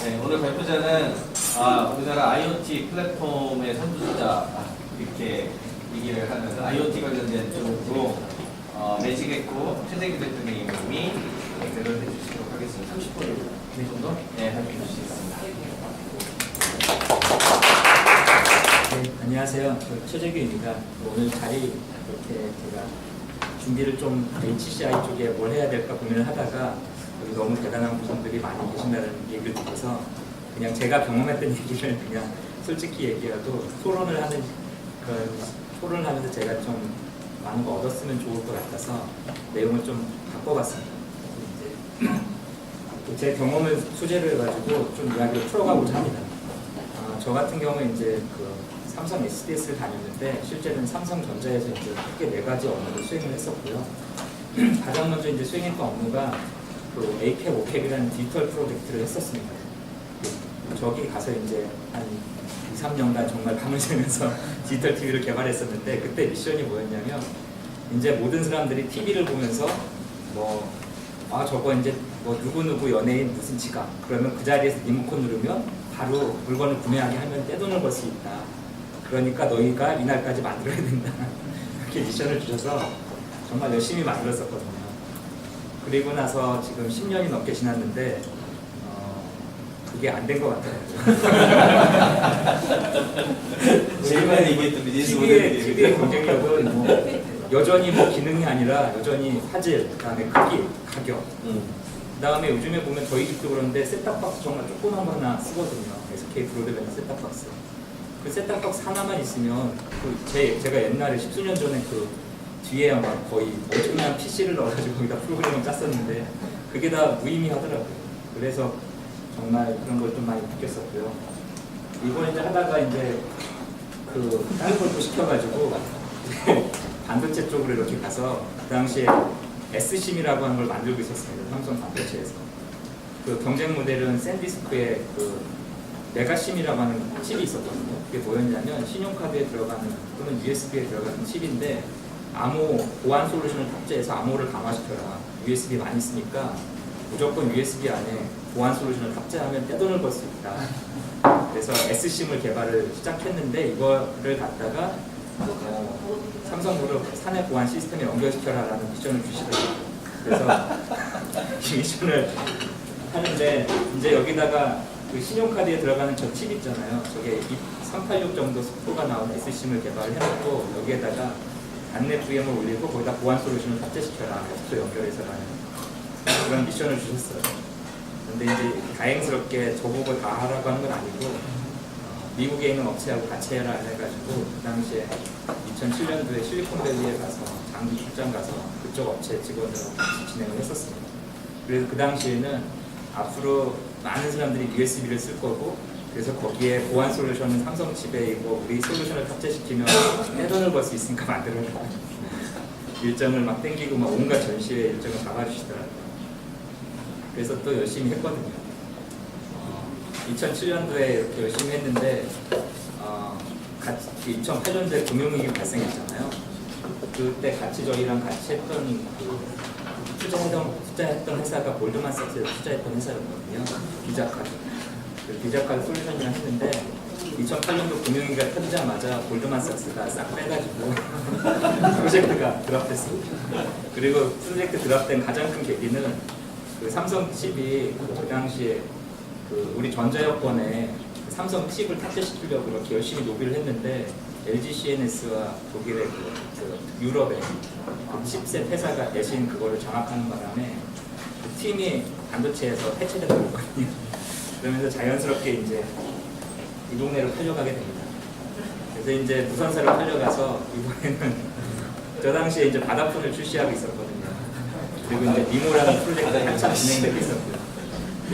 네, 오늘 발표자는 우리나라 IoT 플랫폼의 선두주자 이렇게 얘기를 하는 IoT 관련된 쪽으로 매직에코 최재기 대표님이 발표를 해주시도록 하겠습니다. 30분 정도 발표해 주시겠습니다. 네, 안녕하세요. 최재규입니다. 오늘 자리 이렇게 제가 준비를 좀 HCI 쪽에 뭘 해야 될까 고민을 하다가 여기 너무 대단한 분들이 많이 계신다는 얘기를 듣고서 그냥 제가 경험했던 얘기를 그냥 솔직히 얘기해도 토론을 하면서 제가 좀 많은 거 얻었으면 좋을 것 같아서 내용을 좀 바꿔봤습니다. 이제 제 경험을 소재로 해가지고 좀 이야기를 풀어가고자 합니다. 저 같은 경우는 이제 삼성 SDS를 다녔는데 실제는 삼성전자에서 이제 크게 4가지 업무를 수행을 했었고요. 가장 먼저 이제 수행했던 업무가 APEC, OPEC이라는 디지털 프로젝트를 했었습니다. 저기 가서 이제 한 2, 3년간 정말 밤을 새면서 디지털 TV를 개발했었는데 그때 미션이 뭐였냐면 이제 모든 사람들이 TV를 보면서 저거 이제 누구누구 연예인 무슨 지갑 그러면 그 자리에서 리모컨 누르면 바로 물건을 구매하게 하면 떼돈을 벌 수 있다. 그러니까 너희가 이날까지 만들어야 된다. 이렇게 미션을 주셔서 정말 열심히 만들었었거든요. 그리고 나서 지금 10년이 넘게 지났는데 그게 안 된 것 같아요. 지금까지 얘기했던 TV의 경쟁력은 여전히 기능이 아니라 여전히 화질, 그다음에 크기, 가격. 그다음에 요즘에 보면 저희 집도 그런데 셋탑박스 정말 조그만 거 하나 쓰거든요. SK 브로드밴드 셋탑박스. 그 셋탑박스 하나만 있으면 제가 옛날에 10수년 전에 뒤에 거의 엄청난 PC를 넣어가지고 거기다 프로그램을 짰었는데 그게 다 무의미하더라고요. 그래서 정말 그런 걸 좀 많이 느꼈었고요. 이번 이제 하다가 이제 다른 걸 또 시켜가지고 반도체 쪽으로 이렇게 가서 그 당시에 SCM이라고 하는 걸 만들고 있었습니다. 삼성 반도체에서. 경쟁 모델은 샌디스크에 메가심이라고 하는 칩이 있었거든요. 그게 뭐였냐면 신용카드에 들어가는 또는 USB에 들어가는 칩인데 암호 보안 솔루션을 탑재해서 암호를 강화시켜라. USB 많이 쓰니까 무조건 USB 안에 보안 솔루션을 탑재하면 떼돈을 벌 수 있다. 그래서 SCM을 개발을 시작했는데 이거를 갖다가 삼성그룹 사내 보안 시스템에 연결시켜라라는 미션을 주시더라고요. 그래서 이 미션을 하는데 이제 여기다가 신용카드에 들어가는 저 칩 있잖아요. 저게 386 정도 속도가 나오는 SCM을 개발해놓고 여기에다가 단넷 VM을 올리고 거기다 보안 솔루션을 탑재시켜라. 또 연결해서라는 그런 미션을 주셨어요. 근데 이제 다행스럽게 저보고 다 하라고 하는 건 아니고 미국에 있는 업체하고 같이 해라 해가지고 그 당시에 2007년도에 실리콘밸리에 가서 장기 출장 가서 그쪽 업체 직원들하고 같이 진행을 했었습니다. 그래서 그 당시에는 앞으로 많은 사람들이 USB를 쓸 거고 그래서 거기에 보안 솔루션은 삼성 칩에 이거 우리 솔루션을 탑재시키면 떼돈을 벌 수 있으니까 만들어라. 일정을 막 땡기고 온갖 전시회 일정을 잡아주시더라고요. 그래서 또 열심히 했거든요. 2007년도에 이렇게 열심히 했는데 2008년도에 금융위기 발생했잖아요. 그때 저희랑 같이 했던 투자했던 회사가 골드만삭스에 투자했던 회사였거든요. 비자카드 솔루션이랑 했는데 2008년도 금융위기가 터지자마자 골드만삭스가 싹 빼가지고 프로젝트가 드랍됐습니다. 그리고 프로젝트 드랍된 가장 큰 계기는 삼성 칩이 그 당시에 우리 전자여권에 삼성 칩을 탑재시키려고 이렇게 열심히 노비를 했는데 LG CNS와 독일의 유럽의 칩셋 회사가 대신 그거를 장악하는 바람에 팀이 반도체에서 해체되더라고요. 그러면서 자연스럽게 이제 이 동네로 팔려가게 됩니다. 그래서 이제 무선사를 팔려가서 이번에는 저 당시에 이제 바다폰을 출시하고 있었거든요. 그리고 이제 니모라는 프로젝트가 한참 진행되고 있었고요.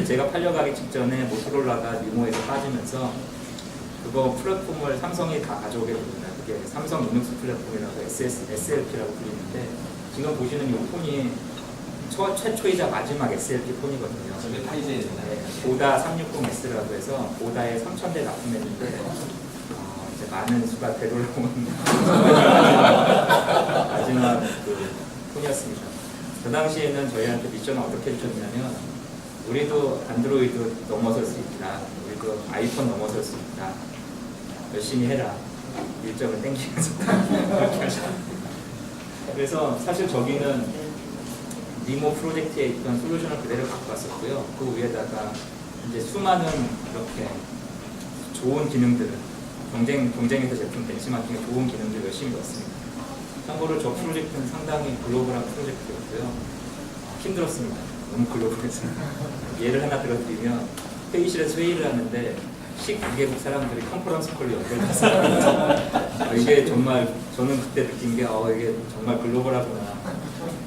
제가 팔려가기 직전에 모토로라가 니모에서 빠지면서 그거 플랫폼을 삼성이 다 가져오게 됩니다. 그게 삼성 리눅스 플랫폼이라고 SLP라고 불리는데 지금 보시는 이 폰이 최초이자 마지막 SLP 폰이거든요. 저게 타이제잖아요. 보다 360S라고 해서 보다에 3000대 납품했는데 이제 많은 수가 되돌아온 마지막 폰이었습니다. 그 당시에는 저희한테 미션을 어떻게 주셨냐면 우리도 안드로이드 넘어설 수 있다. 우리도 아이폰 넘어설 수 있다. 열심히 해라. 일정을 땡기면서 그렇게 하시다. 그래서 사실 저기는 니모 프로젝트에 있던 솔루션을 그대로 갖고 왔었고요. 그 위에다가 이제 수많은 이렇게 좋은 기능들을 경쟁에서 제품 벤치마킹에 좋은 기능들 열심히 넣었습니다. 참고로 저 프로젝트는 상당히 글로벌한 프로젝트였고요. 힘들었습니다. 너무 글로벌해서. 예를 하나 들어드리면 회의실에서 회의를 하는데 19개국 사람들이 컨퍼런스 콜로 연결됐어요. 이게 정말 저는 그때 느낀 게 이게 정말 글로벌하구나.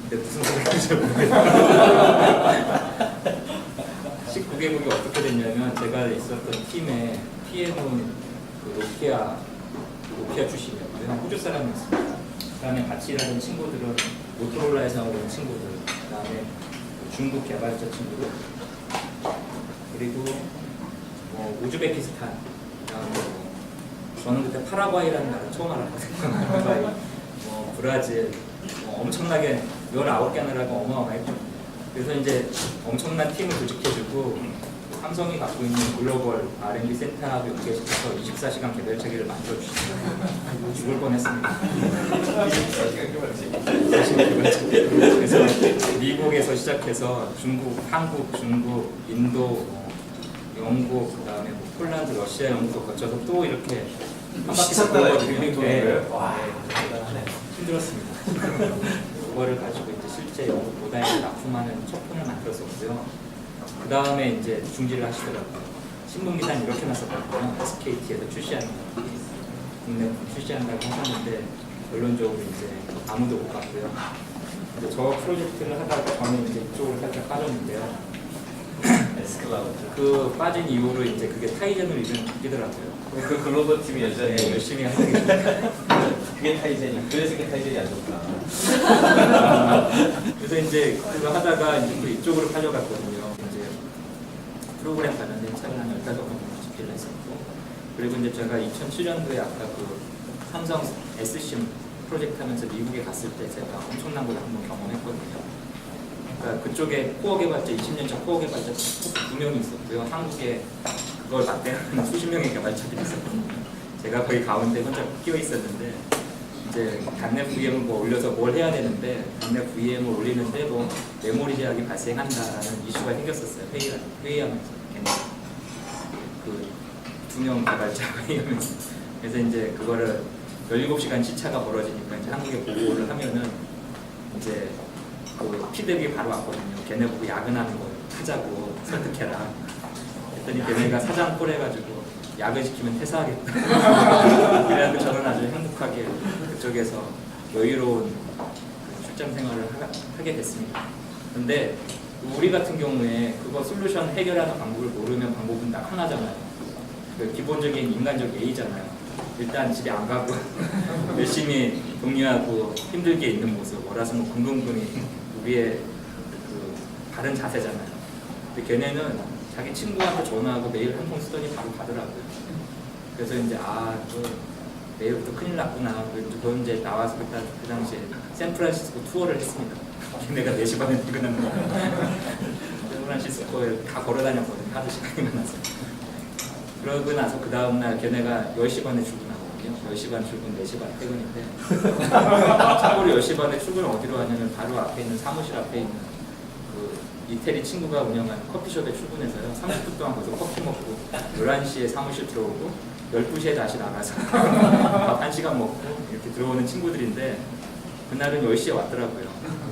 근데 무슨 소리인지 잘 모르겠어요. 19개국이 어떻게 됐냐면 제가 있었던 팀의 PM은 노키아 출신이었고요. 호주 사람이었습니다. 그다음에 같이 일하는 친구들은 모토로라에서 온 친구들, 그다음에 중국 개발자 친구들, 그리고 우즈베키스탄, 그다음에 저는 그때 파라과이라는 나라 처음 알았거든요. 파라과이, 브라질, 엄청나게 19개 나라가 어마어마했죠. 그래서 이제 엄청난 팀을 조직해주고 삼성이 갖고 있는 글로벌 R&D 센터하고 연계시켜서 24시간 개별 체계를 만들어주시죠. 죽을 뻔했습니다. 24시간 개발 체계. 그래서 미국에서 시작해서 중국, 한국, 중국, 인도, 영국, 그다음에 폴란드, 러시아, 영국 거쳐서 또 이렇게 한 바퀴 돌고 와, 힘들었습니다. 그거를 가지고 이제 실제 영국 모다에 납품하는 첫 폰을 만들었었고요. 그 다음에 이제 중지를 하시더라고요. 신문 기사는 이렇게 났었거든요. SKT에서 출시하는 국내 출시한다고 하셨는데 결론적으로 이제 아무도 못 봤고요. 저 프로젝트를 하다가 저는 이제 이쪽으로 살짝 빠졌는데요. 에스클라우드. 그 빠진 이후로 이제 그게 타이젠으로 이기더라고요. 그 글로벌 팀이 여전히 네, 열심히 하고 있습니다. 그게 타이젠이. 그래서 그 타이젠이 안 좋구나. 그래서 이제 그거 하다가 이제 또 이쪽으로 팔려갔거든요. 이제 프로그램 관련된 책을 한 15권 정도 집필을 했었고, 그리고 이제 제가 2007년도에 아까 그 삼성 SCM 프로젝트 하면서 미국에 갔을 때 제가 엄청난 걸 한번 경험했거든요. 그러니까 그쪽에 코어 개발자, 20년차 코어 개발자 9명이 있었고요. 한국에 그걸 맞대하는 수십 명의 개발자들이 있었거든요. 제가 거의 가운데 혼자 끼어 있었는데, 이제 단내 VM을 뭐 올려서 뭘 해야 되는데, 단내 VM을 올리는데 뭐 메모리 제약이 발생한다라는 이슈가 생겼었어요. 회의하면서. 그 2명 개발자가 회의하면서. 그래서 이제 그거를 17시간 시차가 벌어지니까 이제 한국에 보고를 하면은 이제 그 피드백이 바로 왔거든요. 걔네 보고 야근하는 거 하자고 설득해라. 그랬더니 걔네가 사장 콜해가지고 야근 시키면 퇴사하겠다. 그래가지고 저는 아주 행복하게 그쪽에서 여유로운 출장 생활을 하게 됐습니다. 근데 우리 같은 경우에 그거 솔루션 해결하는 방법을 모르면 방법은 딱 하나잖아요. 그 기본적인 인간적 예의잖아요. 일단 집에 안 가고 열심히 독려하고 힘들게 있는 모습, 월화수목 금금근이 우리의 그 바른 자세잖아요. 근데 걔네는 자기 친구한테 전화하고 메일 한 통 쓰더니 바로 가더라고요. 그래서 이제 또 내일부터 큰일 났구나. 그건 이제 나와서 그 당시에 샌프란시스코 투어를 했습니다. 걔네가 4시 반에 퇴근하는 거예요. 샌프란시스코에 다 걸어다녔거든요. 하루 시간이 많아서. 그러고 나서 그 다음날 걔네가 10시 반에 출근하거든요. 10시 반 출근, 4시 반 퇴근인데 참고로 10시 반에 출근을 어디로 하냐면 바로 앞에 있는 사무실 앞에 있는 그 이태리 친구가 운영하는 커피숍에 출근해서요. 30분 동안 거기서 커피 먹고 11시에 사무실 들어오고 12시에 다시 나가서 밥 1시간 먹고 이렇게 들어오는 친구들인데 그날은 10시에 왔더라고요.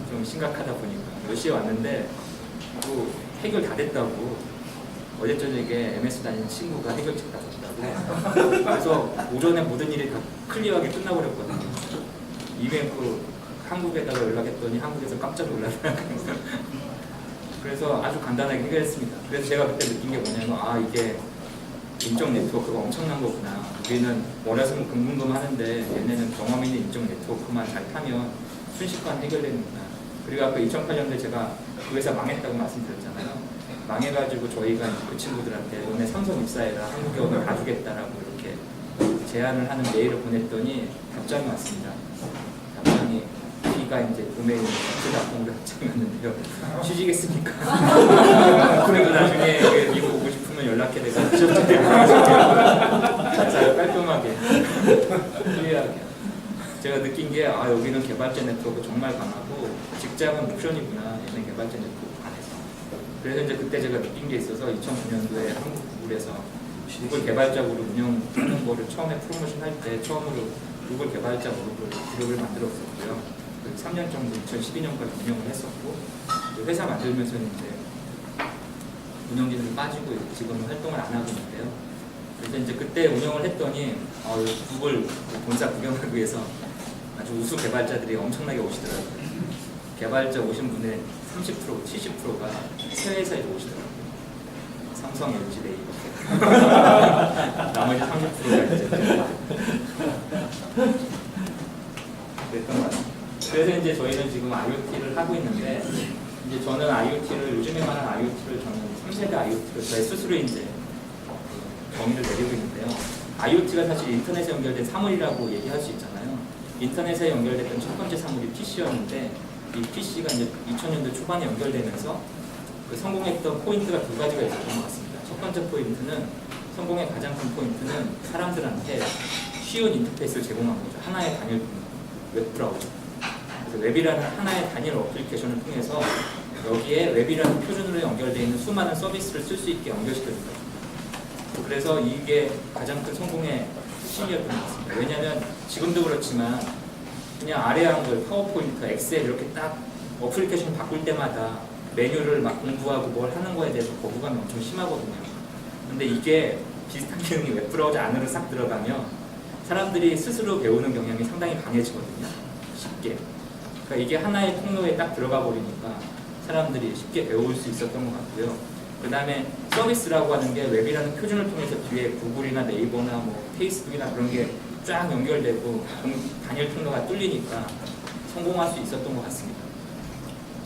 좀 심각하다 보니까 10시에 왔는데 뭐 해결 다 됐다고 어제 저녁에 MS 다니는 친구가 해결책 다 줬다고. 그래서 오전에 모든 일이 다 클리어하게 끝나버렸거든요. 이메일 한국에다가 연락했더니 한국에서 깜짝 놀라더라고요. 그래서 아주 간단하게 해결했습니다. 그래서 제가 그때 느낀 게 뭐냐면 이게 인적 네트워크가 엄청난 거구나. 우리는 월화수목 금금금 하는데 얘네는 경험 있는 인적 네트워크만 잘 타면 순식간 해결되는구나. 그리고 아까 2008년도에 제가 그 회사 망했다고 말씀드렸잖아요. 망해가지고 저희가 그 친구들한테 너네 삼성 입사해라, 한국에 오면 봐주겠다라고 이렇게 제안을 하는 메일을 보냈더니 답장이 왔습니다. 답장이 아기가 이제 도메인 잡공을 합창했는데요. 취직했으니까. 그리고 나중에 미국 오고 싶으면 연락해 내가 잘 깔끔하게 클리어하게. 제가 느낀 게 여기는 개발자 네트워크 정말 강하고 직장은 옵션이구나. 얘는 개발자 네트워크 안에서. 그래서 이제 그때 제가 느낀 게 있어서 2009년도에 한국 구글에서 구글 개발자 그룹 운영하는 거를 처음에 프로모션 할 때 처음으로 구글 개발자 그룹을 만들었었고요. 3년 정도 2012년까지 운영을 했었고 회사 만들면서 이제 운영진으로 빠지고 지금은 활동을 안 하고 있는데요. 그래서 이제 그때 운영을 했더니 구글 본사 구경하기 위해서 아주 우수 개발자들이 엄청나게 오시더라고요. 개발자 오신 분의 30%, 70%가 새 회사에서 오시더라고요. 삼성, LG, 네이버. 나머지 30%가 이제 그랬던 것 같아요. 그래서 이제 저희는 지금 IoT를 하고 있는데 이제 저는 IoT를 요즘에 말하는 IoT를 저는 3세대 IoT를 저희 스스로 이제 정의를 내리고 있는데요. IoT가 사실 인터넷에 연결된 사물이라고 얘기할 수 있잖아요. 인터넷에 연결됐던 첫 번째 사물이 PC였는데 이 PC가 이제 2000년대 초반에 연결되면서 그 성공했던 포인트가 두 가지가 있었던 것 같습니다. 첫 번째 포인트는 성공의 가장 큰 포인트는 사람들한테 쉬운 인터페이스를 제공한 거죠. 하나의 단일 웹브라우저. 그래서 웹이라는 하나의 단일 어플리케이션을 통해서 여기에 웹이라는 표준으로 연결되어 있는 수많은 서비스를 쓸 수 있게 연결시켜준 거죠. 그래서 이게 가장 큰 성공의 핵심이었던 것 같습니다. 왜냐하면 지금도 그렇지만 그냥 아래 한글, 파워포인트, 엑셀 이렇게 딱 어플리케이션 바꿀 때마다 메뉴를 막 공부하고 뭘 하는 거에 대해서 거부감이 엄청 심하거든요. 근데 이게 비슷한 기능이 웹브라우저 안으로 싹 들어가면 사람들이 스스로 배우는 경향이 상당히 강해지거든요. 쉽게. 그러니까 이게 하나의 통로에 딱 들어가 버리니까 사람들이 쉽게 배울 수 있었던 것 같고요. 그 다음에 서비스라고 하는 게 웹이라는 표준을 통해서 뒤에 구글이나 네이버나 뭐 페이스북이나 그런 게 쫙 연결되고 단일 통로가 뚫리니까 성공할 수 있었던 것 같습니다.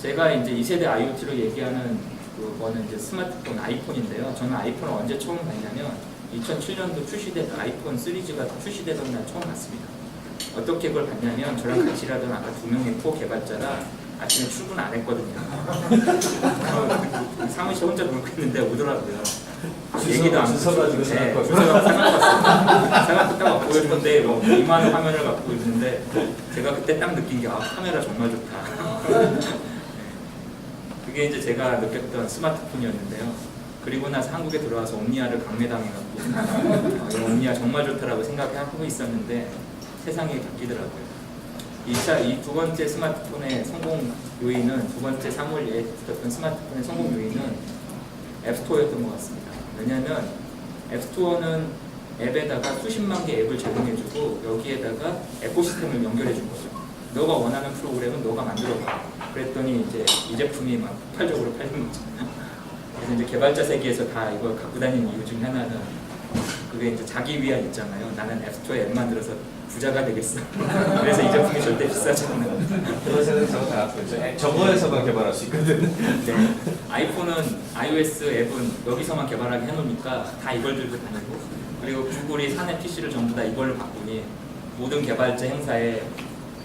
제가 이제 2세대 IoT로 얘기하는 그거는 이제 스마트폰 아이폰인데요. 저는 아이폰을 언제 처음 봤냐면 2007년도 출시된 아이폰 시리즈가 출시되던 날 처음 봤습니다. 어떻게 그걸 봤냐면 저랑 같이 일하던 아까 두 명의 코어 개발자가 아침에 출근 안 했거든요. 사무실에 혼자 놀고 있는데 오더라고요. 얘기도 안 주워가지고 사갖고 딱 보여주는데 뭐 이만한 화면을 갖고 있는데 제가 그때 딱 느낀 게 카메라 정말 좋다. 그게 이제 제가 느꼈던 스마트폰이었는데요. 그리고 나서 한국에 들어와서 옴니아를 강매당해갖고 옴니아 정말 좋다라고 생각하고 있었는데 세상이 바뀌더라고요. 이 두 번째 스마트폰의 성공 요인은 두 번째 사물에 있었던 스마트폰의 성공 요인은 앱스토어였던 것 같습니다. 왜냐하면 앱스토어는 앱에다가 수십만 개 앱을 제공해주고 여기에다가 에코시스템을 연결해준 거죠. 너가 원하는 프로그램은 너가 만들어봐. 그랬더니 이제 이 제품이 막 폭발적으로 팔린 거죠. 그래서 이제 개발자 세계에서 다 이걸 갖고 다니는 이유 중에 하나는 그게 이제 자기 위안 있잖아요. 나는 앱스토어에 앱 만들어서 부자가 되겠어. 그래서 이 제품이 절대 비싸지 않는. 그런 생각이 저도 다 갖고 있죠. 저거에서만 개발할 수 있거든. 네. 아이폰은 iOS 앱은 여기서만 개발하게 해놓으니까 다 이걸 들고 다니고 그리고 구글이 사내 PC를 전부 다 이걸로 바꾸니 모든 개발자 행사에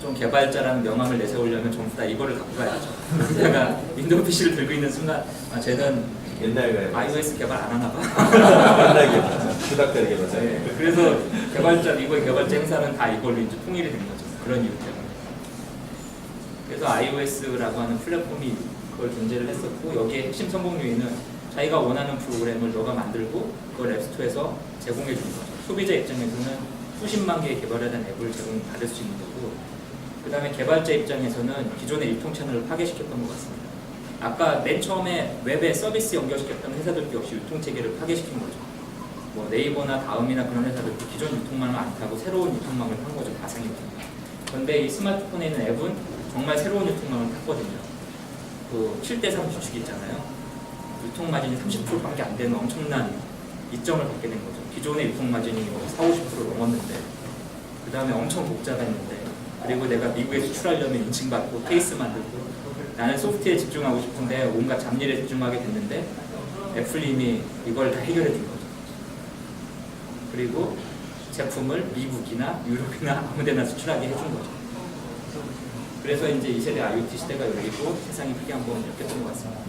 좀 개발자라는 명함을 내세우려면 전부 다 이거를 갖고 가야죠. 제가 윈도우 PC를 들고 있는 순간 쟤는 옛날 거예요. iOS 개발 안 하나 봐. 옛날 개발. 부닥다리 개발자. 네. 그래서 미국의 개발자 행사는 다 이걸로 이제 통일이 된 거죠. 그런 이유 때문에. 그래서 iOS라고 하는 플랫폼이 그걸 존재를 했었고 여기에 핵심 성공 요인은 자기가 원하는 프로그램을 너가 만들고 그걸 앱스토어에서 제공해 주는 거죠. 소비자 입장에서는 수십만 개의 개발에 대한 앱을 제공받을 수 있는 거고 그 다음에 개발자 입장에서는 기존의 유통 채널을 파괴시켰던 것 같습니다. 아까 맨 처음에 웹에 서비스 연결시켰던 회사들도 역시 유통체계를 파괴시킨 거죠. 뭐 네이버나 다음이나 그런 회사들도 기존 유통망을 안 타고 새로운 유통망을 한 거죠. 가상유통망. 그런데 이 스마트폰에 있는 앱은 정말 새로운 유통망을 탔거든요. 그 7:3 규칙이 있잖아요. 유통마진이 30%밖에 안 되는 엄청난 이점을 갖게 된 거죠. 기존의 유통마진이 뭐 40~50% 넘었는데 그 다음에 엄청 복잡했는데 그리고 내가 미국에 수출하려면 인증받고 케이스 만들고 나는 소프트웨어에 집중하고 싶은데 온갖 잡일에 집중하게 됐는데 애플님이 이걸 다 해결해 준 거죠. 그리고 제품을 미국이나 유럽이나 아무 데나 수출하게 해준 거죠. 그래서 이제 2세대 IoT 시대가 열리고 세상이 크게 한번 바뀌었던 것 같습니다.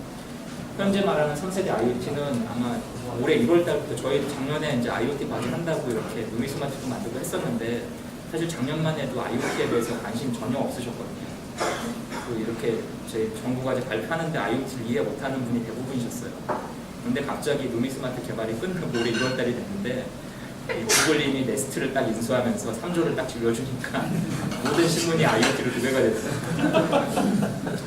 현재 말하는 3세대 IoT는 아마 올해 1월 달부터 저희 작년에 이제 IoT 발전한다고 이렇게 루미스마트도 만들고 했었는데 사실 작년만 해도 IoT에 대해서 관심 전혀 없으셨거든요. 또 이렇게 저희 정부가 이제 발표하는데 IoT를 이해 못하는 분이 대부분이셨어요. 근데 갑자기 루미스마트 개발이 끝나고 올해 1월 달이 됐는데 구글님이 네스트를 딱 인수하면서 3조를 딱 줄여주니까 모든 신문이 IoT로 두 배가 됐어요.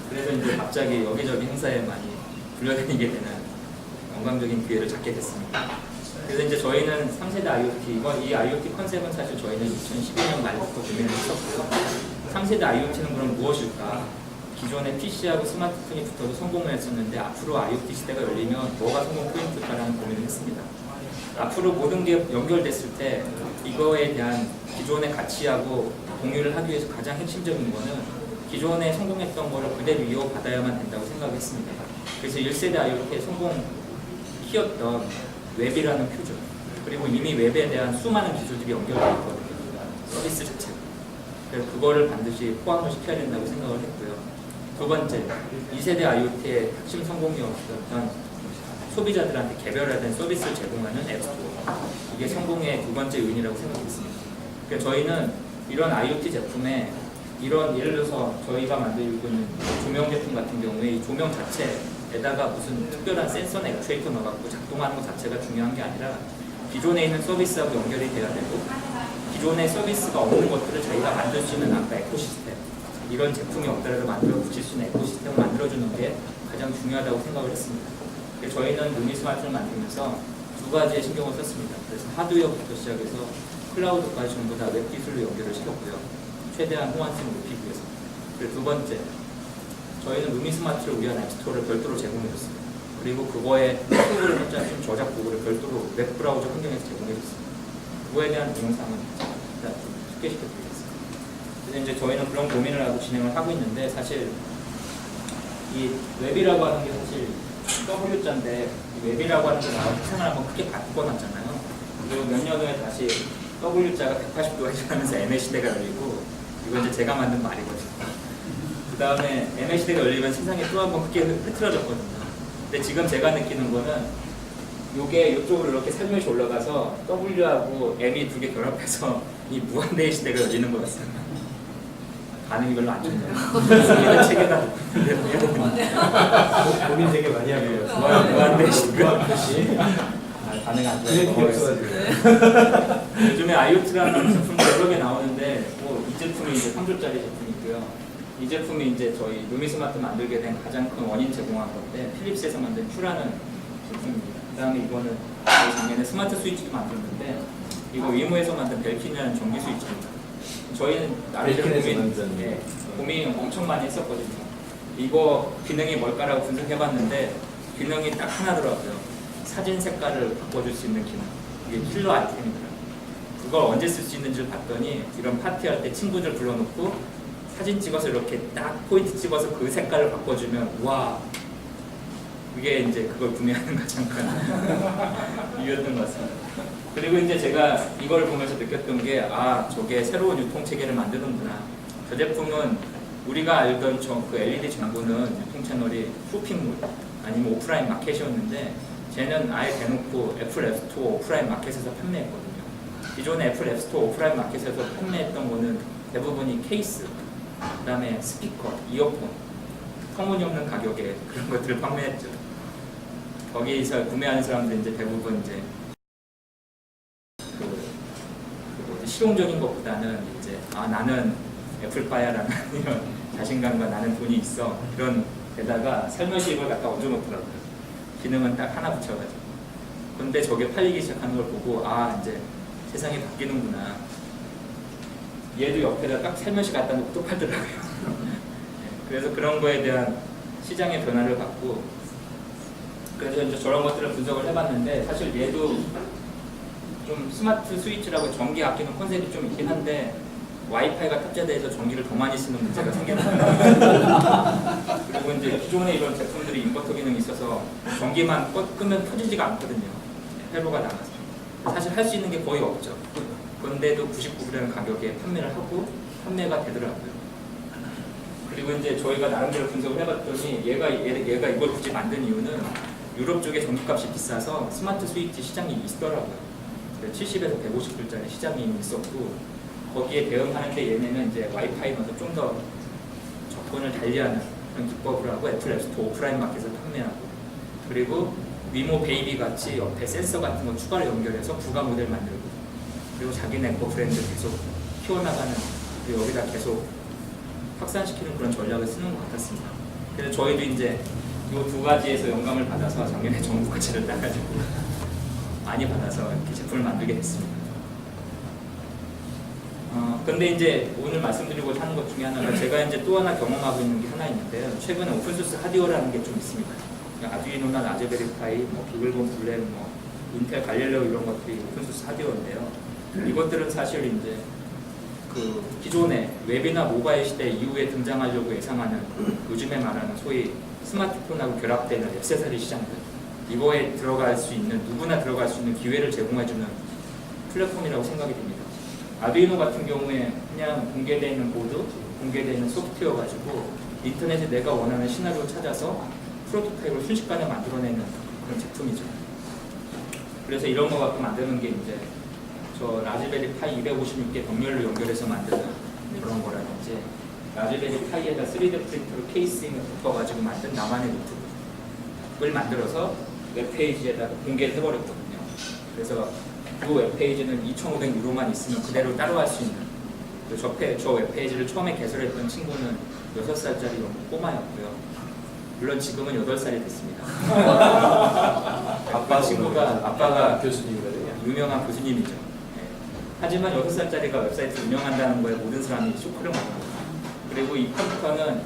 그래서 이제 갑자기 여기저기 행사에 많이 불려다니게 되는 영광적인 기회를 갖게 됐습니다. 그래서 이제 저희는 3세대 IoT, 이 IoT 컨셉은 사실 저희는 2012년 말부터 고민을 했었고요. 3세대 IoT는 그럼 무엇일까? 기존의 PC하고 스마트폰이 붙어도 성공을 했었는데 앞으로 IoT 시대가 열리면 뭐가 성공 포인트일까라는 고민을 했습니다. 앞으로 모든 게 연결됐을 때 이거에 대한 기존의 가치하고 공유를 하기 위해서 가장 핵심적인 거는 기존에 성공했던 거를 그대로 이어받아야만 된다고 생각했습니다. 그래서 1세대 IoT의 성공 키였던 웹이라는 표준, 그리고 이미 웹에 대한 수많은 기술들이 연결되어 있거든요. 서비스 자체가. 그래서 그거를 반드시 포함을 시켜야 된다고 생각을 했고요. 두 번째, 2세대 IoT의 핵심 성공이었던 소비자들한테 개별화된 서비스를 제공하는 앱스토어. 이게 성공의 두 번째 요인이라고 생각했습니다. 그러니까 저희는 이런 IoT 제품에 이런 예를 들어서 저희가 만들고 있는 조명 제품 같은 경우에 이 조명 자체에다가 무슨 특별한 센서나 액추에이터 넣어갖고 작동하는 것 자체가 중요한 게 아니라 기존에 있는 서비스하고 연결이 돼야 되고 기존의 서비스가 없는 것들을 저희가 만들 수 있는 아까 에코시스템, 이런 제품이 없더라도 만들어 붙일 수 있는 에코시스템을 만들어주는 게 가장 중요하다고 생각을 했습니다. 저희는 루미스마트를 만들면서 두 가지에 신경을 썼습니다. 그래서 하드웨어부터 시작해서 클라우드까지 전부 다 웹 기술로 연결을 시켰고요. 최대한 호환성을 높이기 위해서. 그리고 두 번째, 저희는 루미스마트를 위한 앱스토어를 별도로 제공해줬습니다. 그리고 그거에 프로그램을 짜준 저작 도구를 별도로 웹 브라우저 환경에서 제공해줬습니다. 그거에 대한 동영상은 일단 좀 소개시켜드리겠습니다. 그래서 이제 저희는 그런 고민을 하고 진행을 하고 있는데 사실 이 웹이라고 하는 게 사실 W자인데 웹이라고 하는 게 나와서 세상을 한번 크게 바꿔놨잖아요. 그리고 몇 년 후에 다시 W자가 180도가 지나면서 ML 시대가 열리고 이거 이제 제가 만든 말이거든요. 그 다음에 ML 시대가 열리면 세상이 또 한 번 크게 흐트러졌거든요. 근데 지금 제가 느끼는 거는 이게 이쪽으로 이렇게 살며시 올라가서 W하고 M이 두 개 결합해서 이 무한대의 시대가 열리는 것 같습니다. 반응이 별로 안 좋네요. 이런 책에다 고민 되게 많이 하고요. 무한대의 시대가 반응 안 좋아요. 요즘에 IoT라는 제품도 여러 개 나오는데 이 제품이 이제 3조짜리 제품이고요. 이 제품이 이제 저희 루미스마트 만들게 된 가장 큰 원인 제공한 건데 필립스에서 만든 큐라는 제품입니다. 그 다음에 이거는 저희 작년에 스마트 스위치도 만들었는데 이거 위모에서 만든 벨킨이라는 전기 스위치입니다. 저희는 나름대로 고민 엄청 많이 했었거든요. 이거 기능이 뭘까라고 분석해봤는데 기능이 딱 하나더라고요. 사진 색깔을 바꿔줄 수 있는 기능. 이게 킬러 아이템이더라고요. 그걸 언제 쓸 수 있는지를 봤더니 이런 파티할 때 친구들 불러놓고 사진 찍어서 이렇게 딱 포인트 찍어서 그 색깔을 바꿔주면 와, 그게 이제 그걸 구매하는 가장 큰 이유였던 것 같습니다. 그리고 이제 제가 이걸 보면서 느꼈던 게 저게 새로운 유통체계를 만드는구나. 저 제품은 우리가 알던 그 LED 전구는 유통채널이 쇼핑몰 아니면 오프라인 마켓이었는데 쟤는 아예 대놓고 애플 앱스토어 오프라인 마켓에서 판매했거든요. 기존의 애플 앱스토어 오프라인 마켓에서 판매했던 거는 대부분이 케이스, 그 다음에 스피커, 이어폰, 터무니없는 가격에 그런 것들을 판매했죠. 거기서 구매하는 사람들 이제 대부분 이제 실용적인 것보다는 이제 나는 애플파야라는 이런 자신감과 나는 돈이 있어 이런 데다가 살며시 이걸 갖다 얹어놓더라고요. 기능은 딱 하나 붙여가지고. 근데 저게 팔리기 시작하는 걸 보고 이제 세상이 바뀌는구나. 얘도 옆에다 딱 살며시 갖다 놓고 또 팔더라고요. 그래서 그런 거에 대한 시장의 변화를 봤고 그래서 이제 저런 것들을 분석을 해봤는데 사실 얘도 좀 스마트 스위치라고 전기 아끼는 컨셉이 좀 있긴 한데 와이파이가 탑재돼서 전기를 더 많이 쓰는 문제가 생겼는데 그리고 이제 기존에 이런 제품들이 인버터 기능이 있어서 전기만 끄면 켜지지가 않거든요. 회로가 나가서 사실 할 수 있는 게 거의 없죠. 그런데도 99불이라는 가격에 판매를 하고 판매가 되더라고요. 그리고 이제 저희가 나름대로 분석을 해봤더니 얘가 이걸 굳이 만든 이유는 유럽 쪽에 전기값이 비싸서 스마트 스위치 시장이 있더라고요. 70에서 150불짜리 시장이 있었고 거기에 대응하는데 얘네는 이제 와이파이 넣어서 좀 더 접근을 달리하는 그런 기법을 하고 애플 앱스토어 오프라인 마켓에서 판매하고 그리고 위모 베이비 같이 옆에 센서 같은 거 추가로 연결해서 부가 모델 만들고 그리고 자기네 거 브랜드 계속 키워나가는 그리고 여기다 계속 확산시키는 그런 전략을 쓰는 것 같았습니다. 그래서 저희도 이제 이 두 가지에서 영감을 받아서 작년에 정부 과제를 따가지고 많이 받아서 이렇게 제품을 만들게 됐습니다. 근데 이제 오늘 말씀드리고자 하는 것 중에 하나가 제가 이제 또 하나 경험하고 있는 게 하나 있는데요. 최근에 오픈소스 하드웨어라는 게 좀 있습니다. 아두이노나 라즈베리파이, 뭐 비글본 블랙, 뭐 인텔 갈릴레오 이런 것들이 오픈소스 하드웨어인데요. 이것들은 사실 이제 그 기존의 웹이나 모바일 시대 이후에 등장하려고 예상하는 요즘에 말하는 소위 스마트폰하고 결합되는 액세서리 시장들 이거에 들어갈 수 있는 누구나 들어갈 수 있는 기회를 제공해주는 플랫폼이라고 생각이 됩니다. 아두이노 같은 경우에 그냥 공개되어 있는 보드, 공개되어 있는 소프트웨어 가지고 인터넷에 내가 원하는 시나리오 찾아서 프로토타입을 순식간에 만들어내는 그런 제품이죠. 그래서 이런 거 갖고 만드는 게 이제 저 라즈베리 파이 256개 병렬로 연결해서 만드는 그런 거라든지 라즈베리 파이에다 3D 프린터로 케이싱을 붙어가지고 만든 나만의 노트북을 만들어서 웹페이지에다가 공개를 해버렸거든요. 그래서 그 웹페이지는 2,500유로만 있으면 그대로 따라할 수 있는 저 웹페이지를 처음에 개설했던 친구는 6살짜리 꼬마였고요. 물론 지금은 8살이 됐습니다. 아빠가 교수님이거든요. 유명한 교수님이죠. 네. 하지만 6살짜리가 웹사이트 운영한다는 거에 모든 사람이 쇼크를 먹어요. 그리고 이 컴퓨터는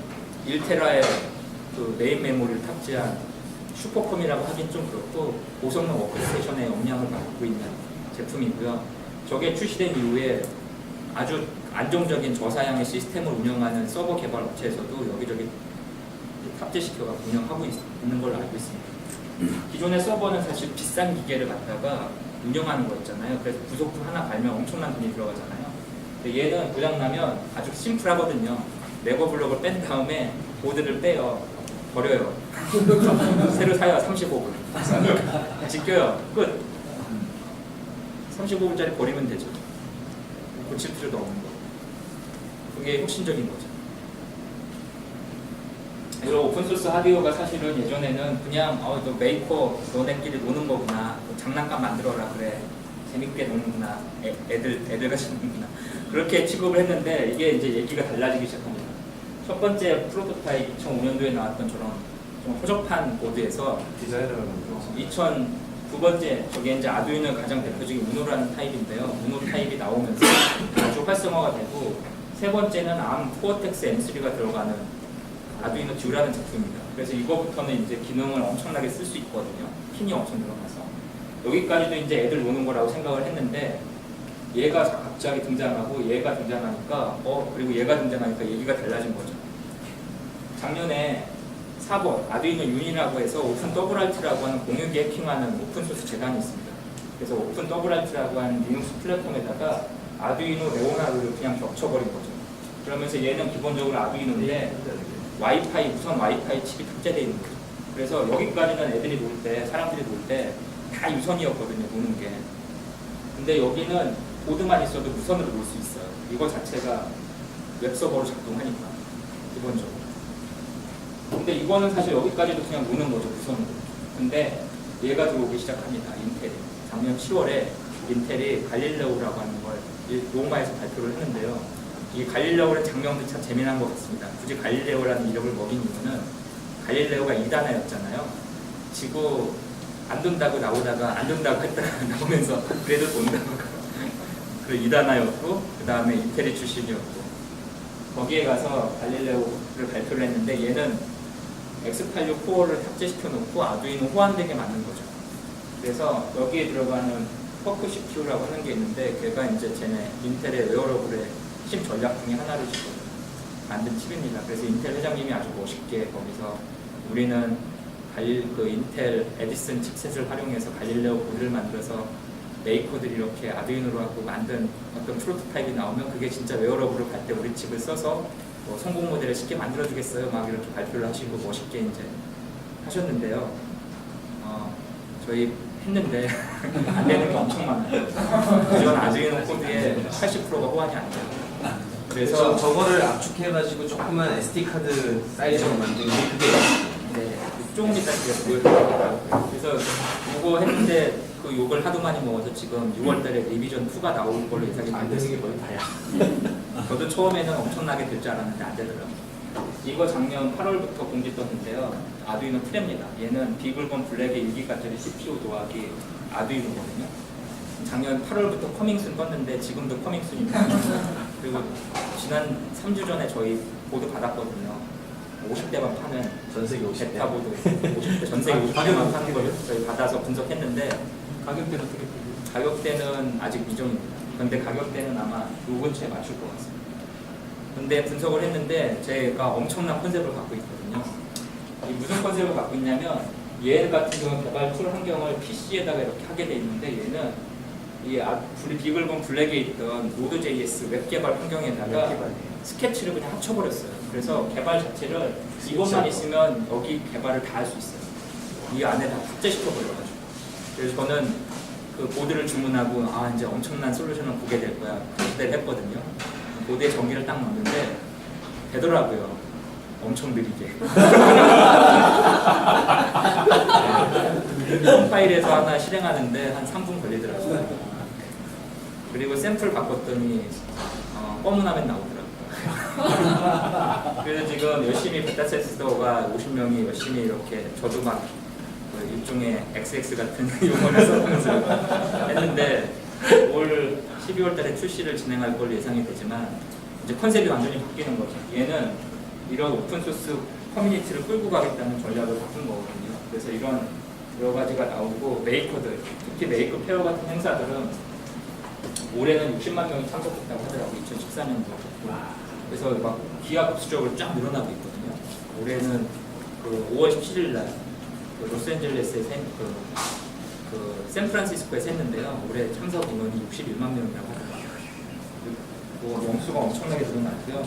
1테라의 그 메인 메모리를 탑재한 슈퍼컴이라고 하긴 좀 그렇고 고성능 워크스테이션의 역량을 갖고 있는 제품이고요. 저게 출시된 이후에 아주 안정적인 저사양의 시스템을 운영하는 서버 개발 업체에서도 여기저기 탑재시켜서 운영하고 있는 걸로 알고 있습니다. 기존의 서버는 사실 비싼 기계를 갖다가 운영하는 거였잖아요. 그래서 부속품 하나 갈면 엄청난 돈이 들어가잖아요. 근데 얘는 고장나면 아주 심플하거든요. 네거 블록을 뺀 다음에 보드를 빼요. 버려요. 새로 사요. 35불. 다시 껴요. 끝. 35불짜리 버리면 되죠. 고칠 필요도 없는 거. 그게 혁신적인 거죠. 이런 오픈소스 하드웨어가 사실은 예전에는 그냥 너 메이커 너네끼리 노는 거구나, 장난감 만들어라 그래, 재밌게 노는구나, 애들같이 노는구나 그렇게 취급을 했는데 이게 이제 얘기가 달라지기 시작합니다. 첫 번째 프로토타입 2005년도에 나왔던 저런 좀 허접한 보드에서 디자이너를 만들었어요. 두 번째 저게 이제 아두이노의 가장 대표적인 우노라는 타입인데요. 우노 타입이 나오면서 아주 활성화가 되고 세 번째는 ARM 코어텍스 M3가 들어가는 아두이노 듀라는 제품입니다. 그래서 이거부터는 이제 기능을 엄청나게 쓸 수 있거든요. 핀이 엄청 들어가서 여기까지도 이제 애들 노는 거라고 생각을 했는데 얘가 갑자기 등장하고 얘가 등장하니까 그리고 얘가 등장하니까 얘기가 달라진 거죠. 작년에 4번 아두이노 윤이라고 해서 오픈 WRT라고 하는 공유기 해킹하는 오픈소스 재단이 있습니다. 그래서 오픈 WRT라고 하는 리눅스 플랫폼에다가 아두이노 레오나르를 그냥 겹쳐버린 거죠. 그러면서 얘는 기본적으로 아두이노인데 무선 와이파이 칩이 탑재되어 있는 거죠. 그래서 여기까지는 애들이 놀 때, 사람들이 놀 때 다 유선이었거든요, 노는 게. 근데 여기는 보드만 있어도 무선으로 놀 수 있어요. 이거 자체가 웹서버로 작동하니까, 기본적으로. 근데 이거는 사실 여기까지도 그냥 노는 거죠, 무선으로. 근데 얘가 들어오기 시작합니다, 인텔이. 작년 10월에 인텔이 갈릴레오라고 하는 걸 로마에서 발표를 했는데요. 이 갈릴레오는 장명도 참 재미난 것 같습니다. 굳이 갈릴레오라는 이름을 먹인 이유는 갈릴레오가 2단하였잖아요. 지구 안 돈다고 나오다가 안 돈다고 했다가 나오면서 그래도 돈다고 그 2단하였고 그 다음에 인텔이 출신이었고 거기에 가서 갈릴레오를 발표를 했는데 얘는 X86 코어를 탑재시켜 놓고 아두이노 호환되게 만든 거죠. 그래서 여기에 들어가는 퍼크 CPU라고 하는 게 있는데 걔가 이제 쟤네 인텔의 웨어러블의 핵심 전략 중에 하나를 지금 만든 칩입니다. 그래서 인텔 회장님이 아주 멋있게 거기서 우리는 그 인텔 에디슨 칩셋을 활용해서 갈릴레오 보드를 만들어서 메이커들이 이렇게 아두이노로 하고 만든 어떤 프로토타입이 나오면 그게 진짜 웨어러블을 갈 때 우리 칩을 써서 뭐 성공 모델을 쉽게 만들어주겠어요. 막 이렇게 발표를 하시고 멋있게 이제 하셨는데요. 저희 했는데 안 되는 게 엄청 많아요. 기존 아두이노 코드의 80%가 호환이 안 돼요. 그래서 저거를 압축해가지고 조그만 SD 카드 사이즈로 만든 게 그게 네, 조금 이따 제가 보여드릴게요. 그래서 이거 했는데 그 욕을 하도 많이 먹어서 지금 6월달에 리비전 2가 나올 걸로 예상이 안 되는 게 거의 다야. 저도 처음에는 엄청나게 될 줄 알았는데 안 되더라고요. 이거 작년 8월부터 공지 떴는데요. 아두이노 트랩입니다. 얘는 비글본 블랙의 1기가짜리 CPU 도하기 아두이노거든요. 작년 8월부터 커밍순 떴는데 지금도 커밍순입니다. 그리고 지난 3주 전에 저희 보드 받았거든요. 50대만 파는 전 세계 50대. 베타 보드 50대, 전 세계 50대만 파는 걸 저희 받아서 분석했는데 가격대는 어떻게 되죠? 가격대는 아직 미정입니다. 근데 가격대는 아마 요 근처에 맞출 것 같습니다. 근데 분석을 했는데 제가 엄청난 컨셉을 갖고 있거든요. 이 무슨 컨셉을 갖고 있냐면 얘 같은 경우는 개발 툴 환경을 PC에다가 이렇게 하게 돼 있는데 얘는 이 비글본 블랙에 있던 노드.js 웹 개발 환경에다가 스케치를 그냥 합쳐버렸어요. 그래서 개발 자체를 이것만 있으면 여기 개발을 다 할 수 있어요. 이 안에 다 탑재시켜버려가지고. 그래서 저는 그 보드를 주문하고 이제 엄청난 솔루션을 보게 될 거야. 그때 했거든요. 보드에 전기를 딱 넣는데 되더라고요. 엄청 느리게. 파일에서 하나 실행하는데 한 3분 걸리더라고요. 그리고 샘플 바꿨더니 검은 화면 나오더라고요. 그래서 지금 열심히 베타 테스터가 50명이 열심히 이렇게 저도 막 일종의 XX 같은 용어를 써보면서 했는데 올 12월 달에 출시를 진행할 걸로 예상이 되지만 이제 컨셉이 완전히 바뀌는 거죠. 얘는 이런 오픈소스 커뮤니티를 끌고 가겠다는 전략을 바꾼 거거든요. 그래서 이런 여러 가지가 나오고 메이커들, 특히 메이커 페어 같은 행사들은 올해는 60만 명이 참석했다고 하더라고요. 2014년도. 그래서 막 기하급수적으로 쫙 늘어나고 있거든요. 올해는 그 5월 17일 날 로스앤젤레스에 샌프란시스코에서 했는데요. 올해 참석 인원이 61만 명이라고 하더라고요. 뭐 명수가 엄청나게 늘어났고요.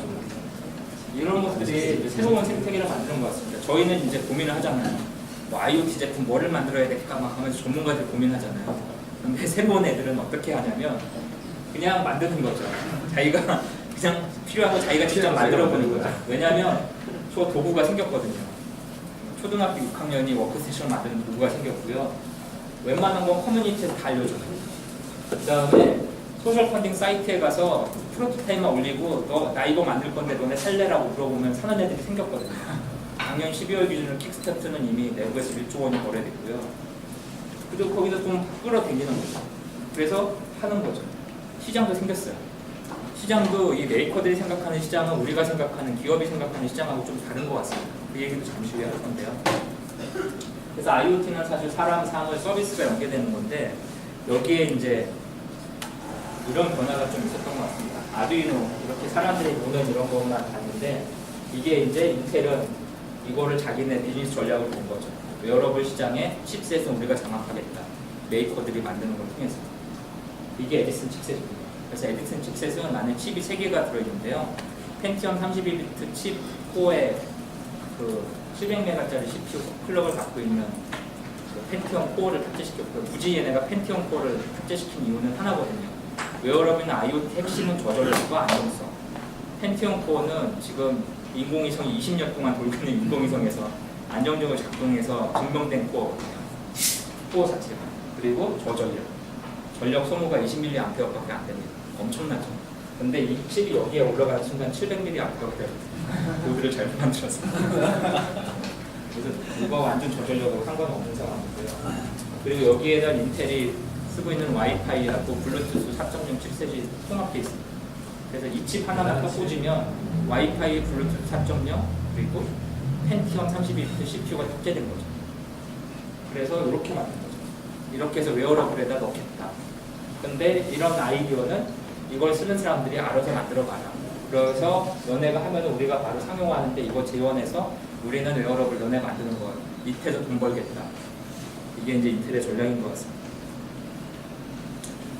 이런 것들이 새로운 생태계를 만드는 것 같습니다. 저희는 이제 고민을 하잖아요. 뭐 IoT 제품 뭐를 만들어야 될까 막 하면서 전문가들 고민하잖아요. 근데 새로운 애들은 어떻게 하냐면 그냥 만드는 거죠. 자기가 그냥 필요한 거 자기가 직접 만들어보는 거죠. 왜냐하면 저 도구가 생겼거든요. 초등학교 6학년이 워크스테이션을 만드는 도구가 생겼고요. 웬만한 건 커뮤니티에서 다 알려줘요. 그 다음에 소셜 펀딩 사이트에 가서 프로토타입만 올리고 나 이거 만들 건데 너네 살래라고 물어보면 사는 애들이 생겼거든요. 작년 12월 기준으로 킥스타트는 이미 내부에서 1조 원이 거래됐고요. 그리고 거기서 좀 끌어당기는 거죠. 그래서 하는 거죠. 시장도 생겼어요. 시장도 이 메이커들이 생각하는 시장은 우리가 생각하는 기업이 생각하는 시장하고 좀 다른 것 같습니다. 그 얘기도 잠시 후에 할 건데요. 그래서 IoT는 사실 사람, 사물, 서비스가 연계되는 건데 여기에 이제 이런 변화가 좀 있었던 것 같습니다. 아두이노 이렇게 사람들이 보는 이런 것만 봤는데 이게 이제 인텔은 이거를 자기네 비즈니스 전략으로 본 거죠. 웨어러블 시장에 칩셋은 우리가 장악하겠다. 메이커들이 만드는 걸 통해서. 이게 에디슨 칩셋입니다. 그래서 에디슨 칩셋은 안에 칩이 3개가 들어있는데요. 펜티엄 32비트 칩 코어에 그 700메가짜리 CPU 클럭을 갖고 있는 그 펜티엄 코어를 탑재시켰고요. 굳이 얘네가 펜티엄 코어를 탑재시킨 이유는 하나거든요. 웨어러블이나 IoT 핵심은 저전력과 안정성. 펜티엄 코어는 지금 인공위성이 20년 동안 돌고 있는 인공위성에서 안정적으로 작동해서 증명된 코어거든요. 코어 자체가. 그리고 저전력. 전력 소모가 20mAh밖에 안 됩니다. 엄청나죠. 근데 이 칩이 여기에 올라가는 순간 700mAh가 돼요. 여기를 잘못 만들었어요. 그래서 이거 완전 저전력하고 상관없는 상황이고요. 그리고 여기에는 인텔이 쓰고 있는 와이파이하고 블루투스 4.0 칩셋이 통합되어 있습니다. 그래서 이 칩 하나만 딱 꽂으면 와이파이, 블루투스 4.0 그리고 펜티엄 32비트 CPU가 탑재된 거죠. 그래서 이렇게 만든 거죠. 이렇게 해서 웨어러블에다 넣겠다. 근데 이런 아이디어는 이걸 쓰는 사람들이 알아서 만들어봐라. 그래서 너네가 하면 우리가 바로 상용화하는데 이거 지원해서 우리는 웨어러블 너네 만드는 거 밑에서 돈 벌겠다. 이게 이제 인텔의 전략인 것 같습니다.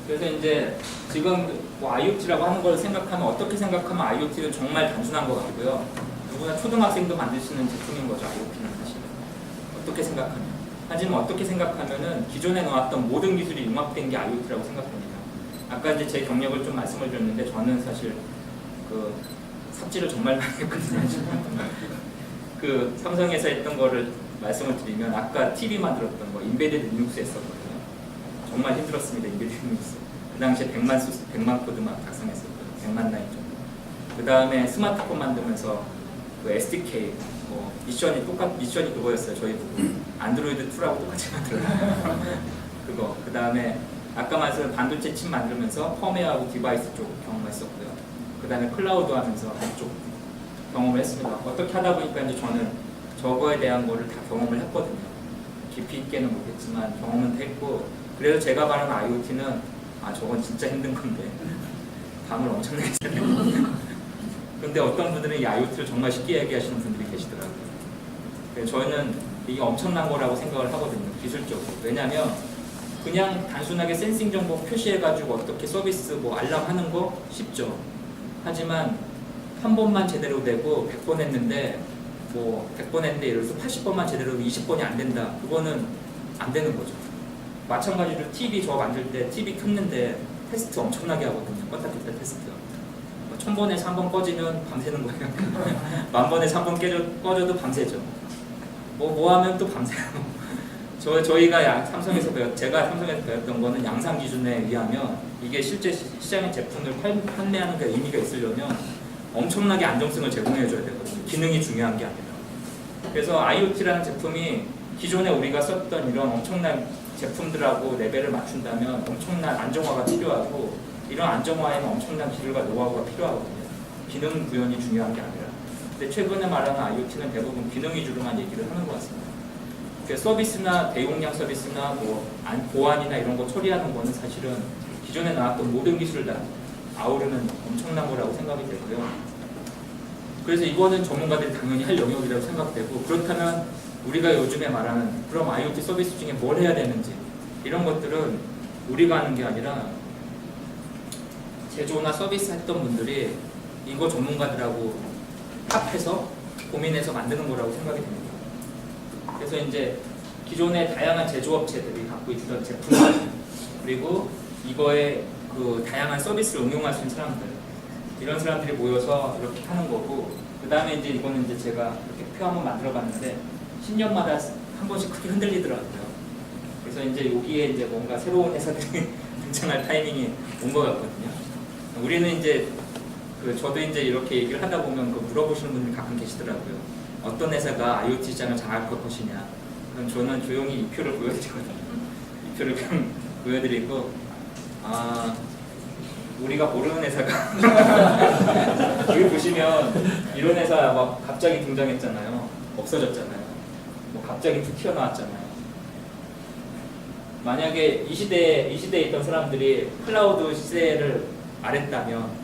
그래서 이제 지금 뭐 IoT라고 하는 걸 생각하면 어떻게 생각하면 IoT는 정말 단순한 것 같고요. 누구나 초등학생도 만들 수 있는 제품인 거죠. IoT는 사실은 어떻게 생각하면. 하지만 어떻게 생각하면은 기존에 나왔던 모든 기술이 융합된 게 IoT라고 생각합니다. 아까 이제 제 경력을 좀 말씀을 드렸는데 저는 사실 그 삽질을 정말 많이 했거든요. 그 삼성에서 했던 거를 말씀을 드리면 아까 TV 만들었던 거 인베디드 리눅스 했었거든요. 정말 힘들었습니다. 인베디드 리눅스. 그 당시에 100만 코드만 작성했었거든요. 100만 라인 정도. 그 다음에 스마트폰 만들면서 그 SDK 미션이 그거였어요. 저희 보고 안드로이드 2라고 똑같이 만들었어요. 그거. 그 다음에 아까 말씀드린 반도체 칩 만들면서 펌웨어하고 디바이스 쪽 경험했었고요. 그 다음에 클라우드 하면서 한쪽 경험을 했습니다. 어떻게 하다 보니까 이제 저는 저거에 대한 거를 다 경험을 했거든요. 깊이 있게는 못했지만 경험은 했고, 그래서 제가 말하는 IoT는 저건 진짜 힘든 건데 밤을 엄청나게 새요. 근데 어떤 분들은 이 IoT를 정말 쉽게 얘기하시는 분들이 계시더라고요. 그래서 저는 이게 엄청난 거라고 생각을 하거든요. 기술적으로. 왜냐하면 그냥 단순하게 센싱 정보 표시해가지고 어떻게 서비스 뭐 알람 하는 거 쉽죠. 하지만 한 번만 제대로 되고 100번 했는데 뭐 100번 했는데 예를 들어서 80번만 제대로 20번이 안 된다. 그거는 안 되는 거죠. 마찬가지로 TV 저 만들 때 TV 켰는데 테스트 엄청나게 하거든요. 껐다 켰다 테스트. 1000번에서 한 번 꺼지면 밤새는 거예요. 10,000번에서 한 번 꺼져도 밤새죠. 뭐 하면 또 밤새요. 저희가 제가 삼성에서 배웠던 거는 양산 기준에 의하면 이게 실제 시장의 제품을 판매하는 데 의미가 있으려면 엄청나게 안정성을 제공해 줘야 되거든요. 기능이 중요한 게 아니라. 그래서 IoT라는 제품이 기존에 우리가 썼던 이런 엄청난 제품들하고 레벨을 맞춘다면 엄청난 안정화가 필요하고, 이런 안정화에는 엄청난 기술과 노하우가 필요하거든요. 기능 구현이 중요한 게 아니라. 근데 최근에 말하는 IoT는 대부분 기능 위주로만 얘기를 하는 것 같습니다. 서비스나 대용량 서비스나 뭐 보안이나 이런 거 처리하는 거는 사실은 기존에 나왔던 모든 기술을 다 아우르는 엄청난 거라고 생각이 되고요. 그래서 이거는 전문가들이 당연히 할 영역이라고 생각되고, 그렇다면 우리가 요즘에 말하는 그럼 IoT 서비스 중에 뭘 해야 되는지, 이런 것들은 우리가 하는 게 아니라 제조나 서비스 했던 분들이 이거 전문가들하고 합해서 고민해서 만드는 거라고 생각이 됩니다. 그래서 이제 기존의 다양한 제조업체들이 갖고 있던 제품들, 그리고 이거에 그 다양한 서비스를 응용할 수 있는 사람들, 이런 사람들이 모여서 이렇게 하는 거고, 그 다음에 이제 이거는 이제 제가 이렇게 표 한번 만들어 봤는데 10년마다 한 번씩 크게 흔들리더라고요. 그래서 이제 여기에 이제 뭔가 새로운 회사들이 등장할 타이밍이 온 것 같거든요. 우리는 이제 저도 이제 이렇게 얘기를 하다 보면 물어보시는 분들이 가끔 계시더라고요. 어떤 회사가 IoT 시장을 장악할 것이냐. 그럼 저는 조용히 이 표를 보여드리거든요. 이 표를 그냥 보여드리고, 우리가 모르는 회사가 여기 보시면 이런 회사 막 갑자기 등장했잖아요. 없어졌잖아요. 뭐 갑자기 툭 튀어나왔잖아요. 만약에 이 시대에 있던 사람들이 클라우드 시대를 말했다면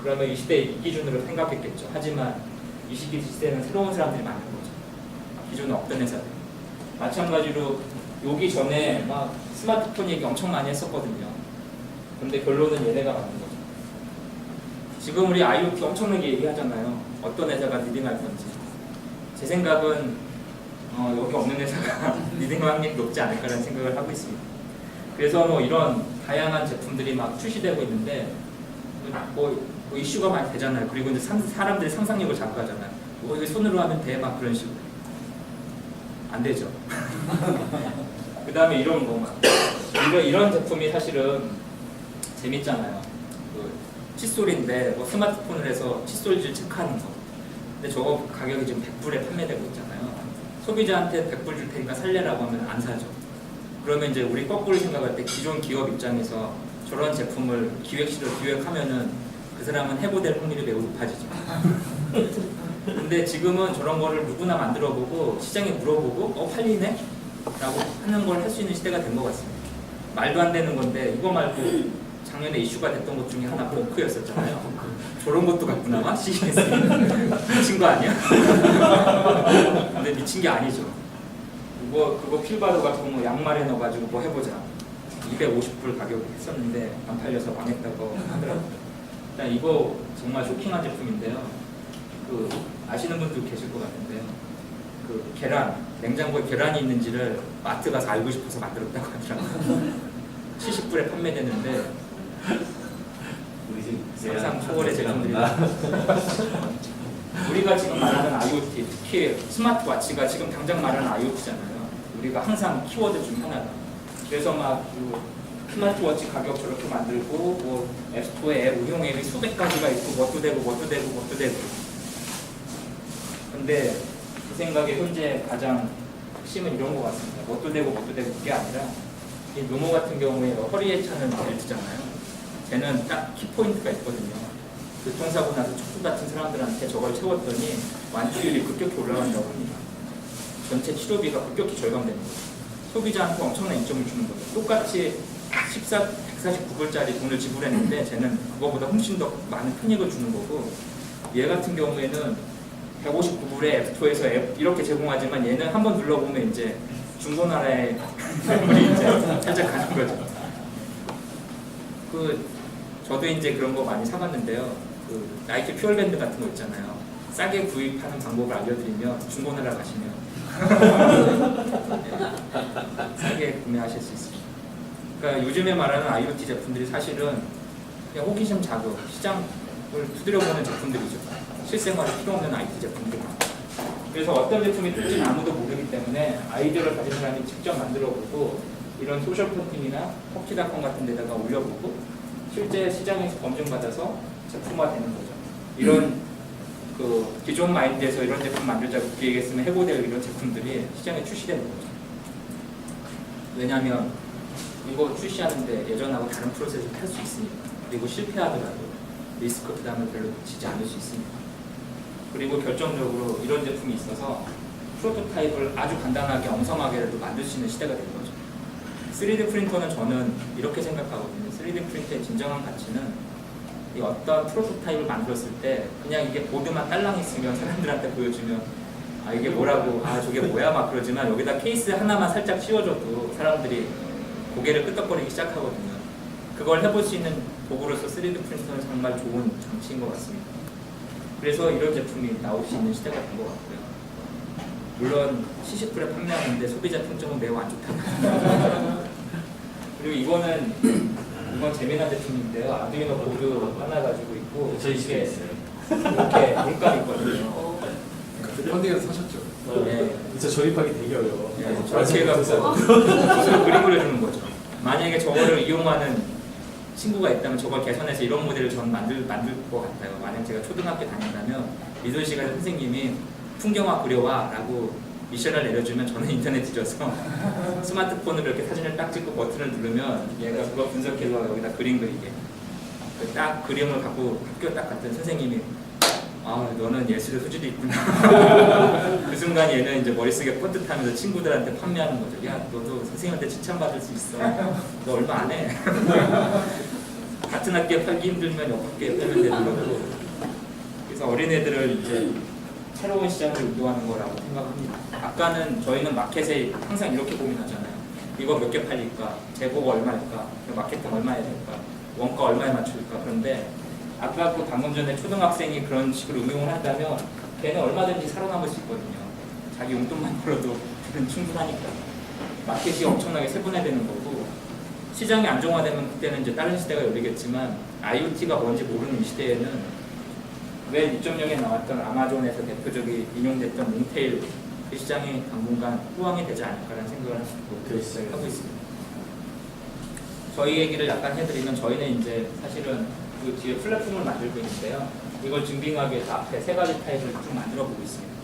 그러면 이 시대 이 기준으로 생각했겠죠. 하지만 이 시대는 새로운 사람들이 많은 거죠. 기존에 없던 회사들. 마찬가지로 오기 전에 막 스마트폰 얘기 엄청 많이 했었거든요. 근데 결론은 얘네가 맞는 거죠. 지금 우리 IoT 엄청나게 얘기하잖아요. 어떤 회사가 리딩할 건지. 제 생각은 여기 없는 회사가 리딩할 확률이 높지 않을까라는 생각을 하고 있습니다. 그래서 뭐 이런 다양한 제품들이 막 출시되고 있는데 뭐 이슈가 많이 되잖아요. 그리고 이제 사람들이 상상력을 자극하잖아요. 이거 손으로 하면 돼? 막 그런 식으로. 안 되죠. 그 다음에 이런 거 막. 이런 제품이 사실은 재밌잖아요. 칫솔인데 뭐 스마트폰을 해서 칫솔질 체크하는 거. 근데 저거 가격이 지금 100불에 판매되고 있잖아요. 소비자한테 100불 줄 테니까 살래라고 하면 안 사죠. 그러면 이제 우리 거꾸로 생각할 때 기존 기업 입장에서 저런 제품을 기획하면은 그 사람은 해고될 확률이 매우 높아지죠. 근데 지금은 저런 거를 누구나 만들어보고 시장에 물어보고 팔리네? 라고 하는 걸 할 수 있는 시대가 된 것 같습니다. 말도 안 되는 건데 이거 말고 작년에 이슈가 됐던 것 중에 하나 포크였었잖아요. 저런 것도 갖고 나와? CES 미친 거 아니야? 근데 미친 게 아니죠. 그거 필바도 갖고 뭐 양말에 넣어가지고 뭐 해보자. 250불 가격을 했었는데 안 팔려서 망했다고 하더라고요. 일단 이거 정말 쇼킹한 제품인데요. 그 아시는 분도 계실 것 같은데요. 그 계란, 냉장고에 계란이 있는지를 마트 가서 알고 싶어서 만들었다고 하더라고요. 70불에 판매되는데 우리 집 세상 초월의 제품들이다. 우리가 지금 말하는 IoT, 특히 스마트워치가 지금 당장 말하는 IoT잖아요. 우리가 항상 키워드 중 하나다. 그래서 막그 스마트워치 가격 저렇게 만들고 뭐 앱스토어에 앱, 응용 앱이 수백 가지가 있고 뭣도 되고 뭣도 되고 뭣도 되고. 근데 제 생각에 현재 가장 핵심은 이런 것 같습니다. 뭣도 되고 그게 아니라 이 노모 같은 경우에 허리에 차는 벨트잖아요. 쟤는 딱 키포인트가 있거든요. 교통사고 나서 척수 다친 사람들한테 저걸 채웠더니 완치율이 급격히 올라간다고 합니다. 전체 치료비가 급격히 절감되는 거죠. 소비자한테 엄청난 이점을 주는 거죠. 똑같이 149불짜리 돈을 지불했는데 쟤는 그거보다 훨씬 더 많은 편익을 주는 거고, 얘 같은 경우에는 159불에 앱스토어에서 앱 이렇게 제공하지만 얘는 한번 눌러보면 이제 중고나라의 우리 이제 살짝 가는 거죠. 저도 이제 그런 거 많이 사봤는데요. 그 나이키 퓨어밴드 같은 거 있잖아요. 싸게 구입하는 방법을 알려드리면 중고나라 가시면 싸게 구매하실 수 있습니다. 그러니까 요즘에 말하는 IoT 제품들이 사실은 그냥 호기심 자극, 시장을 두드려보는 제품들이죠. 실생활에 필요 없는 IT 제품들. 그래서 어떤 제품이 될지는 아무도 모르기 때문에 아이디어를 가진 사람이 직접 만들어보고 이런 소셜 포팅이나 터키닷컴 같은 데다가 올려보고 실제 시장에서 검증받아서 제품화되는 거죠. 이런 그 기존 마인드에서 이런 제품 만들자고 기획했으면 해고될 이런 제품들이 시장에 출시되는 거죠. 왜냐하면 이거 출시하는데 예전하고 다른 프로세스를 탈 수 있으니까. 그리고 실패하더라도 리스크 부담을 별로 지지 않을 수 있습니다. 그리고 결정적으로 이런 제품이 있어서 프로토타입을 아주 간단하게 엉성하게라도 만들 수 있는 시대가 된 거죠. 3D 프린터는 저는 이렇게 생각하거든요. 3D 프린터의 진정한 가치는 이 어떤 프로토타입을 만들었을 때 그냥 이게 보드만 딸랑 있으면 사람들한테 보여주면 아 이게 뭐라고, 아 저게 뭐야 막 그러지만 여기다 케이스 하나만 살짝 씌워줘도 사람들이 고개를 끄덕거리기 시작하거든요. 그걸 해볼 수 있는 도구로서 3D 프린터는 정말 좋은 장치인 것 같습니다. 그래서 이런 제품이 나올 수 있는 시대가 된 것 같고요. 물론 70불에 판매하는데 소비자 평점은 매우 안 좋답니다. 그리고 이건 재미난 제품인데요. 아두이노 보드 하나 가지고 있고 저희 집에 있어요. 이렇게 물감이 있거든요. 펀딩에서 사셨죠? 네. 진짜 조립하기 되게 어려워. 네, 저렇게 해갖고 붓으로 그림 그려주는 거죠. 만약에 저거를 이용하는 친구가 있다면 저걸 개선해서 이런 모델을 전 만들 것 같아요. 만약 제가 초등학교 다닌다면 미술 시간에 선생님이 풍경화 그려와 라고 미션을 내려주면 저는 인터넷 뒤져서 스마트폰으로 이렇게 사진을 딱 찍고 버튼을 누르면 얘가 그거 분석해서 여기다 그림 그리게. 딱 그림을 갖고 학교 딱 갔더니 선생님이 아 너는 예술의 소질이 있구나. 그 순간 얘는 이제 머릿속에 뻗듯하면서 친구들한테 판매하는 거죠. 야 너도 선생님한테 칭찬받을 수 있어. 너 얼마 안 해. 같은 학교에 팔기 힘들면 옆 학교에 팔면 되는 거고. 그래서 어린애들을 이제 새로운 시장을 인도하는 거라고 생각합니다. 아까는 저희는 마켓에 항상 이렇게 고민하잖아요. 이거 몇 개 팔릴까? 재고가 얼마일까? 마케팅 얼마 해야 될까? 원가 얼마에 맞출까? 그런데 아까 그 방금 전에 초등학생이 그런 식으로 응용을 한다면 걔는 얼마든지 살아남을 수 있거든요. 자기 용돈만 벌어도 그건 충분하니까. 마켓이 엄청나게 세분화되는 거고 시장이 안정화되면 그때는 이제 다른 시대가 열리겠지만 IoT가 뭔지 모르는 이 시대에는 왜 2.0에 나왔던 아마존에서 대표적인 인용됐던 롱테일 그 시장이 당분간 호황이 되지 않을까라는 생각을 하고 있습니다. 저희 얘기를 약간 해드리면 저희는 이제 사실은 그 뒤에 플랫폼을 만들고 있는데요. 이걸 증빙하기 위해서 앞에 세 가지 타입을 쭉 만들어 보고 있습니다.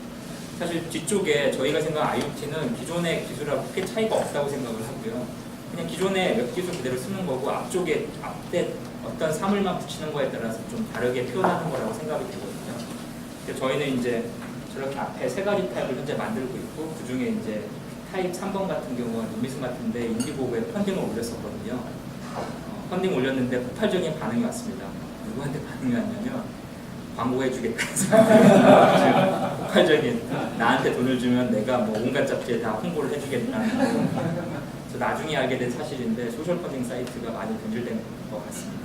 사실 뒤쪽에 저희가 생각한 IoT는 기존의 기술하고 크게 차이가 없다고 생각을 하고요. 그냥 기존의 웹 기술 그대로 쓰는 거고 앞쪽에 앞에 어떤 사물만 붙이는 거에 따라서 좀 다르게 표현하는 거라고 생각이 되거든요. 그래서 저희는 이제 저렇게 앞에 세 가지 타입을 현재 만들고 있고 그 중에 이제 타입 3번 같은 경우는 루미스 같은데 인디고고에 펀딩을 올렸었거든요. 펀딩 올렸는데 폭발적인 반응이 왔습니다. 누구한테 반응이 왔냐면 광고해주겠다. 폭발적인 나한테 돈을 주면 내가 뭐 온갖 잡지에 다 홍보를 해주겠다. 저 나중에 알게 된 사실인데 소셜 펀딩 사이트가 많이 변질된 것 같습니다.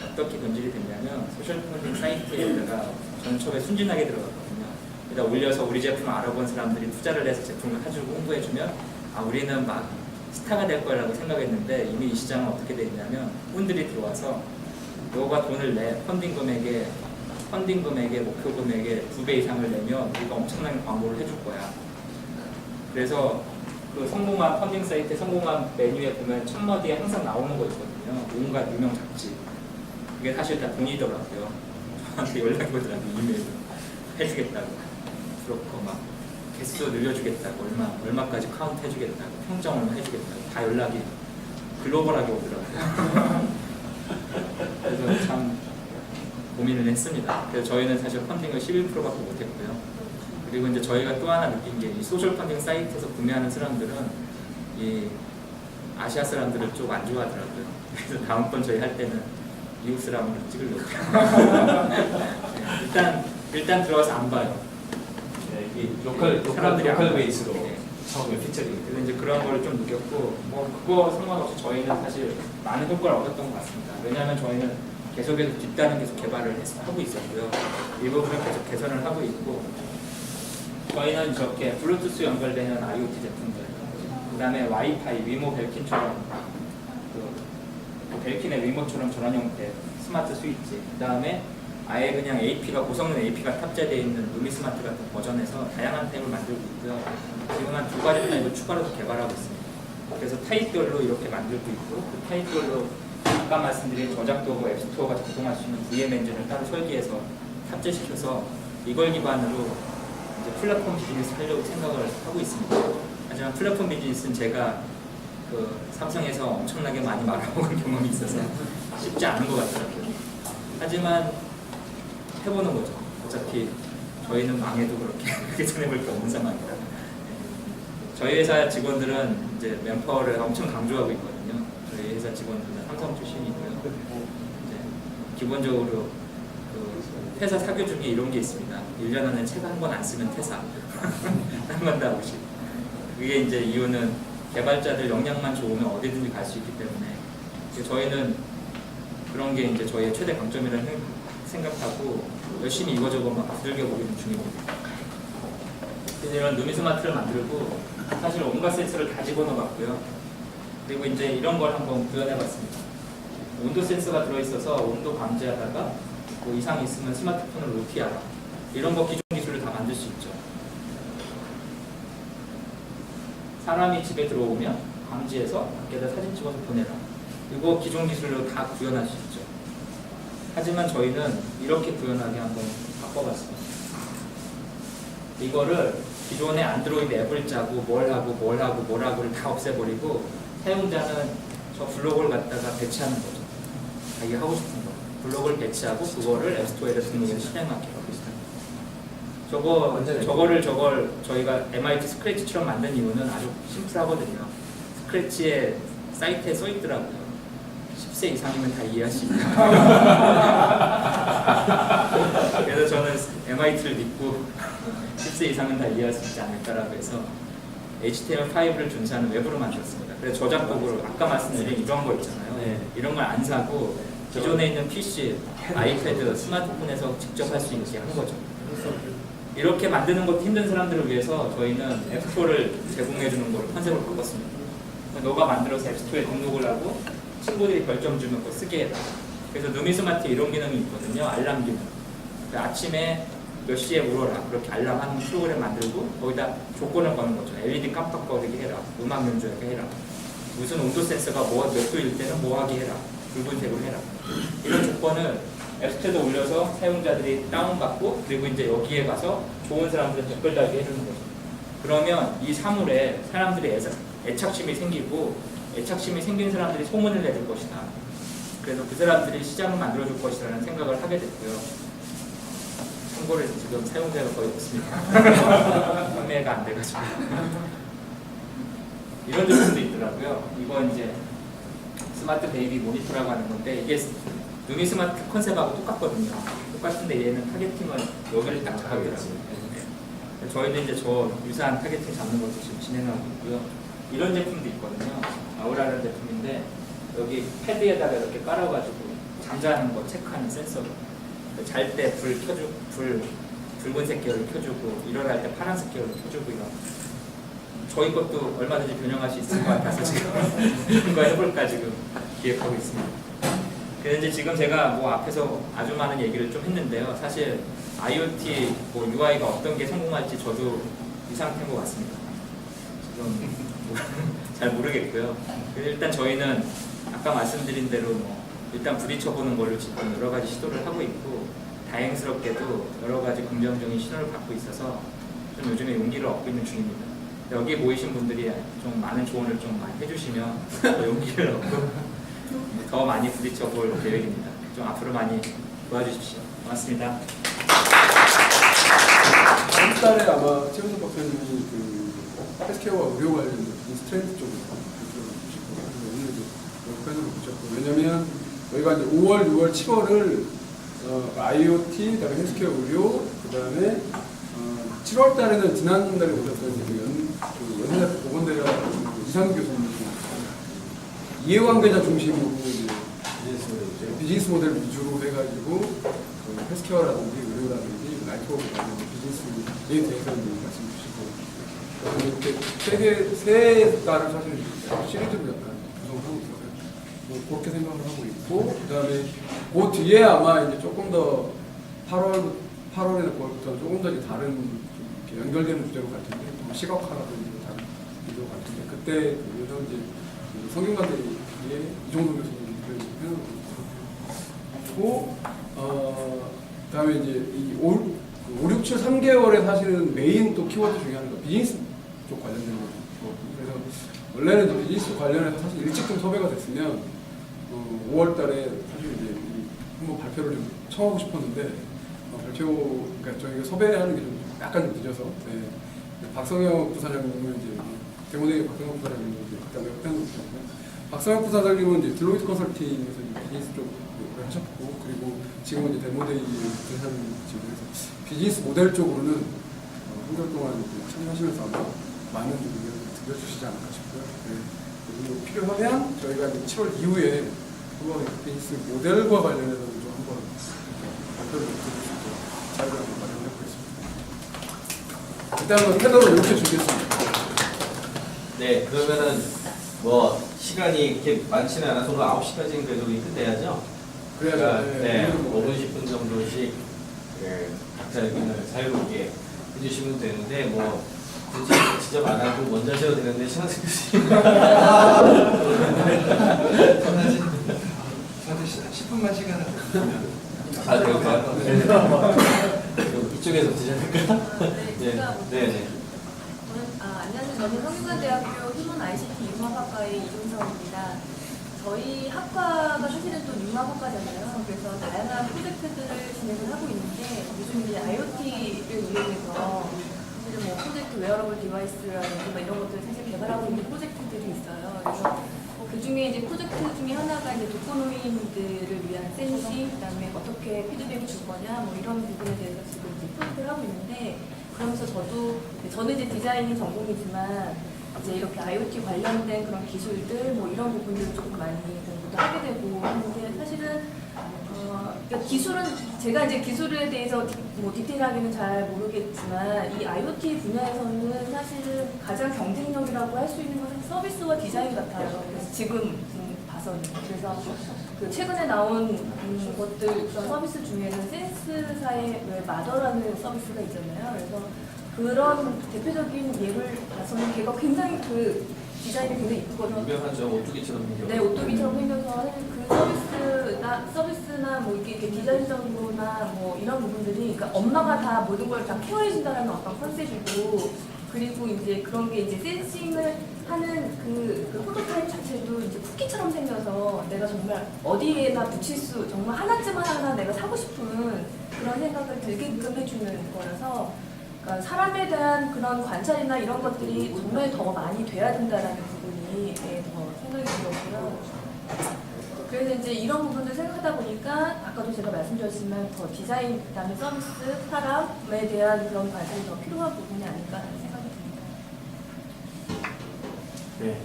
어떻게 변질이 됐냐면 소셜 펀딩 사이트에다가 저는 처음에 순진하게 들어갔거든요. 여기다 올려서 우리 제품을 알아본 사람들이 투자를 해서 제품을 사주고 홍보해주면 우리는 막 스타가 될 거라고 생각했는데 이미 이 시장은 어떻게 돼 있냐면 분들이 들어와서 너가 돈을 내 펀딩 금액의 목표 금액의 2배 이상을 내면 우리가 엄청난 광고를 해줄 거야. 그래서 그 성공한 펀딩 사이트 성공한 메뉴에 보면 첫 마디에 항상 나오는 거 있거든요. 온갖 유명 잡지. 그게 사실 다 돈이더라고요. 저한테 연락이 오더라고요. 이메일로 해주겠다고. 그렇고 막 개수 늘려주겠다고, 얼마까지 카운트 해주겠다고, 평점 얼마 해주겠다고 다 연락이 글로벌하게 오더라고요. 그래서 참 고민을 했습니다. 그래서 저희는 사실 펀딩을 11%밖에 못했고요. 그리고 이제 저희가 또 하나 느낀 게 이 소셜 펀딩 사이트에서 구매하는 사람들은 이 아시아 사람들을 좀 안 좋아하더라고요. 그래서 다음번 저희 할 때는 미국 사람을 찍으려고. 네, 일단 들어와서 안 봐요. 이 로컬 베이스로 네. 처음에 피처링. 그래서 이제 그런 걸 좀 느꼈고 그거 상관없이 저희는 사실 많은 효과를 얻었던 것 같습니다. 왜냐하면 저희는 계속해서 뒷단은 계속 개발을 하고 있었고요. 이 부분을 계속 개선을 하고 있고 저희는 이렇게 블루투스 연결되는 IoT 제품들 그 다음에 와이파이, 위모 벨킨처럼 그 벨킨의 위모처럼 전원 형태 스마트 스위치 그 다음에 아예 그냥 AP가 고성능 AP가 탑재되어 있는 루미 스마트 같은 버전에서 다양한 타입을 만들고 있고요. 지금 한 2가지 타입을 추가로 개발하고 있습니다. 그래서 타입별로 이렇게 만들고 있고 그 타입별로 아까 말씀드린 저작도구 앱스토어가 작동할 수 있는 VM 엔진을 따로 설계해서 탑재시켜서 이걸 기반으로 이제 플랫폼 비즈니스 하려고 생각을 하고 있습니다. 하지만 플랫폼 비즈니스는 제가 그 삼성에서 엄청나게 많이 말아먹은 경험이 있어서 쉽지 않은 것 같더라고요. 하지만 해보는 거죠. 어차피 저희는 망해도 그렇게 손해볼 게 없는 상황이라. 저희 회사 직원들은 이제 맨파워를 엄청 강조하고 있거든요. 저희 회사 직원들은 삼성 출신이고요. 이제 기본적으로 그 퇴사 사교 중에 이런 게 있습니다. 1년 안에 책 한 권 안 쓰면 퇴사. 한 번 다 오시. 그게 이제 이유는 개발자들 역량만 좋으면 어디든지 갈 수 있기 때문에 저희는 그런 게 이제 저희의 최대 강점이라는 생각하고 열심히 이거저거 막 두들겨 보기는 중입니다. 그래서 이런 누미스마트를 만들고 사실 온갖 센서를 다 집어넣어봤고요. 그리고 이제 이런 걸 한번 구현해봤습니다. 온도 센서가 들어있어서 온도 감지하다가 뭐 이상이 있으면 스마트폰을 로피하라. 이런 거 기존 기술을 다 만들 수 있죠. 사람이 집에 들어오면 감지해서 밖에다 사진 찍어서 보내라. 이거 기존 기술로 다 구현할 수 있죠. 하지만 저희는 이렇게 구현하게 한번 바꿔봤습니다. 이거를 기존의 안드로이드 앱을 짜고 뭘 하고를 다 없애버리고 사용자는 저 블록을 갖다가 배치하는 거죠. 자기 하고 싶은 거. 블록을 배치하고 그거를 앱스토어에 등록해서 실행하게 하고 있어요. 저걸 저희가 MIT 스크래치처럼 만든 이유는 아주 심플하거든요. 스크래치에 사이트에 써 있더라고요. 10세 이상이면 다 이해할 수 있다. 그래서 저는 MIT를 믿고 10세 이상은 다 이해할 수 있지 않을까라고 해서 HTML5를 준수하는 웹으로 만들었습니다. 그래서 저작도구를 아까 말씀드린 이런 거 있잖아요. 네. 이런 걸 안 사고 기존에 있는 PC, 아이패드, 스마트폰에서 직접 할 수 있게 한 거죠. 이렇게 만드는 것도 힘든 사람들을 위해서 저희는 앱스토어를 제공해 주는 걸 컨셉을 바꿨습니다. 너가 만들어서 앱스토어에 등록을 하고 친구들이 별점 주면 그거 쓰게 해라. 그래서 누미스마트에 이런 기능이 있거든요. 알람 기능. 아침에 몇 시에 울어라. 그렇게 알람하는 프로그램 만들고 거기다 조건을 거는 거죠. LED 깜빡거리게 해라. 음악 연주하게 해라. 무슨 온도 센서가 몇 도일 때는 뭐 하게 해라. 붉은색으로 해라. 이런 조건을 앱스토어에 올려서 사용자들이 다운받고 그리고 이제 여기에 가서 좋은 사람들 댓글 달게 해주는 거죠. 그러면 이 사물에 사람들이 애착심이 생기고 애착심이 생긴 사람들이 소문을 내줄 것이다. 그래서 그 사람들이 시장을 만들어줄 것이라는 생각을 하게 됐고요. 참고로 지금 사용자가 거의 없습니다. 판매가 안 돼가지고. 이런 제품도 있더라고요. 이건 이제 스마트 베이비 모니터라고 하는 건데 이게 누미 스마트 컨셉하고 똑같거든요. 똑같은데 얘는 타겟팅을 여기를 딱 잡아주더라고요. 네. 저희도 이제 저 유사한 타겟팅 잡는 것도 지금 진행하고 있고요. 이런 제품도 있거든요. 아우라는 제품인데 여기 패드에다가 이렇게 깔아가지고 잠자는 거 체크하는 센서로 잘 때 불 켜주고 붉은색 계열을 켜주고 일어날 때 파란색 계열을 켜주고 이런 저희 것도 얼마든지 변형할 수 있을 것 같아서 지금 이런 거 해볼까 지금 기획하고 있습니다. 그래서 이제 지금 제가 뭐 앞에서 아주 많은 얘기를 좀 했는데요. 사실 IoT 뭐 UI가 어떤 게 성공할지 저도 이 상태인 것 같습니다. 지금 잘 모르겠고요. 일단 저희는 아까 말씀드린 대로 뭐 일단 부딪혀보는 걸로 지금 여러 가지 시도를 하고 있고 다행스럽게도 여러 가지 긍정적인 신호를 받고 있어서 좀 요즘에 용기를 얻고 있는 중입니다. 여기 모이신 분들이 좀 많은 조언을 좀 많이 해주시면 더 용기를 얻고 더 많이 부딪혀볼 계획입니다. 좀 앞으로 많이 도와주십시오. 고맙습니다. 다음 달에 아마 최은석 박사님이 그 헬스케어와 의료 관련 비즈니스 트렌드 쪽으로 주실 거고 오늘도 여기까지로 보셨고 왜냐면 저희가 이제 5월, 6월, 7월을 IoT, 그다음에 헬스케어 의료, 그다음에 7월 달에는 지난달에 오셨던 그 연세대 보건대학 이상규 교수님 이해관계자 중심으로 이제 비즈니스 모델 위주로 해가지고 헬스케어라든지 의료라든지 라이트워크 관련 비즈니스에 대해서 말씀 주시고 이렇게 세 달을 사실 시리즈로 약간 구성을 하고 있어요. 뭐 그렇게 생각을 하고 있고 그다음에 그 뒤에 아마 이제 조금 더 8월이나 9월부터 조금 더 이제 다른 좀 이렇게 연결되는 주제로 갈 텐데 시각화라든지 다른 주제로 갈 텐데 그때 그래서 이제 성균관대에 이종동 교수님 해놓고 그다음에 이제 이 5, 6, 7, 3개월에 사실은 메인 또 키워드 중에 하나가 비즈니스 쪽 관련된 거고 그래서 원래는 이제 비즈니스 관련해서 사실 일찍 좀 섭외가 됐으면 5월 달에 사실 이제 한번 발표를 좀 청하고 싶었는데 그러니까 저희가 섭외하는 게 좀 약간 좀 늦어서 네. 박성혁 부사장님은 이제 대모대 박성혁 부사장님은 이제 그다음에 박성혁 부사장님은 이제 딜로이트 컨설팅에서 비즈니스 쪽 역할을 하셨고 그리고 지금은 이제 데모데이 부사장님 지금에서 비즈니스 모델 쪽으로는 한달 동안 참여하시면서 아마 많은 의견을 들려주시지 않을까 싶고요. 네. 그리고 필요하면 저희가 이제 7월 이후에 한번 비즈니스 모델과 관련해서 좀 한번 발표를 드릴 수 있도록 자료를 한번 마련해 보겠습니다. 일단은 패널을 이렇게 준비했습니다. 네, 그러면은 뭐 시간이 이렇게 많지는 않아서 오늘 9시까지는 그래도 우리 끝내야죠? 그래야 네, 5분, 10분 정도씩 각자 의견을 자유롭게 해주시면 되는데 뭐 굳이 직접 안 하고 먼저 하셔도 되는데 신학생 교수님 저한테 10분만 시간을 그럴까요? 이쪽에서 드셔야 될까요? 네. 안녕하세요. 저는 성균관대학교 휴먼 ICT 융합학과의 이종서입니다. 저희 학과가 사실은 또 융합학과잖아요. 그래서 다양한 프로젝트들을 진행을 하고 있는데 요즘 이제 IoT를 이용해서 사실은 뭐 프로젝트 웨어러블 디바이스라든지 뭐 이런 것들을 사실 개발하고 있는 프로젝트들이 있어요. 그래서 그 중에 이제 프로젝트 중에 하나가 이제 독거노인들을 위한 센싱, 그다음에 어떻게 피드백을 줄 거냐, 뭐 이런 부분에 대해서 지금 이제 프로젝트를 하고 있는데, 그러면서 저는 이제 디자인이 전공이지만 이제 이렇게 IoT 관련된 그런 기술들, 뭐 이런 부분들을 조금 많이 공부도 하게 되고 하는데 사실은 그러니까 기술은 제가 이제 기술에 대해서 뭐 디테일하게는 잘 모르겠지만 이 IoT 분야에서는 사실은 가장 경쟁력이라고 할 수 있는 것은 서비스와 디자인 같아요. 그래서 지금 봐서는 그래서 그 최근에 나온 것들 그런 서비스 중에는 센스사의 왜 마더라는 서비스가 있잖아요. 그래서 그런 대표적인 예를 봐서는 걔가 굉장히 그 디자인이 굉장히 이쁘거든요. 유명하죠. 오뚜기처럼 생겨. 네, 오뚜기처럼 생겨서 그 서비스나 뭐 이렇게 디자인적으로나 뭐 이런 부분들이, 그러니까 엄마가 다 모든 걸 다 케어해준다는 어떤 컨셉이고, 그리고 이제 그런 게 이제 센싱을 하는 그 프로토타입 자체도 이제 쿠키처럼 생겨서 내가 정말 어디에나 붙일 수, 정말 하나쯤 하나 내가 사고 싶은 그런 생각을 들게끔 해주는 거라서, 그러니까 사람에 대한 그런 관찰이나 이런 것들이 정말 더 많이 돼야 된다라는 부분이 더 생각이 들었고요. 그래서 이제 이런 부분들 생각하다 보니까 아까도 제가 말씀드렸지만 더 디자인, 그다음에 서비스, 사람에 대한 그런 관심이 더 필요한 부분이 아닐까 하는 생각이 듭니다. 네.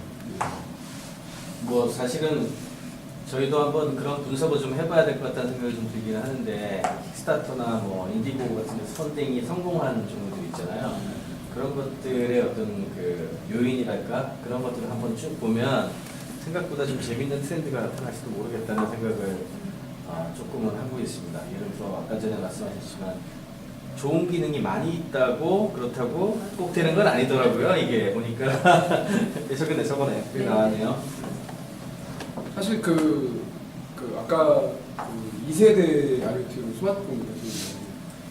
뭐 사실은 저희도 한번 그런 분석을 좀 해봐야 될 것 같다는 생각이 좀 들기는 하는데 킥스타터나 뭐 인디고 같은 데서 펀딩이 성공한 종류들 있잖아요. 그런 것들의 어떤 그 요인이랄까 그런 것들을 한번 쭉 보면 생각보다 좀 재밌는 트렌드가 나타날지도 모르겠다는 생각을 조금은 하고 있습니다. 예를 들어서 아까 전에 말씀하셨지만 좋은 기능이 많이 있다고 그렇다고 꼭 되는 건 아니더라고요. 이게 보니까 저번에 그게 나왔네요. 사실 아까 그 2세대 IoT로 스마트폰 같은 경우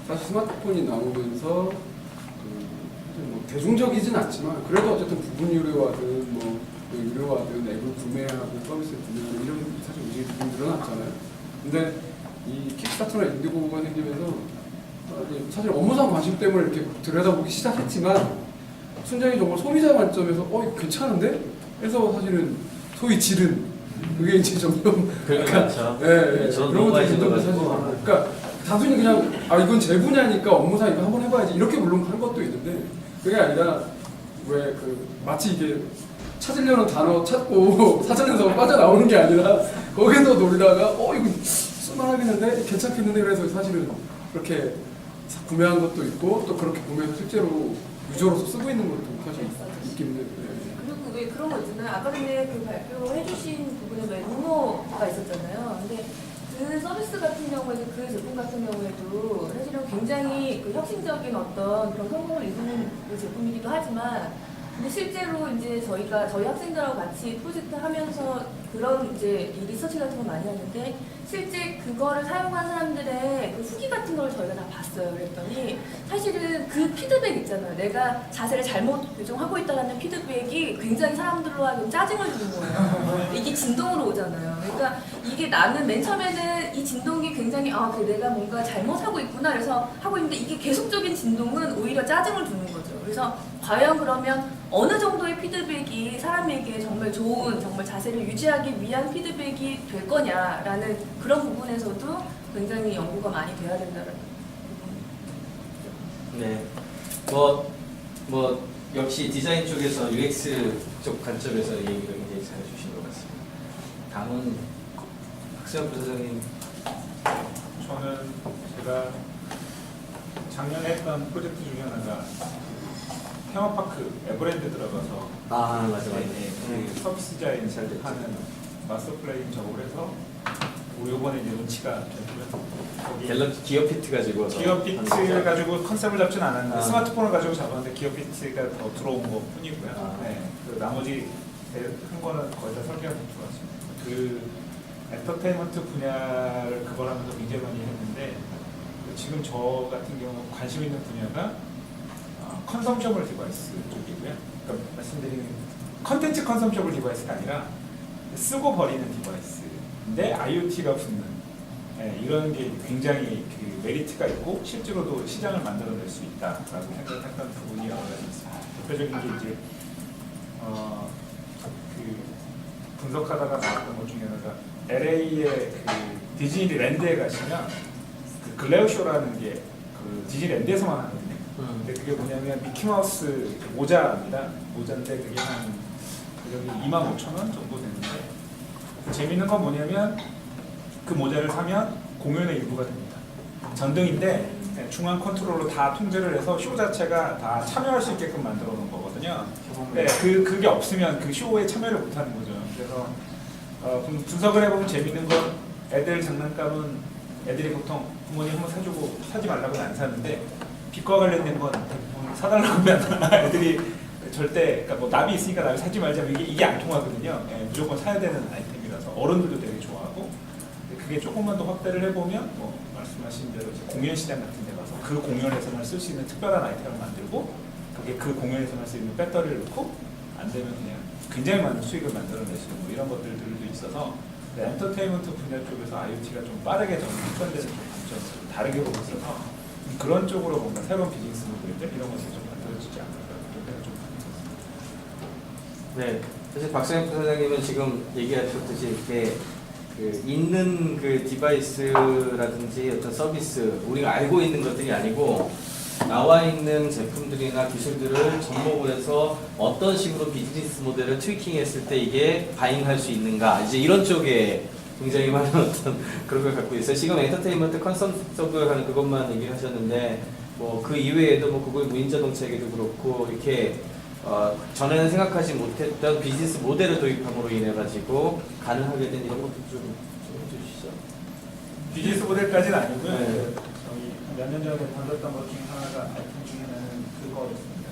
사실 스마트폰이 나오면서 뭐 대중적이진 않지만 그래도 어쨌든 부분 유료화든 뭐 유료화든 앱을 구매하고 서비스를 구매하는 이런 사실 움직임이 좀 늘어났잖아요. 근데 이 킥스타터나 인디고가 생기면서 사실 업무상 관심 때문에 이렇게 들여다보기 시작했지만 순전히 정말 소비자 관점에서 이거 괜찮은데? 해서 사실은 소위 질은 그게 이제 점점 그렇죠. 네, 저는 그런 너무 것들이 많이 점점 사실 들어가지고. 그러니까 단순히 그냥 이건 제 분야니까 업무상 이거 한번 해봐야지 이렇게 물론 한 것도 있는데 그게 아니라 왜 마치 이게 찾으려는 단어 찾고 사전에서 빠져나오는 게 아니라 거기서 놀다가 이거 쓸만하겠는데 괜찮겠는데 그래서 사실은 그렇게 구매한 것도 있고 또 그렇게 구매해서 실제로 유저로서 쓰고 있는 것도 사실 있긴 해요. 그리고 왜 그런 거 있잖아요. 아까 전에 그 발표해주신 부분에 왜 루머가 있었잖아요. 근데 그 서비스 같은 경우에도 그 제품 같은 경우에도 사실은 굉장히 그 혁신적인 어떤 그런 성공을 이루는 그 제품이기도 하지만 근데 실제로 이제 저희 학생들하고 같이 프로젝트 하면서 그런 이제 이 리서치 같은 거 많이 하는데 실제 그거를 사용한 사람들의 그 후기 같은 걸 저희가 다 봤어요. 그랬더니 사실은 그 피드백 있잖아요. 내가 자세를 잘못 교정하고 있다는 피드백이 굉장히 사람들로 하여금 짜증을 주는 거예요. 이게 진동으로 오잖아요. 그러니까 이게 나는 맨 처음에는 이 진동이 굉장히 그래 내가 뭔가 잘못하고 있구나 그래서 하고 있는데 이게 계속적인 진동은 오히려 짜증을 주는 거죠. 그래서 과연 그러면 어느 정도의 피드백이 사람에게 정말 좋은 정말 자세를 유지하기 위한 피드백이 될 거냐라는 그런 부분에서도 굉장히 연구가 많이 돼야 된다는 부분. 네. 뭐 역시 디자인 쪽에서 UX 쪽 관점에서 얘기를 굉장히 잘 해주신 것 같습니다. 다음은 박수영 부사장님. 저는 제가 작년에 했던 프로젝트 중에 하나가 테마파크 에버랜드 들어가서 맞아요. 그 서비스 디자인 잘 됐죠. 하는 마스터 플레인 작업을 해서 우리 이번에 이제 론치가 됐고요. 거기 갤럭시 기어피트 가지고 기어피트 가지고 컨셉을 잡진 않았는데 아. 스마트폰을 가지고 잡았는데 기어피트가 더 들어온 것 뿐이고요. 아. 네, 그 나머지 한 거는 거의 다 설계가 다 들어왔습니다. 그 엔터테인먼트 분야를 그걸 하면서 굉장히 많이 했는데 지금 저 같은 경우 관심 있는 분야가 컨섬셔블 디바이스 쪽이고요. 그러니까 말씀드린 컨텐츠 컨섬셔블 디바이스가 아니라 쓰고 버리는 디바이스인데 IoT가 붙는 이런 게 굉장히 그 메리트가 있고 실제로도 시장을 만들어낼 수 있다라고 생각했던 부분이 여러 가지 있습니다. 대표적인 게 이제 그 분석하다가 나왔던 것 중에 하나가 LA의 그 디즈니랜드에 가시면 그 글래어쇼라는 게 그 디즈니랜드에서만 하거든요. 근데 그게 뭐냐면 미키마우스 모자입니다. 모자인데 그게 한 가격이 25,000원 정도 되는데 재밌는 건 뭐냐면 그 모자를 사면 공연의 일부가 됩니다. 전등인데 중앙 컨트롤로 다 통제를 해서 쇼 자체가 다 참여할 수 있게끔 만들어 놓은 거거든요. 네, 그게 없으면 그 쇼에 참여를 못 하는 거죠. 그래서 분석을 해보면 재밌는 건 애들 장난감은 애들이 보통 부모님 한번 사주고 사지 말라고는 안 사는데 빛과 관련된 건 대부분 사달라고 하면 애들이 절대 그러니까 뭐 나비 있으니까 나비 사지 말자 이게 안 통하거든요. 무조건 사야 되는 아이템이라서 어른들도 되게 좋아하고 그게 조금만 더 확대를 해보면 뭐 말씀하신 대로 이제 공연 시장 같은 데 가서 그 공연에서만 쓸 수 있는 특별한 아이템을 만들고 그게 그 공연에서만 쓸 수 있는 배터리를 넣고 안 되면 그냥 굉장히 많은 수익을 만들어낼 수 있는 뭐 이런 것들도 있어서 엔터테인먼트 분야 쪽에서 IoT가 좀 빠르게 접근되는 관점을 좀 다르게 보고 있어서 그런 쪽으로 뭔가 새로운 비즈니스 모델들 이런 것들이 좀 만들어지지 않을까 그런 좀 네, 사실 박수영 부사장님은 지금 얘기하셨듯이 이렇게 그 있는 그 디바이스라든지 어떤 서비스 우리가 알고 있는 것들이 아니고 나와 있는 제품들이나 기술들을 접목을 해서 어떤 식으로 비즈니스 모델을 트위킹했을 때 이게 바잉할 수 있는가 이제 이런 쪽에 굉장히 많은 어떤 그런 걸 갖고 있어요. 지금 엔터테인먼트 컨설턴트를 하는 그것만 얘기를 하셨는데 뭐 그 이외에도 뭐 구글 무인자동차에게도 그렇고 이렇게 전에는 생각하지 못했던 비즈니스 모델을 도입함으로 인해 가지고 가능하게 된 이런 것도 좀 해주시죠. 비즈니스 모델까지는 아니고요. 네. 저희 몇 년 전에 만들었던 것 중에 하나가 아이폰 중에는 그거였습니다.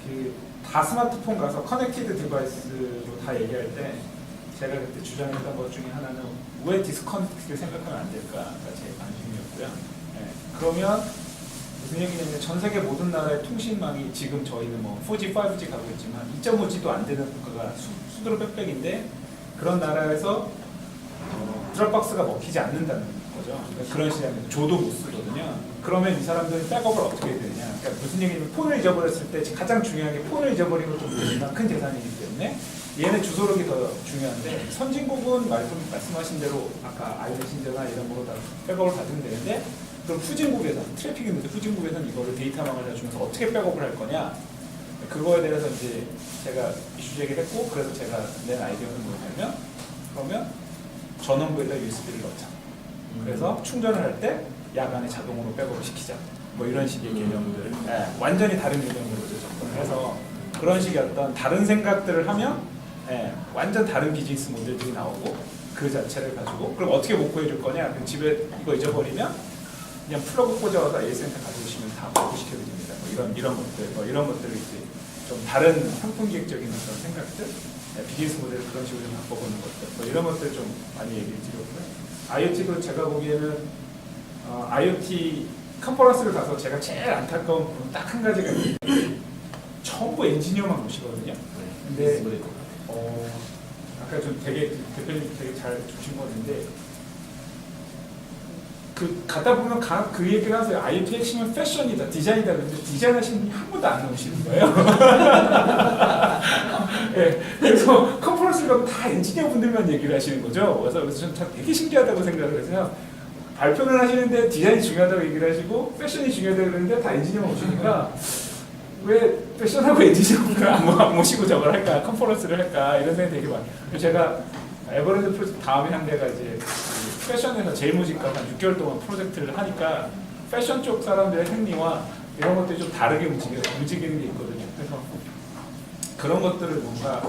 그러니까 다 스마트폰 가서 커넥티드 디바이스로 다 얘기할 때 제가 그때 주장했던 것 중에 하나는 왜 디스커넥티드를 생각하면 안 될까가 제 관심이었고요. 네. 그러면 무슨 얘기냐면 전 세계 모든 나라의 통신망이 지금 저희는 뭐 4G, 5G 가고 있지만 2.5G도 안 되는 국가가 수두룩 빽빽인데 그런 나라에서 드롭박스가 먹히지 않는다는 거죠. 그러니까 그런 시장에 조도 못 쓰거든요. 그러면 이 사람들은 백업을 어떻게 해야 되느냐. 그러니까 무슨 얘기냐면 폰을 잊어버렸을 때 가장 중요한 게 폰을 잊어버린 것 정도가 큰 재산이기 때문에 얘는 주소록이 더 중요한데 선진국은 말씀하신 대로 아까 알려신저나 이런 거로 다 백업을 받으면 되는데 그럼 후진국에서 트래픽이 있는데 후진국에서는 이거를 데이터망을 해주면서 어떻게 백업을 할 거냐 그거에 대해서 이제 제가 이슈 제기를 했고 그래서 제가 낸 아이디어는 뭐냐면 그러면 전원부에다 USB를 넣자. 그래서 충전을 할 때 야간에 자동으로 백업을 시키자. 뭐 이런 식의 개념들. 네, 완전히 다른 개념으로 접근을 해서 그런 식의 어떤 다른 생각들을 하면 완전 다른 비즈니스 모델들이 나오고 그 자체를 가지고 그럼 어떻게 복구해 줄 거냐? 그럼 집에 이거 잊어버리면 그냥 플러그 꽂아서 AS센터 가져오시면 다 복구시켜 드립니다. 뭐 이런 것들, 뭐 이런 것들을 이제 좀 다른 상품 기획적인 그런 생각들, 비즈니스 모델을 그런 식으로 좀 바꿔보는 것들, 뭐 이런 것들 좀 많이 얘기를 드렸고요. IoT도 제가 보기에는 IoT 컨퍼런스를 가서 제가 제일 안타까운 부분 딱 한 가지가 있는데 전부 엔지니어만 오시거든요. 근데 아까 좀 되게 대표님 되게 잘 주신 건데 그 가다 보면 그 얘기를 하세요. IoT 핵심은 패션이다, 디자인이다. 근데 디자인하시는 분이 한 분도 안 나오시는 거예요. 네, 그래서 컨퍼런스를 가면 다 엔지니어 분들만 얘기를 하시는 거죠. 그래서 저는 되게 신기하다고 생각을 해서요. 발표를 하시는데 디자인이 중요하다고 얘기를 하시고 패션이 중요하다고 그러는데 다 엔지니어만 오시니까 왜 패션하고 엔지니어를 안 모시고 저걸 할까, 컨퍼런스를 할까 이런 생각이 되게 많아요. 제가 에버랜드 프로젝트 다음에 한 데가 이제 패션에서 제일 모직과 한 6개월 동안 프로젝트를 하니까 패션 쪽 사람들의 생리와 이런 것들이 좀 다르게 움직이는 게 있거든요. 그래서 그런 것들을 뭔가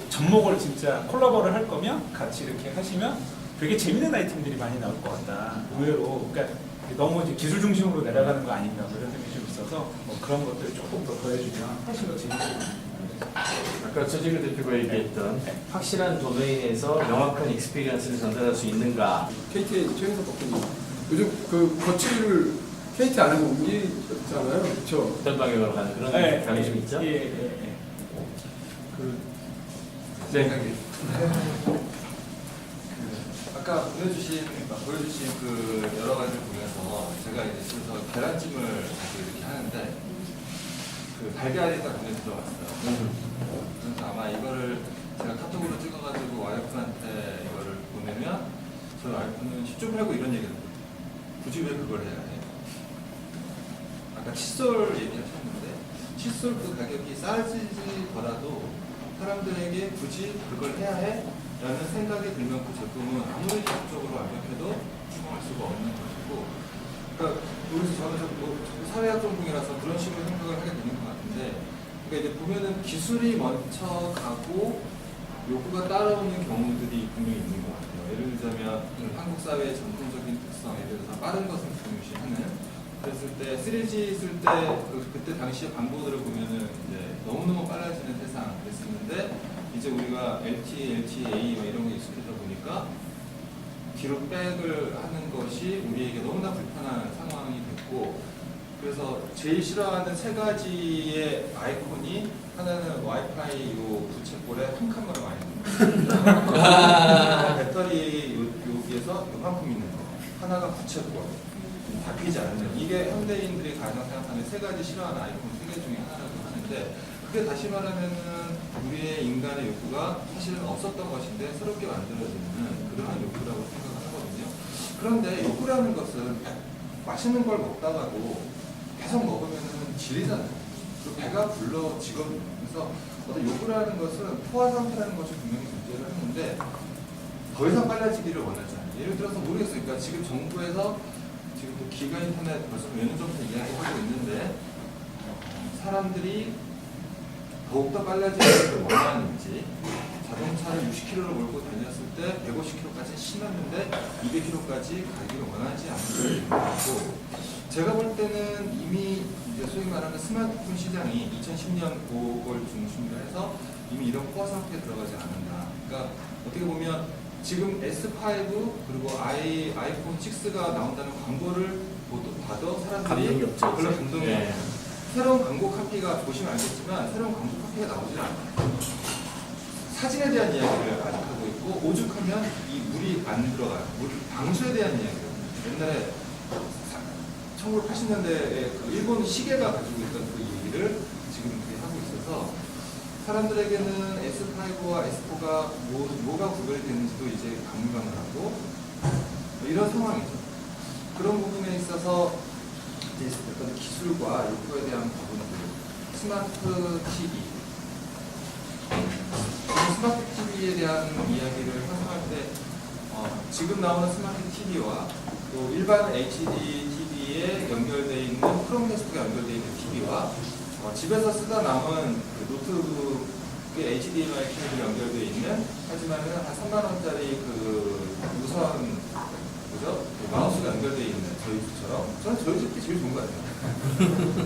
접목을 진짜 콜라보를 할 거면 같이 이렇게 하시면 되게 재밌는 아이템들이 많이 나올 것 같다. 의외로 그러니까 너무 이제 기술 중심으로 내려가는 거 아닌가 뭐 이런 생각이 좀 있어서 뭐 그런 것들을 조금 더 더해주면 훨씬 더 재밌을 아까 조지그 대표가 얘기했던 확실한 도메인에서 명확한 익스피리언스를 전달할 수 있는가. KT의 최영석 박사님 요즘 그 거치를 KT 안에서 옮기셨잖아요, 그렇죠? 어떤 방향으로 가는 그런 감이 좀 있죠? 네. 아까 보여주신 그 여러 가지를 보면서 제가 이제 집에서 계란찜을 자주 이렇게 하는데 그 달걀이 딱 눈에 들어왔어요. 그래서 아마 이거를 제가 카톡으로 찍어가지고 와이프한테 이거를 보내면 저희 와이프는 10조 팔고 이런 얘기를 해요. 굳이 왜 그걸 해야 해? 아까 칫솔 얘기하셨는데 칫솔 그 가격이 싸지더라도 사람들에게 굳이 그걸 해야 해? 라는 생각이 들면 그 제품은 아무리 기술적으로 완벽해도 추구할 수가 없는 것이고 그러니까 여기서 저는 사회학 전공이라서 그런 식으로 생각을 하게 되는 것 같은데 그러니까 이제 보면은 기술이 먼저 가고 요구가 따라오는 경우들이 분명히 있는 것 같아요. 예를 들자면 한국 사회의 전통적인 특성, 예를 들어서 빠른 것을 중요시하는 그랬을 때 3G 쓸 때 그때 당시에 광고들을 보면은 이제 너무너무 빨라지는 세상 그랬었는데 이제 우리가 LTE-A 이런 게 익숙해져 보니까 뒤로 백을 하는 것이 우리에게 너무나 불편한 상황이 됐고 그래서 제일 싫어하는 세 가지의 아이콘이 하나는 와이파이 요 부채꼴에 한 칸만 와 있는 거 배터리 여기에서 요만큼 있는 거 하나가 부채꼴 바뀌지 않는 이게 현대인들이 가장 생각하는 세 가지 싫어하는 아이콘 세 개 중에 하나라고 하는데 그게 다시 말하면은 우리의 인간의 욕구가 사실은 없었던 것인데 새롭게 만들어지는 그러한 욕구라고 생각을 하거든요. 그런데 욕구라는 것은 맛있는 걸 먹다가도 계속 먹으면은 질리잖아요. 그리고 배가 불러지거든요. 그래서 어떤 요구라는 것은 포화 상태라는 것이 분명히 존재를 하는데 더 이상 빨라지기를 원하지 않아요. 예를 들어서 모르겠어요. 그러니까 지금 정부에서 지금 또 기가 인터넷 벌써 몇 년 전부터 이야기하고 있는데 사람들이 더욱더 빨라지기를 원하는지 자동차를 60km를 몰고 다녔을 때 150km까지 신었는데 200km까지 가기를 원하지 않는 거고 제가 볼 때는 이미 이제 소위 말하는 스마트폰 시장이 2010년 그걸 중심으로 해서 이미 이런 포화 상태에 들어가지 않았나. 그러니까 어떻게 보면 지금 S5 그리고 아이폰 6가 나온다는 광고를 봐도 사람들이 감동이 없죠. 별로 감동이 네. 없어요. 새로운 광고 카피가 보시면 알겠지만 새로운 광고 카피가 나오질 않아요. 사진에 대한 이야기를 아직 하고 있고 오죽하면 이 물이 안 들어가요. 방수에 대한 이야기를 옛날에 1980년대에 그 일본 시계가 가지고 있던 그 얘기를 지금 하고 있어서 사람들에게는 S5와 S4가 뭐가 구별이 되는지도 이제 가물가물하고 이런 상황이죠. 그런 부분에 있어서 이제 어떤 기술과 요구에 대한 부분들, 스마트 TV, 스마트 TV에 대한 이야기를 형성할 때 지금 나오는 스마트 TV와 또 일반 HD TV에 연결되어 있는 크롬캐스트가 연결되어 있는 TV와 집에서 쓰다 남은 그 노트북의 HDMI 케이블이 연결되어 있는 하지만은 한 3만 원짜리 그 무선 그죠? 그 마우스가 연결되어 있는 저희 집처럼 저는 저희 집이 제일 좋은 것 같아요.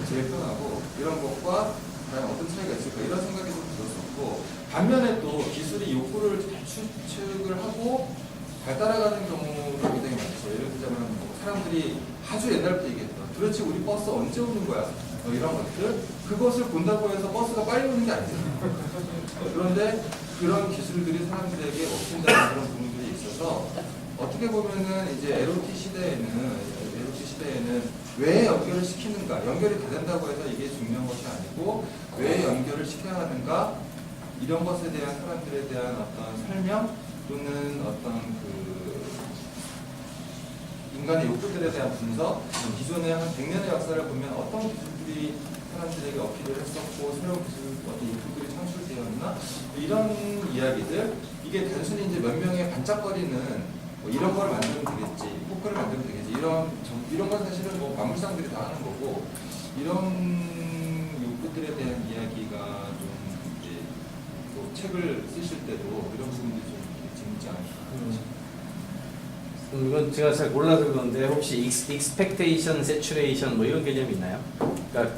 제일 편하고 이런 것과 과연 어떤 차이가 있을까 이런 생각이 좀 들었었고 반면에 또 기술이 욕구를 잘 추측을 하고 잘 따라가는 경우도 굉장히 많죠. 예를 들자면 뭐 사람들이 아주 옛날부터 얘기했던 도대체 우리 버스 언제 오는 거야? 이런 것들 그것을 본다고 해서 버스가 빨리 오는 게 아니잖아요. 그런데 그런 기술들이 사람들에게 먹힌다는 그런 부분들이 있어서 어떻게 보면은 이제 LOT 시대에는 왜 연결을 시키는가 연결이 다 된다고 해서 이게 중요한 것이 아니고 왜 연결을 시켜야 하는가 이런 것에 대한 사람들에 대한 어떤 설명 또는 어떤 그 인간의 욕구들에 대한 분석 기존의 한 100년의 역사를 보면 어떤 기술들이 사람들에게 어필을 했었고 새로운 기술 어떤 욕구들이 창출되었나 이런 이야기들 이게 단순히 이제 몇 명의 반짝거리는 뭐 이런 걸 만들면 되겠지, 포크를 만들면 되겠지 이런 건 사실은 뭐 만물상들이 다 하는 거고 이런 욕구들에 대한 이야기가 좀 이제 또 책을 쓰실 때도 이런 부분들이 좀 재밌지 않을까. 이건 제가 잘 몰라서 그런데 혹시 expectation, saturation 뭐 이런 개념이 있나요? 그러니까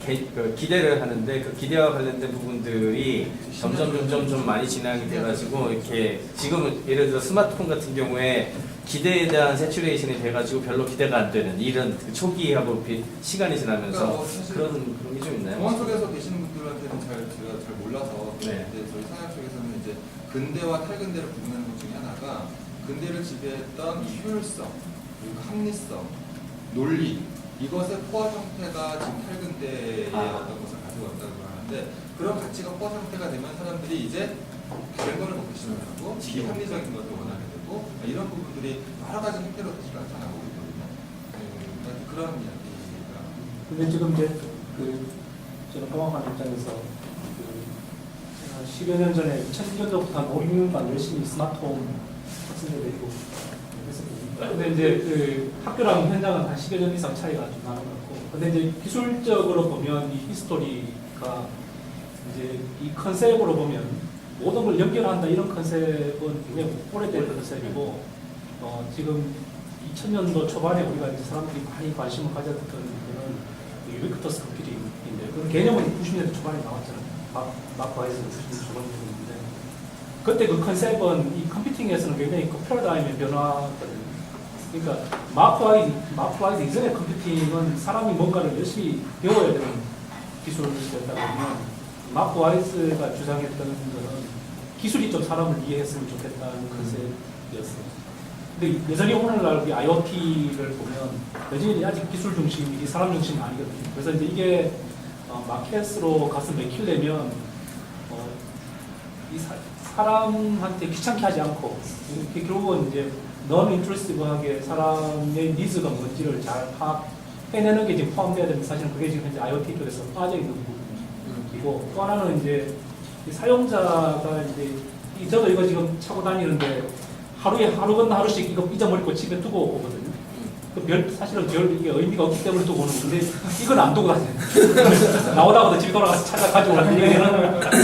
기대를 하는데 그 기대와 관련된 부분들이 점점 좀 많이 진행이 돼가지고 이렇게 지금은 예를 들어 스마트폰 같은 경우에 기대에 대한 세츄레이션이 돼가지고 별로 기대가 안 되는 이런 그 초기하고 시간이 지나면서 그러니까 뭐 그런 게 좀 있나요? 공항 속에서 계시는 분들한테는 제가 잘 몰라서 네. 근데 저희 상학 쪽에서는 이제 근대와 탈근대를 구분하는 것 중에 하나가 근대를 지배했던 이 효율성, 그리고 합리성, 논리 이것의 포화 상태가 지금 탈근대의 어떤 것을 가져왔다고 하는데 그런 가치가 포화 상태가 되면 사람들이 이제 다른 거를 먹기 시작하고 비합리적인 것을 원하게 되고 이런 부분들이 여러 가지 형태로 다시 나타나고 있거든요. 그런 이야기가. 근데 지금 이제 저는 공학관 입장에서 제가 10여 년 전에 2001년도부터 한 5, 6년간 열심히 스마트홈 학생들 데리고 했었거든요. 근데 이제 학교랑 현장은 한 10여 년 이상 차이가 좀 나는 것 같고, 근데 이제 기술적으로 보면 이 히스토리가 이제 이 컨셉으로 보면 모든 걸 연결한다 이런 컨셉은 굉장히 오래된 컨셉이고, 지금 2000년도 초반에 우리가 이제 사람들이 많이 관심을 가졌던 거는 유비쿼터스 컴퓨팅인데 그 개념은 90년대 초반에 나왔잖아요. 마크 와이즈가 90년대 초반에 나왔는데 그때 그 컨셉은 이 컴퓨팅에서는 굉장히 그 패러다임의 변화거든요. 그러니까 마크 와이즈 이전의 컴퓨팅은 사람이 뭔가를 열심히 배워야 되는 기술이었다 보면 마크 와이즈가 주장했던 거는 기술이 좀 사람을 이해했으면 좋겠다는 컨셉이었어요. 근데 여전히 오늘날 우리 IoT를 보면 여전히 아직 기술 중심이 사람 중심이 아니거든요. 그래서 이제 이게 마켓으로 가서 맥히려면 이 사람한테 귀찮게 하지 않고 결국은 이제 non-intrusive하게 사람의 니즈가 뭔지를 잘 파악하고 해내는 게 지금 포함되어야 되는데 사실은 그게 지금 현재 IoT 쪽에서 빠져 있는 부분이고 또 하나는 이제 이 사용자가 이제 저도 이거 지금 차고 다니는데 하루 건너 하루씩 이거 잊어버리고 집에 두고 오거든요. 사실은 별 이게 의미가 없기 때문에 두고 오는 건데 이건 안 두고 다녀요. 나오다가도 집에 돌아가서 찾아 가지고 오는데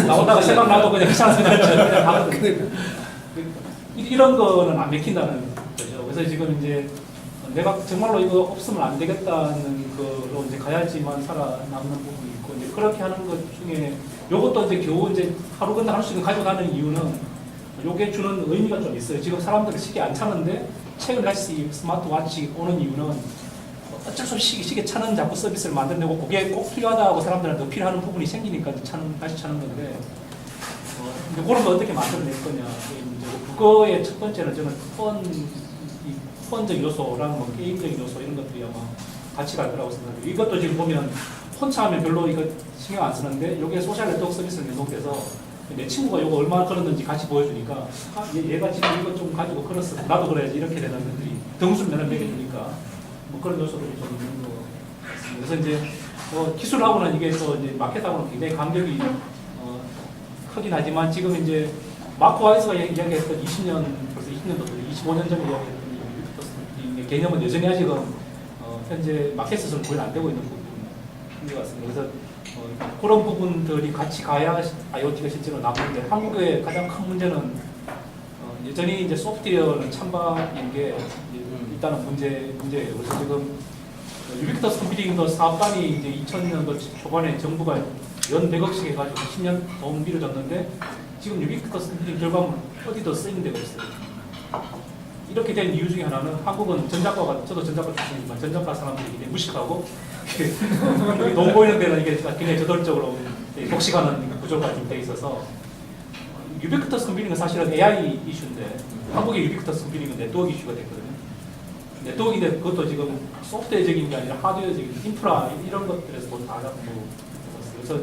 나오다가 생각나도 그냥 귀찮아서 그냥 가거든요. 이런 거는 안 맥힌다는 거죠. 그래서 지금 이제 내가 정말로 이거 없으면 안 되겠다는 거로 이제 가야지만 살아남는 부분이 있고 이제 그렇게 하는 것 중에 요것도 이제 겨우 이제 하루 건너 하루씩은 가지고 가는 이유는 요게 주는 의미가 좀 있어요. 지금 사람들이 시계 안 차는데 최근 다시 스마트워치 오는 이유는 어쩔 수 없이 시계 차는 자꾸 서비스를 만들려고 그게 꼭 필요하다고 사람들한테 필요하는 부분이 생기니까 다시 차는 건데 이제 그런 거 어떻게 만들어낼 거냐 문제고 그거의 첫 번째는 저는 펀적 요소랑 뭐 게임적인 요소 이런 것들이 아마 같이 갈 거라고 생각해요. 이것도 지금 보면 혼자 하면 별로 이거 신경 안 쓰는데 이게 소셜 네트워크 서비스를 연동돼서 내 친구가 이거 얼마나 걸었는지 같이 보여주니까 얘가 지금 이거 좀 가지고 걸었어 나도 그래야지 이렇게 되는 것들이 등수면을 매겨주니까 뭐 그런 요소들이 좀 있는 것 같습니다. 그래서 이제 기술하고는 이게 또 이제 마켓하고는 굉장히 간격이 크긴 하지만 지금 이제 마크 와이스가 이야기했던 20년 벌써 20년도 25년 전에 이야기했던 이 개념은 여전히 아직은 현재 마켓에서는 거의 안 되고 있는 부분인 것 같습니다. 그래서 그런 부분들이 같이 가야 IoT가 실제로 남는데 한국의 가장 큰 문제는 여전히 이제 소프트웨어는 찬반인 게 일단은 문제예요. 그래서 지금 유비쿼터스 컴퓨팅도 사업단이 이제 2000년도 초반에 정부가 연 100억씩 해가지고 10년 더 미뤄졌는데 지금 유비쿼터스 컴퓨팅 결과물 어디도 쓰이는 데가 없어요. 이렇게 된 이유 중에 하나는 한국은 전자과가 저도 전자과 출신이지만 전자과 사람들이 굉장히 무식하고 돈 보이는 데는 이게 굉장히 저돌적으로 독식하는 구조가 좀 돼 있어서 유비쿼터스 컴퓨팅은 사실은 AI 이슈인데 한국의 유비쿼터스 컴퓨팅은 네트워크 이슈가 됐거든요. 네트워크인데 그것도 지금 소프트웨어적인 게 아니라 하드웨어적인 인프라 이런 것들에서 다 잡고 그래서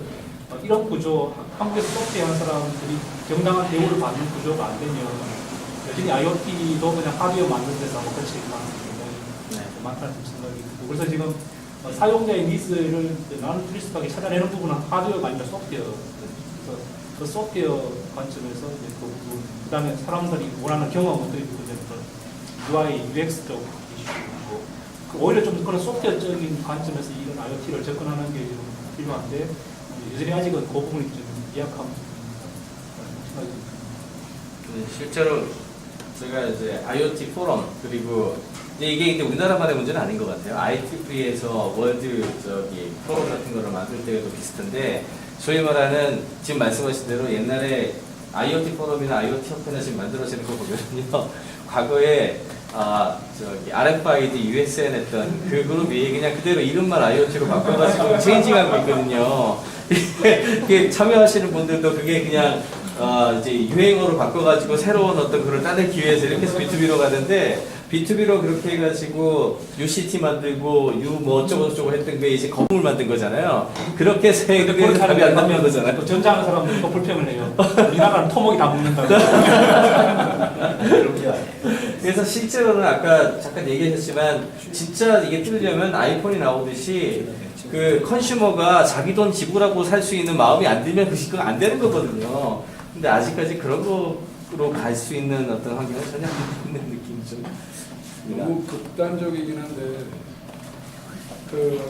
이런 구조 한국에서 소프트웨어 하는 사람들이 정당한 대우를 받는 구조가 안 되면 여전히 IoT도 그냥 하드웨어 만드는 데서 하고 같이 많다는 생각이 들고 그래서 지금 사용자의 니즈를 나눌 수밖에 찾아내는 부분은 하드웨어가 아니라 소프트웨어 그래서 그 소프트웨어 관점에서 이제 그 다음에 사람들이 원하는 경험들이 UI, UX 쪽 이슈고 오히려 좀 그런 소프트웨어적인 관점에서 이런 IoT를 접근하는 게 좀 필요한데 여전히 아직은 그 부분이 좀 미약한 생각이 듭니다. 실제로 제가 이제 IoT 포럼 그리고 이게 우리나라만의 문제는 아닌 것 같아요. ITF에서 월드 포럼 같은 거를 만들 때도 비슷한데 소위 말하는 지금 말씀하신 대로 옛날에 IoT 포럼이나 IoT 협회나 지금 만들어지는 거 보면요. 과거에 RFID, USN 했던 그 그룹이 그냥 그대로 이름만 IoT로 바꿔가지고 체인징하고 있거든요. 이게 참여하시는 분들도 그게 그냥 이제 유행어로 바꿔가지고 새로운 어떤 그걸 따내기 위해서 이렇게 해서 B2B로 가는데 B2B로 그렇게 해가지고 UCT 만들고 뭐 어쩌고저쩌고 했던 게 이제 거품을 만든 거잖아요. 그렇게 해서 그게 답이 안 나오는 거잖아요. 또 전자하는 사람들이 또 불평을 해요. 우리나라는 토목이 다 먹는다고. 그래서 실제로는 아까 잠깐 얘기하셨지만 진짜 이게 뚫려면 아이폰이 나오듯이 그 컨슈머가 자기 돈 지불하고 살 수 있는 마음이 안 들면 그거 안 되는 거거든요. 근데 아직까지 그런 거로 갈 수 있는 어떤 환경은 전혀 안 되는 느낌이 좀 너무 극단적이긴 한데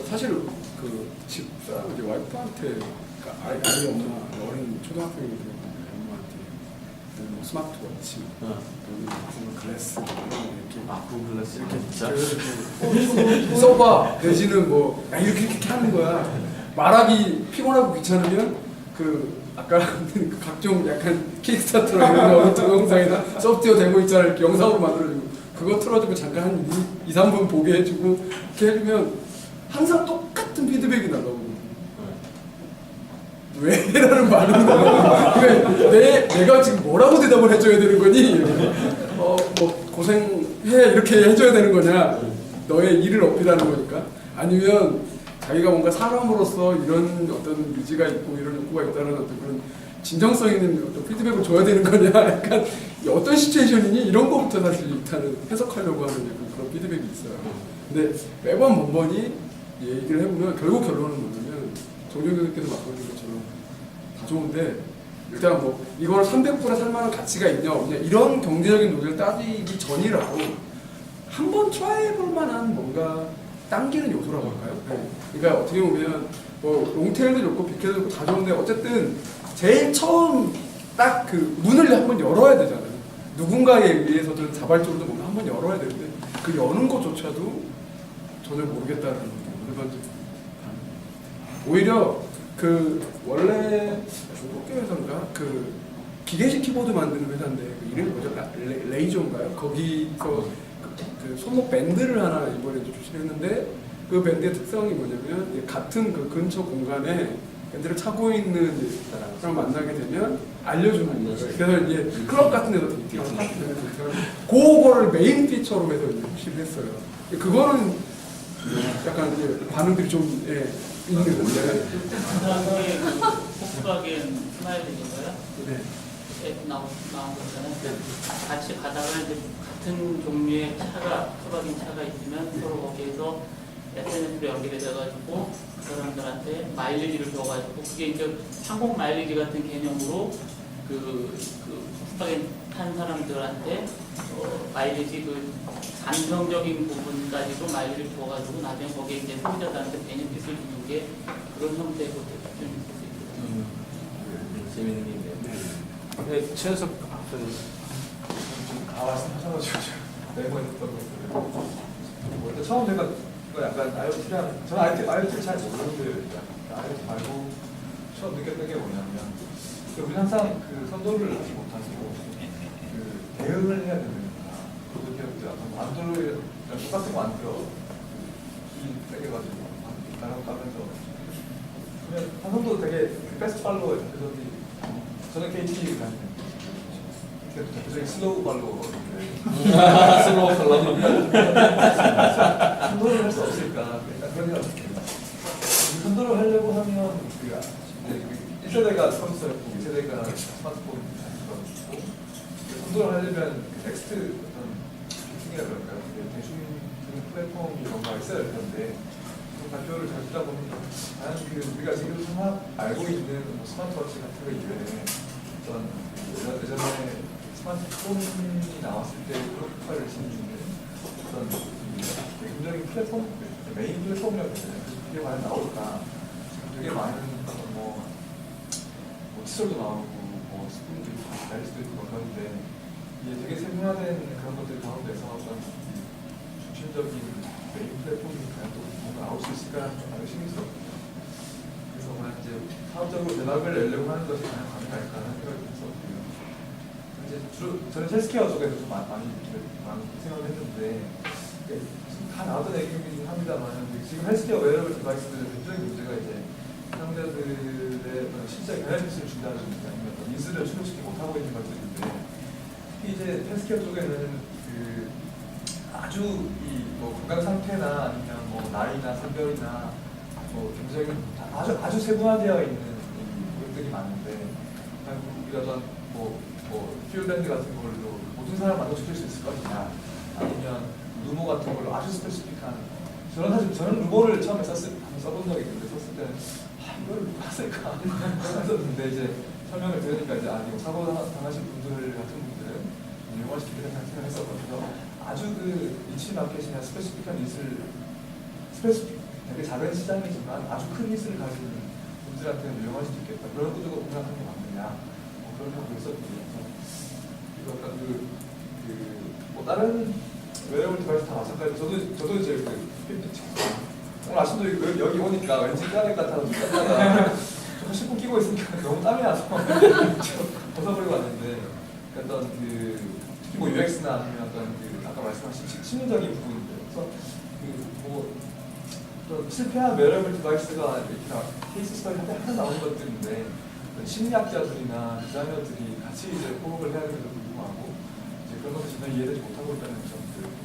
사실 집사람 이제 와이프한테 아이 엄마 어린 초등학생이 엄마한테 뭐 스마트워치 무슨 글래스 구글 글래스 이렇게 써봐 대신은 뭐 이렇게 하는 거야. 말하기 피곤하고 귀찮으면 아까 그 각종 약간 킥스타터나 이런 동영상이나 소프트웨어 데모 있잖아요. 이렇게 영상으로 만들어주고 그거 틀어주고 잠깐 한 2, 3분 보게 해주고 이렇게 해주면 항상 똑같은 피드백이 나가고 왜? 라는 말은 내가 지금 뭐라고 대답을 해줘야 되는 거니? 뭐 고생해 이렇게 해줘야 되는 거냐? 너의 일을 어필하는 거니까? 아니면 자기가 뭔가 사람으로서 이런 어떤 의지가 있고 이런 욕구가 있다는 어떤 그런 진정성 있는 어떤 피드백을 줘야 되는 거냐? 약간 어떤 시츄에이션이니? 이런 거부터 사실 일단은 해석하려고 하는 약간 그런 피드백이 있어요. 근데 매번 번번이 얘기를 해보면 결국 결론은 뭐냐면 정정 교수께서 말씀하신 것처럼 다 좋은데 일단 뭐 이걸 300불에 살 만한 가치가 있냐 없냐 이런 경제적인 논리를 따지기 전이라도 한번 트라이 해볼 만한 뭔가 당기는 요소라고 할까요? 네. 그러니까 어떻게 보면 뭐 롱테일도 좋고 빅테일도 좋고 다 좋은데 어쨌든 제일 처음 딱 그 문을 한번 열어야 되잖아요. 누군가에 의해서든 자발적으로도 뭔가 한번 열어야 되는데 그 여는 것조차도 전혀 모르겠다는 거죠. 오히려 그 원래 중국계 회사인가 그 기계식 키보드 만드는 회사인데 그 이름이 뭐죠? 레이저인가요? 거기서 그 손목 밴드를 하나 이번에 출시했는데 그 밴드의 특성이 뭐냐면 같은 그 근처 공간에 밴드를 차고 있는 사람 만나게 되면 알려주는 거예요. 그래서 이제 클럽 같은 데서 미팅을 하거든요. 그거를 메인 피처로 해서 이제 출시를 했어요. 그거는 약간 이제 반응들이 좀 있는 건데. 그게 폭스바겐 스마일링인가요? 네. 나온 거잖아요. 같이 가다가 이제 같은 종류의 차가 폭스바겐 차가 있으면 서로 거기에서 SNS로 연결이 돼가지고 그 사람들한테 마일리지를 줘가지고 그게 이제 항공 마일리지 같은 개념으로 그 폭스바겐 탄 사람들한테 마일리지 그 감성적인 부분까지도 마일리지를 줘가지고 나중에 거기에 이제 소비자들한테 베네핏을 주는 게 그런 형태의 것도 좀 있을 수 있거든요. 재밌는 게 있네요. 네, 최현석 말씀하셔가지고 메모했던 거. 일단 처음 제가 이거 약간 IoT랑 저는 IoT를 잘 모르는데 IoT 말고 처음 느꼈던 게 뭐냐면 우리 항상 그 선도를 하지 못하고 그 대응을 해야 되는구나. 그리고 이제 안드로이드 똑같은 거 안 들어 이 세게 가지고 따라가면서 그냥 한성도 되게 패스트 팔로워예요. 그래서 저는 KT 가는 대표적인 슬로우 발로거든요. 슬로우 컬러. 선도를 할 수 없을까? 그런 생각이 듭니다. 선도를 하려고 하면 우리가 1세대가 컴퓨터였고 2세대가 스마트폰 있고 선도를 하려면 넥스트 어떤 피팅이라 그럴까요? 대중적인 플랫폼이 뭔가 있어야 될 텐데 발표를 잘 듣다 보면 과연 우리가 지금 알고 있는 스마트워치 같은 거 이외에 어떤 예전에 스마트폰이 나왔을 때 그런 역할을 지니는 어떤 대중적인 플랫폼, 메인 플랫폼이라고 해야 그게 과연 나올까? 되게 많은 뭐 칫솔도 나오고 뭐 스푼도 있고 다이스도 있고 그런데 이게 되게 세분화된 그런 것들 가운데서 어떤 중심적인 메인 플랫폼이 과연 또 뭔가 나올 수 있을까 좀 의심스럽거든요. 그래서 과연 이제 사업적으로 대박을 내려고 하는 것이 과연 가능할까 하는 생각이 들었고요. 이제 주로 저는 헬스케어 쪽에서 좀 많이 생각을 했는데 다 나왔던 얘기긴 합니다만 지금 헬스케어 웨어러블 디바이스들의 대표적인 문제가 이제 사용자들의 실제 베네핏을 준다든지 아니면 인수를 충족시키지 못하고 있는 것들인데 특히 이제 헬스케어 쪽에는 그 아주 뭐 건강 상태나 아니면 뭐 나이나 성별이나 뭐 경제적인 아주 세분화되어 있는 고객들이 많은데 우리가 어떤 뭐 퓨어밴드 같은 걸로 모든 사람 만족시킬 수 있을 것이냐 아니면 루모 같은 걸로 아주 스페시픽한 저는 루모를 처음에 써본 적이 있는데 썼을 때는 이걸 누가 쓸까 했었는데 이제 설명을 들으니까 이제 이거 사고 당하신 분들 같은 분들은 이용화시키는 생각을 했었거든요. 아주 그 니치 마켓이나 스페시픽한 닛을 되게 작은 시장이지만 아주 큰 닛을 가진 분들한테는 이용할 수 있겠다. 그런 구조가 공략하는 게 맞느냐 그런 생각도 있었거든요. 이거 약간 뭐 다른 웨어러블 디바이스 다 마찬가지. 저도 이제 오늘 아침도 여기 오니까 왠지 껴야 될 것 같아서 꼈다가 좀 10분 끼고 있으니까 너무 땀이 나서 벗어버리고 왔는데 어떤 특히 뭐 UX나 아니면 어떤 아까 말씀하신 심리적인 부분들 그래서 좀 실패한 웨어러블 디바이스가 이렇게 케이스 스터디 하나 나오는 것들인데 심리학자들이나 디자이너들이 같이 이제 호흡을 해야 되는 것도 궁금하고 이제 그런 것을 전혀 이해되지 못하고 있다는 점들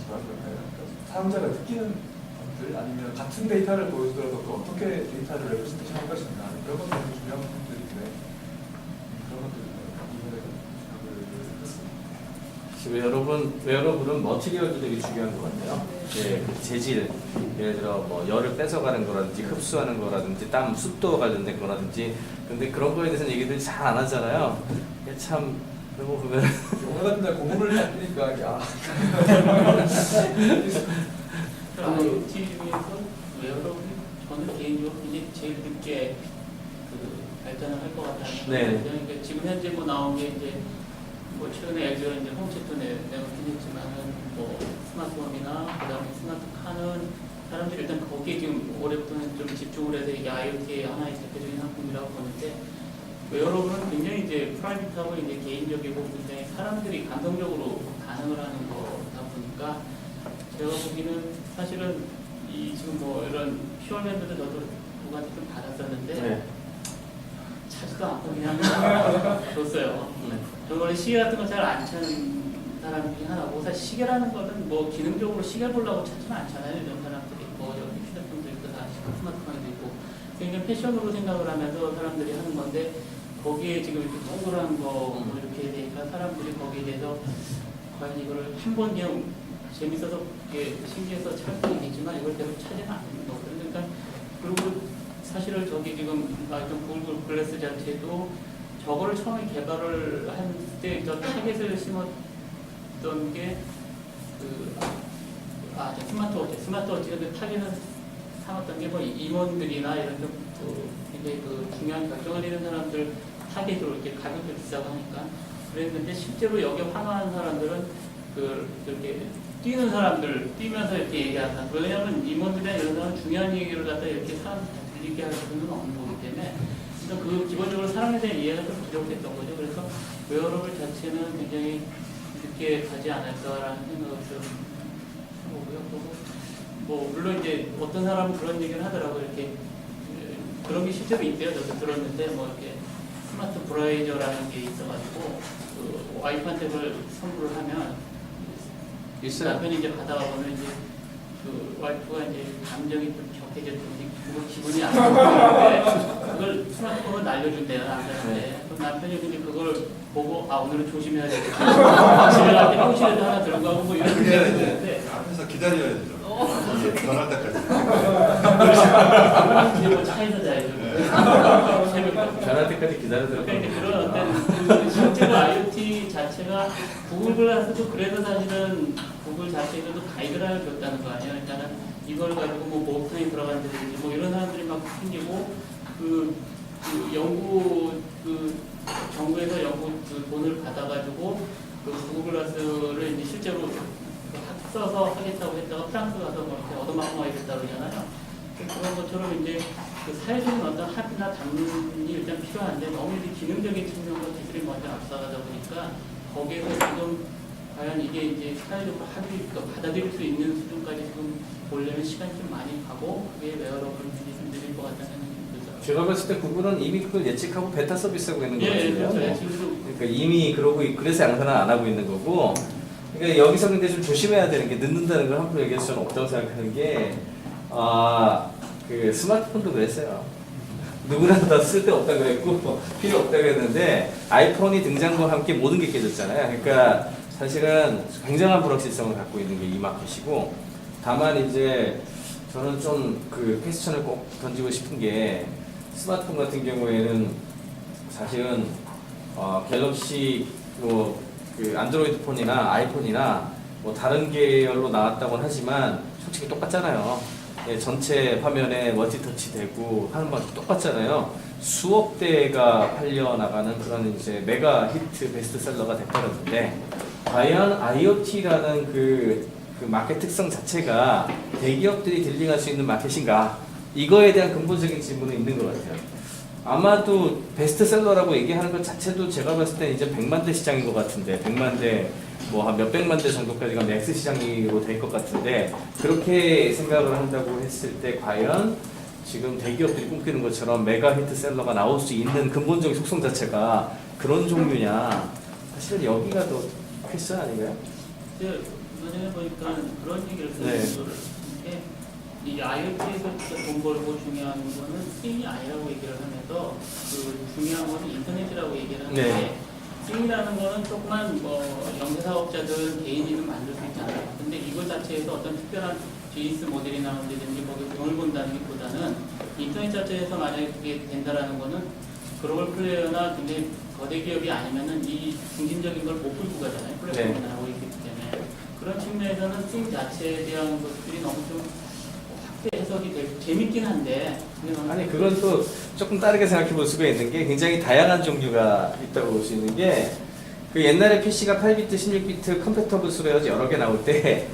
뭐라 그럴까요? 사용자가 느끼는 것들 아니면 같은 데이터를 보여주더라도 또 어떻게 데이터를 레프레젠테이션 할 것인가 그런 것들이 중요한 부분들인데 그런 것들을 이번에 생각을 했습니다. 지금 웨어러블은 머티리얼도 되게 중요한 것 같아요. 예, 그 재질, 예를 들어 뭐 열을 뺏어가는 거라든지 흡수하는 거라든지 땀 습도 관련된 거라든지, 근데 그런 거에 대해서는 얘기들 잘 안 하잖아요. 이게 참 그런 거 보면 오늘 같은 날 공부를 해보니까 야. IoT 중에서 웨어러블 저는 개인적으로 이제 제일 늦게 그 발전을 할 것 같다는 네. 그러니까 지금 현재 뭐 나온 게 이제 뭐 최근에 LG가 이제 홈채도 내놓긴 했지만은 뭐 스마트홈이나 그다음에 스마트카는 사람들이 일단 거기에 지금 올해부터는 좀 집중을 해서 이게 IoT의 하나의 대표적인 상품이라고 보는데, 웨어러블은 굉장히 이제 프라이빗하고 이제 개인적이고 굉장히 사람들이 감성적으로 반응을 하는 거다 보니까 제가 보기에는 사실은 이 지금 뭐 이런 퓨어밴드도 저도 누구한테 좀 받았었는데 네. 차지도 않고 그냥 줬어요. 저 원래 시계 같은 거 잘 안 차는 사람 중에 하나고, 사실 시계라는 거는 뭐 기능적으로 시계 보려고 찾지는 않잖아요. 이런 사람들이 뭐 여기 휴대폰도 있고 다 스마트폰도 있고 그러니까 패션으로 생각을 하면서 사람들이 하는 건데, 거기에 지금 이렇게 동그란 거 뭐 이렇게 되니까 사람들이 거기에 대해서 과연 이거를 한 번 그냥 재밌어서 이게 신기해서 찾기겠지만 이걸 계속 찾지는 않는 거거든요. 그러니까 그리고 사실은 저기 지금 말했던 구글 글래스 자체도 저거를 처음에 개발을 할 때 저 타겟을 심었던 게 스마트워치 근데 타겟을 삼았던 게 뭐 임원들이나 이런 좀 굉장히 그 중요한 결정을 내리는 사람들 타겟으로 이렇게 가격도 비싸고 하니까 그랬는데, 실제로 여기 환호하는 사람들은 이렇게 뛰는 사람들, 뛰면서 이렇게 얘기한다. 왜냐하면 임원들이나 이런 사람은 중요한 얘기를 갖다 이렇게 사람들 들리게 할 수는 없는 거기 때문에, 그래서 그 기본적으로 사람에 대한 이해가 좀 부족했던 거죠. 그래서 웨어러블 자체는 굉장히 늦게 가지 않을까라는 생각을 좀 해보고요. 그리고 뭐 물론 이제 어떤 사람은 그런 얘기를 하더라고요. 이렇게 그런 게 실제로 있대요. 저도 들었는데 뭐 이렇게 스마트 브라이저라는 게 있어가지고 그 와이프한테 그걸 선물을 하면 있어요. 남편이 이제 받아가 보면 이제 그 와이프가 이제 감정이 좀 격해졌더니 그거 기분이 안 좋은데 그걸 스마트폰을 날려준대요, 남편한테. 그럼 남편이 근데 그걸 보고 아 오늘은 조심해야 되겠다. 집에 갈 때 꽁실에도 하나 들고 가고 뭐 이런 그게 생각이 이제 드는데 앞에서 기다려야 되죠. 이게 변할 때까지. 그리고 차에서 자야죠. 새벽에. 변할 때까지 기다려도 그러니까 이제 그런 어떤 실제로 IoT 자체가 구글 글라스도 그래도 사실은 구글 자체에서도 가이드라인을 줬다는 거 아니에요. 일단은 이걸 가지고 뭐 목욕탕에 들어간다든지 뭐 이런 사람들이 막 생기고 그 연구 정부에서 연구 돈을 받아가지고 그 구글 글라스를 이제 실제로 써서 하겠다고 했다가 프랑스 가서 뭐 이렇게 얻어맞고 하겠다고 그러잖아요. 그런 것처럼 이제 그 사회적인 어떤 합의나 담론이 일단 필요한데 너무 이제 기능적인 측면과 기술이 먼저 앞서가다 보니까 거기에서 지금 과연 이게 이제 사회적으로 받아들일 수 있는 수준까지 지금 보려면 시간이 좀 많이 가고 그게 웨어러블이 좀 느릴 것 같다는 생각이 들더라고요. 제가 봤을 때 구글은 이미 그걸 예측하고 베타 서비스하고 있는 것 같은데요. 그렇죠. 지금도 그러니까 이미 그러고 그래서 양산을 안 하고 있는 거고. 그러니까 여기서 근데 좀 조심해야 되는 게, 늦는다는 걸 함부로 얘기해서 저는 없다고 생각하는 게, 그 스마트폰도 그랬어요. 누구나 다 쓸데없다고 했고 필요 없다고 했는데 아이폰이 등장과 함께 모든 게 깨졌잖아요. 그러니까 사실은 굉장한 불확실성을 갖고 있는 게 이 마켓이고, 다만 이제 저는 좀 그 퀘스천을 꼭 던지고 싶은 게, 스마트폰 같은 경우에는 사실은 갤럭시 그 안드로이드 폰이나 아이폰이나 뭐 다른 계열로 나왔다고는 하지만 솔직히 똑같잖아요. 예, 전체 화면에 멀티터치 되고 하는 방식 똑같잖아요. 수억 대가 팔려 나가는 그런 이제 메가 히트 베스트셀러가 됐다는데, 과연 IoT라는 그 마켓 특성 자체가 대기업들이 딜링할 수 있는 마켓인가? 이거에 대한 근본적인 질문은 있는 것 같아요. 아마도 베스트셀러라고 얘기하는 것 자체도 제가 봤을 때 이제 100만 대 시장인 것 같은데, 100만 대, 뭐 한 몇백만 대 정도까지가 맥스 시장으로 될 것 같은데, 그렇게 생각을 한다고 했을 때 과연 지금 대기업들이 꿈꾸는 것처럼 메가 히트셀러가 나올 수 있는 근본적인 속성 자체가 그런 종류냐? 사실은 여기가 더 퀘스천 아닌가요? 이번에 보니까 그런 얘기를 네. 쓰는 게, 이 IoT에서 돈 벌고 중요한 거는 스윙이 아니라고 얘기를 하면서 그 중요한 거는 인터넷이라고 얘기를 하는데, 네. 띵이라는 거는 조그만 뭐 영세 사업자들 개인이 만들 수 있잖아요. 근데 이거 자체에서 어떤 특별한 비즈니스 모델이 나온다든지 거기 돈을 번다는 것보다는 인터넷 자체에서 만약에 그게 된다라는 거는 글로벌 플레이어나 굉장히 거대 기업이 아니면은 이 중심적인 걸 못 끌고 가잖아요. 플랫폼이 네. 나오고 있기 때문에 그런 측면에서는 띵 자체에 대한 것들이 너무 좀 확대 해석이 되고 재밌긴 한데 아니 그건 또 조금 다르게 생각해 볼 수가 있는 게 굉장히 다양한 종류가 있다고 볼 수 있는 게 그 옛날에 PC가 8비트, 16비트 컴패터블스로 해서 여러 개 나올 때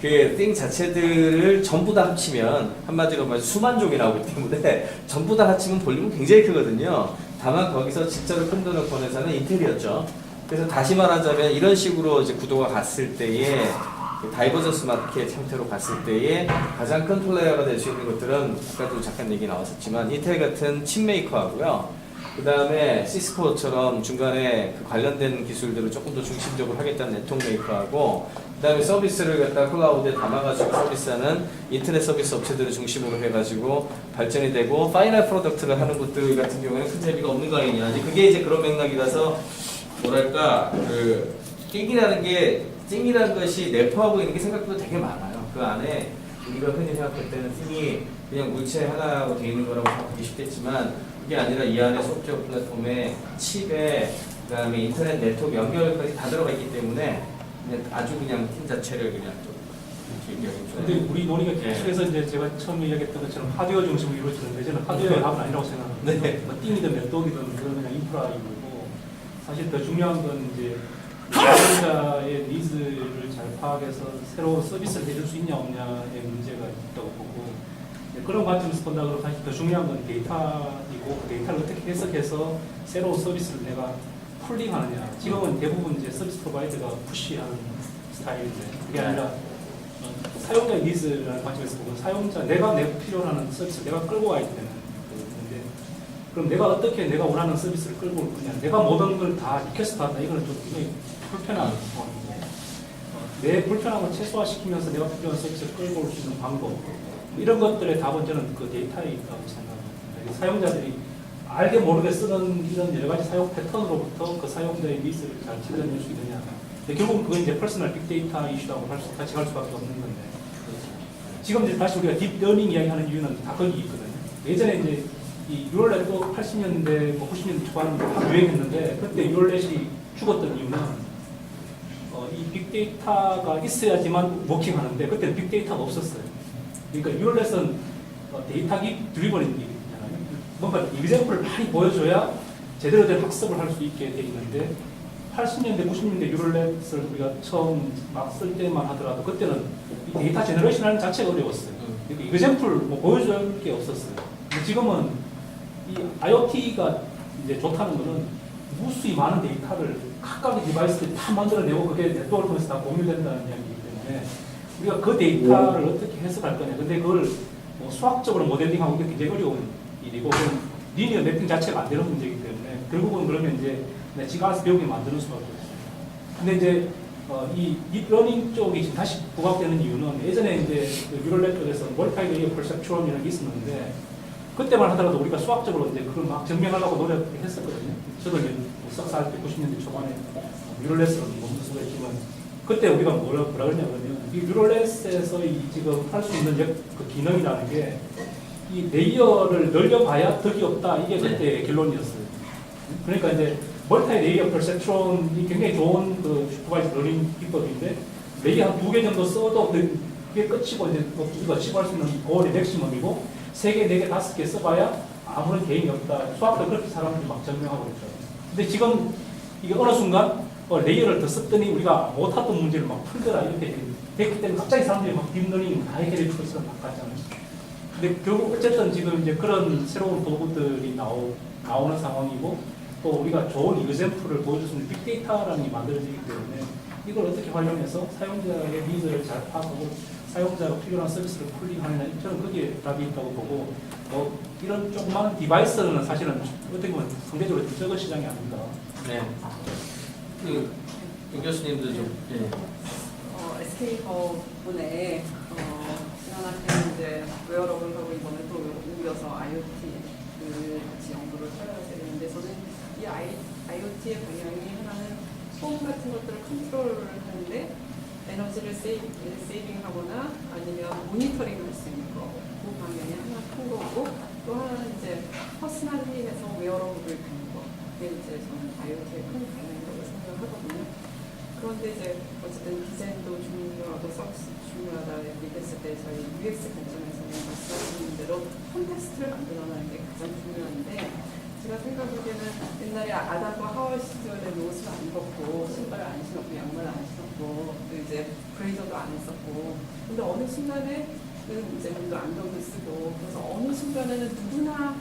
그 띵 자체들을 전부 다 합치면 한마디로 말해서 수만 종이 나오기 때문에 전부 다 합치면 볼륨은 굉장히 크거든요. 다만 거기서 진짜로 큰 돈을 번 회사는 인텔이었죠. 그래서 다시 말하자면 이런 식으로 이제 구도가 갔을 때에 그 다이버전스 마켓 형태로 갔을 때에 가장 큰 플레이어가 될 수 있는 것들은 아까도 잠깐 얘기 나왔었지만 인텔 같은 칩 메이커하고요. 그 다음에 시스코처럼 중간에 그 관련된 기술들을 조금 더 중심적으로 하겠다는 네트워크 메이커하고 그 다음에 서비스를 갖다 클라우드에 담아가지고 서비스하는 인터넷 서비스 업체들을 중심으로 해가지고 발전이 되고 파이널 프로덕트를 하는 것들 같은 경우에는 큰 재미가 없는 거 아니냐. 그게 이제 그런 맥락이라서 뭐랄까 그 띵이라는 것이 내포하고 있는 게 생각보다 되게 많아요. 그 안에 우리가 흔히 생각할 때는 띵이 그냥 물체 하나로 되어 있는 거라고 생각하기 쉽겠지만 그게 아니라 이 안에 소프트웨어 플랫폼에 칩에 그다음에 인터넷 네트워크 연결까지 다 들어가 있기 때문에 그냥 아주 그냥 팀 자체를 그냥 좀 이렇게 얘기하기 좀. 근데 우리 논의가 계속해서 이제 제가 처음에 이야기했던 것처럼 하드웨어 중심으로 이루어지는데 저는 하드웨어의 답은 아니라고 생각합니다. 네. 뭐 띵이든 네트워크이든 그건 그냥 인프라이고 사실 더 중요한 건 이제 사용자의 니즈를 잘 파악해서 새로운 서비스를 해줄 수 있냐 없냐의 문제가 있다고 보고 그런 관점에서 본다 그러면 사실 더 중요한 건 데이터이고 그 데이터를 어떻게 해석해서 새로운 서비스를 내가 쿨링하느냐. 지금은 대부분 이제 서비스 프로바이더가 푸시하는 스타일인데 그게 아니라 사용자의 니즈라는 관점에서 보면 사용자 내가 필요로 하는 서비스를 내가 끌고 와야 되는 건데 그럼 내가 어떻게 내가 원하는 서비스를 끌고 올 거냐. 내가 모든 걸 다 리퀘스트 한다. 이거는 좀 굉장히 불편한 상황이고 내 불편함을 최소화시키면서 내가 필요한 서비스를 끌고 올 수 있는 방법 이런 것들의 답은 저는 그 데이터에 있다고 생각합니다. 사용자들이 알게 모르게 쓰는 이런 여러 가지 사용 패턴으로부터 그 사용자의 니즈를 잘 찾아낼 수 있느냐. 근데 결국은 그건 이제 퍼스널 빅데이터 이슈라고 같이 갈 수밖에 없는 건데. 지금 이제 다시 우리가 딥러닝 이야기하는 이유는 다 거기 있거든요. 예전에 이제 이 뉴럴넷도 80년대, 90년대 초반 유행했는데 그때 뉴럴넷이 죽었던 이유는 이 빅데이터가 있어야지만 워킹하는데 그때는 빅데이터가 없었어요. 그러니까 뉴럴넷은 데이터 드리븐인 일이잖아요. 뭔가 이그샘플을 많이 보여줘야 제대로 된 학습을 할 수 있게 돼 있는데 80년대, 90년대 뉴럴넷을 우리가 처음 막 쓸 때만 하더라도 그때는 이 데이터 제너레이션 하는 자체가 어려웠어요. 그러니까 이그샘플 뭐 보여줄 게 없었어요. 근데 지금은 이 IoT가 이제 좋다는 거는 무수히 많은 데이터를 각각의 디바이스들이 다 만들어내고 그게 네트워크를 통해서 다 공유된다는 이야기이기 때문에 우리가 그 데이터를 어떻게 해석할 거냐. 근데 그걸 뭐 수학적으로 모델링하고 이게 굉장히 어려운 일이고 그건 리니어 매핑 자체가 안 되는 문제이기 때문에 결국은 그러면 이제 지가 알아서 배우게 만드는 수밖에 없어요. 근데 이제 이 딥러닝 쪽이 지금 다시 부각되는 이유는 예전에 이제 그 뉴럴넷 쪽에서 멀티레이어 퍼셉트론이라는 게 있었는데 그때만 하더라도 우리가 수학적으로 이제 그걸 막 증명하려고 노력했었거든요. 저도 이제 석사할 때 90년대 초반에 뉴럴넷을 멈출 수가 있지만 그때 우리가 뭐라 그러냐면 이 뉴럴넷에서 지금 할 수 있는 그 기능이라는 게 이 레이어를 늘려봐야 덕이 없다. 이게 그때 결론이었어요. 그러니까 이제 멀티레이어 퍼셉트론이 굉장히 좋은 그 슈퍼바이즈 러닝 기법인데 레이어 한 2개 정도 써도 그게 끝이고 이제 우리가 치부할 수 있는 고월이 맥시멈이고 3개, 4개, 5개 써봐야 아무런 개인이 없다. 수학도 그렇게 사람들이 막 증명하고 있죠. 근데 지금 이게 어느 순간 레이어를 더 썼더니 우리가 못하던 문제를 막 풀더라 이렇게 됐기 때문에 갑자기 사람들이 막 딥러닝 다 해결해 줄 것처럼 바꿨잖아요. 근데 결국 어쨌든 지금 이제 그런 새로운 도구들이 나오는 상황이고 또 우리가 좋은 이그샘플을 보여줄 수 있는 빅데이터라는 게 만들어지기 때문에 이걸 어떻게 활용해서 사용자의 니즈를 잘 파악하고 사용자가 필요한 서비스를 쿨링하느냐 저는 거기에 답이 있다고 보고 이런 조그마한 디바이스는 사실은 어떻게 보면 상대적으로 적은 시장이 아닌가. 네. 그 교수님도 좀. 예. SK 부분에 지난 학기는 이제 웨어러블하고 이번에 또 옮겨서 IoT 같이 연구를 하려고 했는데 저는 이 IoT의 방향이 하나는 폼 같은 것들을 컨트롤을 하는데 에너지를 세이빙하거나 아니면 모니터링 할 수 있는 거, 그 방면이 하나 큰 거고, 또 하나는 이제 퍼스널리 해서 웨어러블을 가는 거, 그게 이제 저는 IoT의 큰 방향이라고 생각을 하거든요. 그런데 이제 어쨌든 디자인도 중요하고 서비스 중요하다 얘기했을 때 저희 UX 관점에서는 말씀하신 대로 콘텍스트를 만들어내는 게 가장 중요한데, 제가 생각하기에는 옛날에 아담과 하와 시절에는 옷을 안 입었고 신발을 안 신었고 양말을 안 신었고 또 이제 브레이저도 안 했었고, 근데 어느 순간에는 이제 우리도 안경도 쓰고, 그래서 어느 순간에는 누구나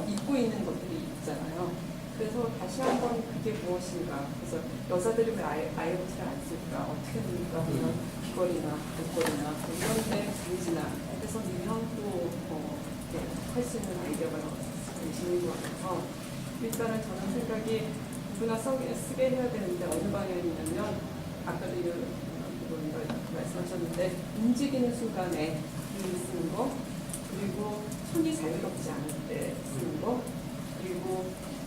입고 있는 것들이 있잖아요. 그래서 다시 한번 그게 무엇인가, 그래서 여자들이 왜 IoT를 안 쓸까, 어떻게 됩니까 보면 귀걸이나 목걸이나 이런 데 장지나 해서 넣으면 또 할 수 있는 아이디어가 재밌는 것 같아서, 일단은 저는 생각이 누구나 쓰게 해야 되는데 어느 방향이냐면, 아까도 말씀하셨는데 움직이는 순간에 쓰는 거, 그리고 손이 자유롭지 않을 때 쓰는 거, 그리고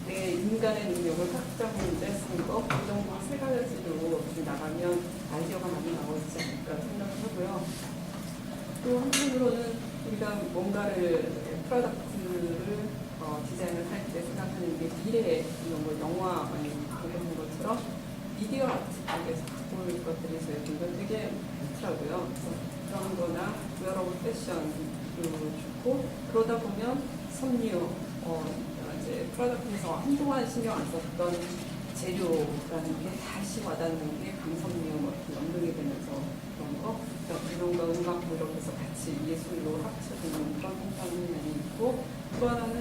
내 인간의 능력을 확장하는 데 쓰는 거, 이 정도 세 가지로 나가면 아이디어가 많이 나오지 않을까 생각을 하고요. 또 한편으로는 우리가 뭔가를 프로덕트를 디자인을 할 때 생각하는 게 미래의 이런 걸 영화 많이 보는 것처럼 미디어 아트 쪽에서 갖고 올 것들이 저희 분들 되게 많더라고요. 그래서 그런 거나 웨어러블 패션도 좋고, 그러다 보면 섬유, 이제 프로덕트에서 한동안 신경 안 썼던 재료라는 게 다시 와닿는 게 강섬유 연동이 되면서 그런 거, 이런 거 음악 이렇게 해서 같이 예술로 합쳐지는 그런 방면이 있고, 또 하나는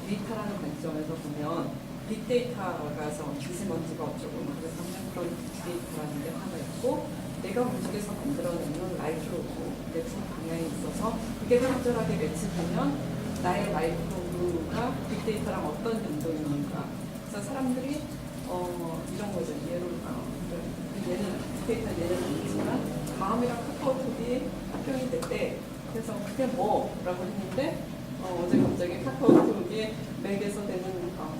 데이터라는 관점에서 보면 빅데이터가 미세먼지가 어쩌고 그래서 그런 빅데이터라는 게 하나 있고, 내가 움직여서 만들어내는 라이프로그 내 두 방향이 있어서 그게 적절하게 매치되면 나의 라이프로그가 빅데이터랑 어떤 연동이 있는가. 그래서 사람들이 이런 거죠. 예를 얘는 빅데이터 얘는 아니지만 다음이랑 카카오톡이 합병이 됐대. 그래서 그게 뭐라고 했는데 어제 갑자기 카카오톡에 맥에서 되는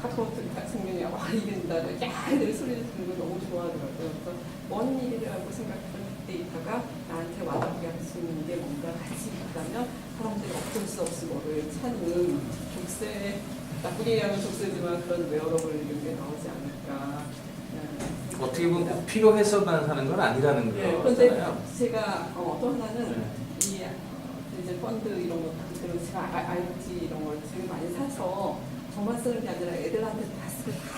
카카오톡 같은 경우에 이게 나를 야들 소리를 듣는 걸 너무 좋아하더라고요. 그래서 먼 일이라고 생각했던 빅데이터가 나한테 와닿게 할 수 있는 게 뭔가 같이 있다면 사람들이 어쩔 수 없이 뭐를 찾는 족쇄, 나쁘게 얘기하면 족쇄지만 그런 웨어러블 이런 게 나오지 않을까. 어떻게 보면 꼭 필요해서만 하는 건 아니라는 거잖아요. 그런데 제가 또 하나는 이 이제 펀드 이런 거, 그리고 제가 IoT 이런 걸 되게 많이 사서 저만 쓰는 게 아니라 애들한테 다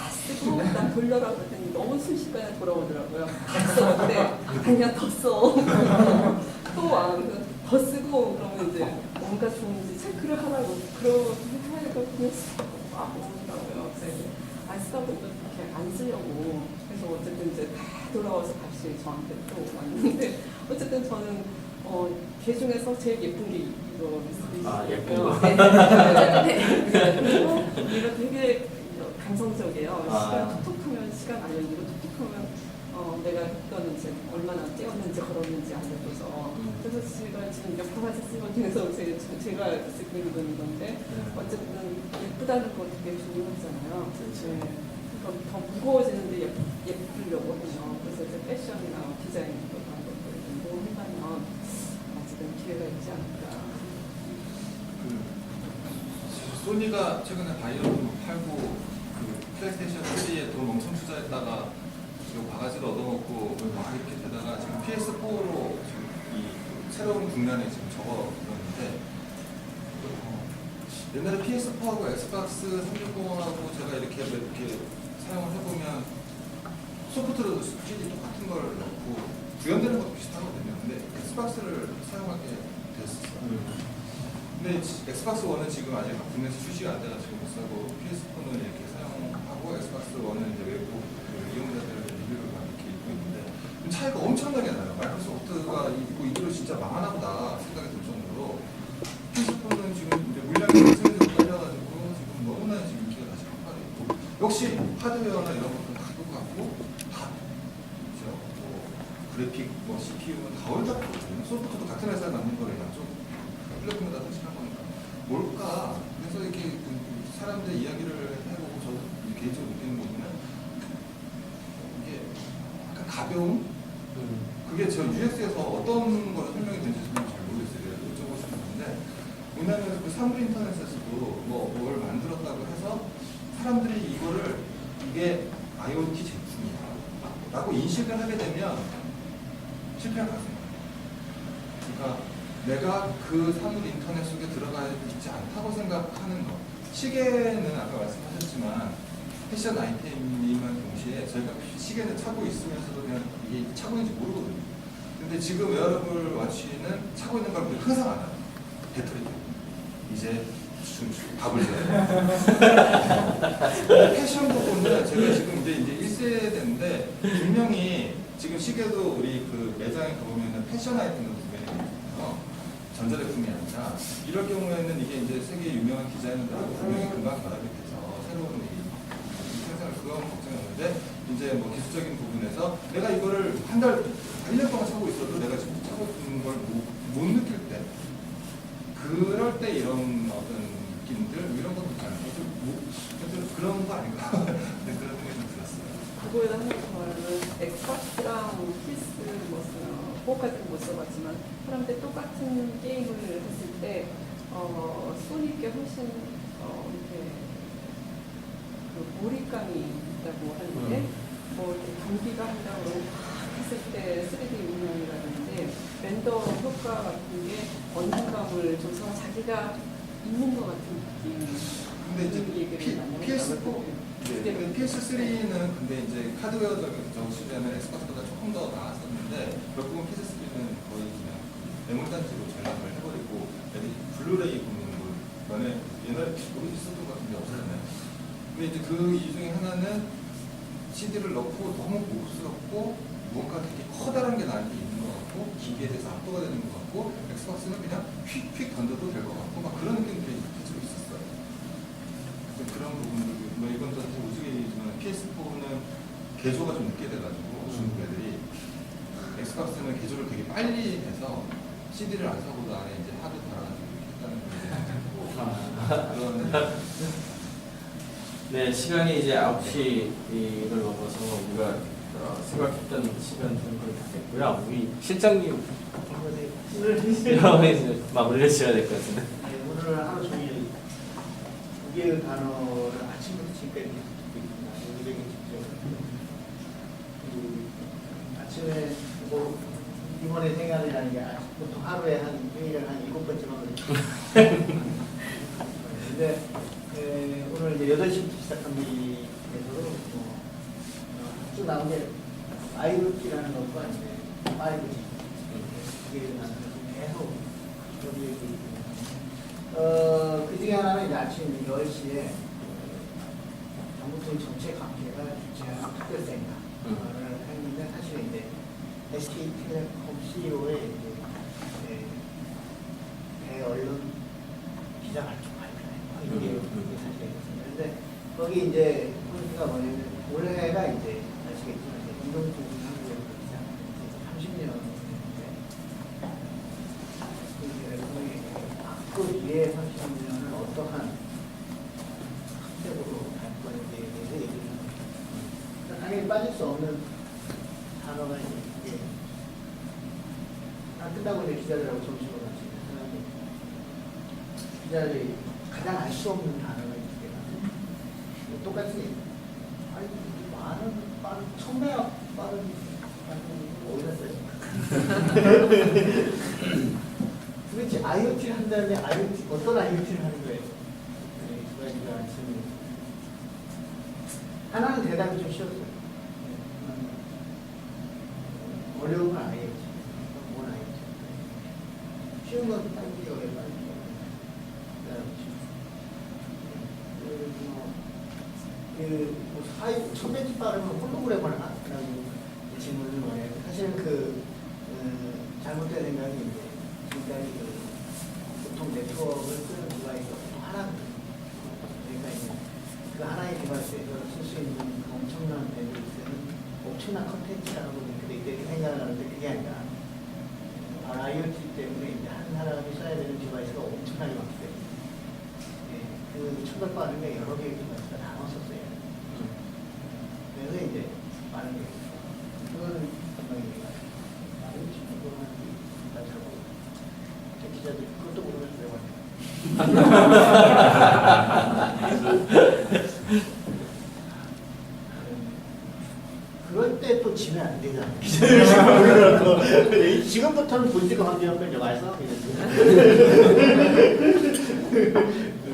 쓰고 난 돌려라 그랬더니 너무 순식간에 돌아오더라고요. 그래서 그때 그냥 더 써. 또 와. 그래서 더 쓰고 그러면 이제 뭔가 좋은지 체크를 하라고 그렇게 하니까 그냥 오더라고요. 그래서 안 쓰다 보니까 그렇게 안 쓰려고. 그래서 어쨌든 이제 다 돌아와서 다시 저한테 또 왔는데, 어쨌든 저는 개 중에서 제일 예쁜 게 이거 예쁜 거. 그리고 이거 되게 감성적이에요. 시간 톡톡하면 시간 알려주고, 톡톡하면 내가 그거는 이제 얼마나 뛰었는지 걸었는지 알려줘서. 그래서 제가 지금 여러 가지 쓴 것 중에서 제가 쓰고 있는 건데, 어쨌든 예쁘다는 거 되게 중요하잖아요. 그럼 더 무거워지는데 예쁘려고 해요. 그래서 이제 패션이나 디자인 그런 것들을 공부한다면 아직은 기회가 있지 않을까. 소니가 최근에 바이오를 팔고 플레이스테이션 3에 돈 엄청 투자했다가 지금 바가지를 얻어먹고 막 이렇게 되다가 지금 PS4로 지금 이 새로운 국면에 지금 접어들었는데, 옛날에 PS4하고 엑스박스 360하고 제가 이렇게 사용을 해보면 소프트로 스피드 똑같은 걸 넣고 구현되는 것도 비슷하거든요. 근데 엑스박스를 사용하게 됐어요. 근데 엑스박스 1은 지금 아직 국내에서 출시가 안 돼가지고 못 사고, PS4는 이렇게 사용하고 엑스박스 1은 이제 외국 이용자들 리뷰를 막 이렇게 읽고 있는데 차이가 엄청나게 나요. 마이크로소프트가 이대로 진짜 망하나 보다 생각이 들 정도로 PS4는 지금 이제 물량이 세계적으로 딸려가지고 지금 너무나 지금 인기가 다시 폭발해 있고, 역시 하드웨어나 이런 것들은 다 똑같고 다 그렇죠. 그래픽, CPU는 다 올잡거든요. 소프트도 같은 회사에 만든 거를 양쪽 플랫폼에다 설치한 거니까 뭘까? 그래서 이렇게 사람들 이야기를 해보고 저도 개인적으로 느끼는 부분은 가벼움? 그게 저 UX에서 어떤 걸 설명이 되는지 잘 모르겠어요. 그래서 여쭤보고 싶은 건데 왜냐하면 그 사물 인터넷에서도 뭘 만들었다고 해서 사람들이 이게 IoT 제품이야 라고 인식을 하게 되면 실패할 가능성이 그러니까 내가 그 사물 인터넷 속에 들어가 있지 않다고 생각하는 것. 시계는 아까 말씀하셨지만 패션 아이템이면 동시에 저희가 시계는 차고 있으면서도 그냥 이게 차고 있는지 모르거든요. 근데 지금 웨어러블 워치는 차고 있는 걸 항상 알아요. 배터리 때문에. 이제 밥을 줘야 패션 부분은 제가 지금 이제 1세대인데 분명히 지금 시계도 우리 그 매장에 가보면 패션 아이템으로 구매해요. 전자제품이 아니라 이럴 경우에는 이게 이제 세계 유명한 디자이너들하고 분명히 금방 결합이 돼서 새로운 생산을 그건 걱정했는데 이제 뭐 기술적인 부분에서 내가 이거를 한 달, 1년 동안 차고 있어도 내가 지금 차고 있는 걸 못 느낄 때 그럴 때 이런 어떤 느낌들 이런 것도 잘 그런 거 아닌가 네, 그런 생각이 좀 들었어요. 그거에다 하나 더 말하면 엑스박스랑 PS 같은 거 못 써봤지만 사람들 똑같은 게임을 했을 때 소니께 훨씬 이렇게 그 몰입감이 있다고 하는데 뭐 이렇게 경기가 한다고 그러고 했을 때 3D 음향이라든지 렌더 효과 같은 게 언성감을 줘서 자기가 있는 것 같은 느낌. 근데 이제 PS4, PS3는 근데 이제 하드웨어적인 수준에는 엑스박스보다 조금 더 나았었는데 결국은 PS3는 거의 그냥 메모리단지로 전락을 해버리고 블루레이 보는 걸 옛날에 여기 있었던 것 같은데 없었나요? 근데 이제 그 이유 중에 하나는 CD를 넣고 너무 고급스럽고 뭔가 되게 커다란 게 나한테 있는 것 같고 기계에 대해서 압도가 되는 것 같고 엑스박스는 그냥 휙휙 던져도 될 것 같고 막 그런 느낌들이 실제로 있었어요. 그런 부분들 뭐 이건 또 우스갯이지만 PS4는 개조가 좀 늦게 돼가지고 중국 애들이 엑스박스는 개조를 되게 빨리 해서 CD를 안 사고도 안에 이제 하드 달아가지고 이렇게 했다는 그런 네, 시간이 이제 9시를 넘어서 우리가 생각했던 시간 좀 거의 다 됐고요. 우리 실장님 이제 마무리를 지어야 될 것 같은데. 네, 오늘 하루 종일 두 개의 단어를 아침부터 지금까지 계속 듣고 있습니다. 여기저기 직접 아침에 뭐 이번에 생각이라는 게 보통 하루에 한 회의를 한 7번쯤 하거든요. 근데 오늘 이제 8시부터 시작한 회의에서도 쭉 나온 게 IoT라는 것과 이제 5G 이게 계속 여기 얘기 그 중에 하나는 이제 아침 10시에 정부의 정책 관계가 주최하는 특별센터를 했는데 사실 이제 SK텔레콤 CEO의 이제 대언론 기자발표 이게 사실이었습니다. 그런데 거기 이제 포인트가 뭐냐면 올해가 이제 아시겠지만 운동통신 한국에서 시작한 30년 됐는데 앞으로 뒤에 30년을 어떠한 스텝으로 갈 건지에 대해서 얘기를 합니다. 당연히 빠질 수 없는 단어가 이제 끝나고 이제 기자들하고 점심을 같이 하는데 기자들이 가장 알 수 없는 단어가 있습니다. 똑같이 아니 많은 빠른 1000배가 빠른 어디다 써요? 도대체 IoT를 한다는데 IoT 어떤 IoT를 하는 거예요? 네, 두 가지가 질문. 하나는 대답이 좀 쉬웠어요. 어려운 건 IoT. 뭔 IoT? 쉬운 건 빨리 어려워. 그 1000배지 빠르면 홀로그램을 하라고 질문을 많이 해요. 사실은 잘못된 생각이 있는데 지금까지 보통 네트워크를 쓰는 디바이스가 보통 하나거든요. 그러니까 이제 그 하나의 디바이스에서 쓸 수 있는 엄청난 밴드위스는 엄청난 컨텐츠라고 이렇게 생각을 하는데 그게 아니라 IoT 때문에 이제 한 사람이 써야 되는 디바이스가 엄청나게 많기 때문에 그 1000배 여러 개의 디바이스가 나눠서 써요. 그래서 이제 많은 게 있어요. 두 그거는 분명히 아니 지금 그거는 기자들이 그것도 모르면서 왜 왔냐. 그럴 때 또 지면 안 되잖아. 기자들이 지금 모르라고. 지금부터는 본질과 관계하면 와서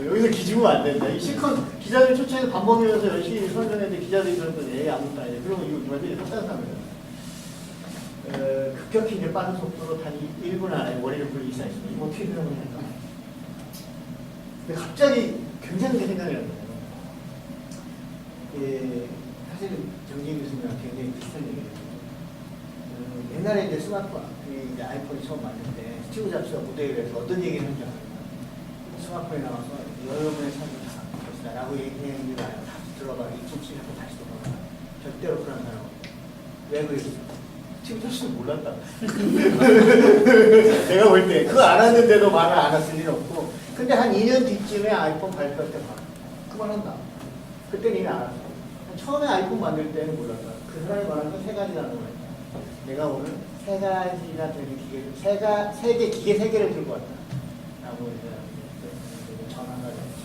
여기서 기죽으면 안 된다. 이 실컷 기자들 초청해서 밥 먹으면서 열심히 설명했는데 기자들이 그러더니 아무것도 아니야. 그러면 이거 완전히 속상한 거예요. 급격히 이제 빠른 속도로 단 1분 안에 머리를 굴리기 시작했어요. 이거 어떻게 생각을 할까? 근데 갑자기 굉장히 생각이 난 거예요. 사실은 정진 교수님이랑 굉장히 비슷한 얘기예요. 옛날에 이제 스마트폰, 이제 아이폰이 처음 만들 때 스티브 잡스가 무대 위에서 어떤 얘기를 했는지 알아요? 스마트폰에 나와서 여러분의 삶을 다 바꿀 라고 얘기하는 게 아니라 다시 들어가 2007년도 다시 돌아가. 절대로 그런 사람 왜 그랬어? 스티브 잡스는 몰랐다. 내가 볼 때 그거 알았는데도 말을 안 했을 리는 없고, 근데 한 2년 뒤쯤에 아이폰 발표할 때 봐. 그만한다. 그때는 이미 알았어. 처음에 아이폰 만들 때는 몰랐다. 그 사람이 말한 건 세 가지라는 거예요. 내가 오늘 세 가지나 되는 기계를, 세계 기계 세 개를 들고 왔다. 라고 이제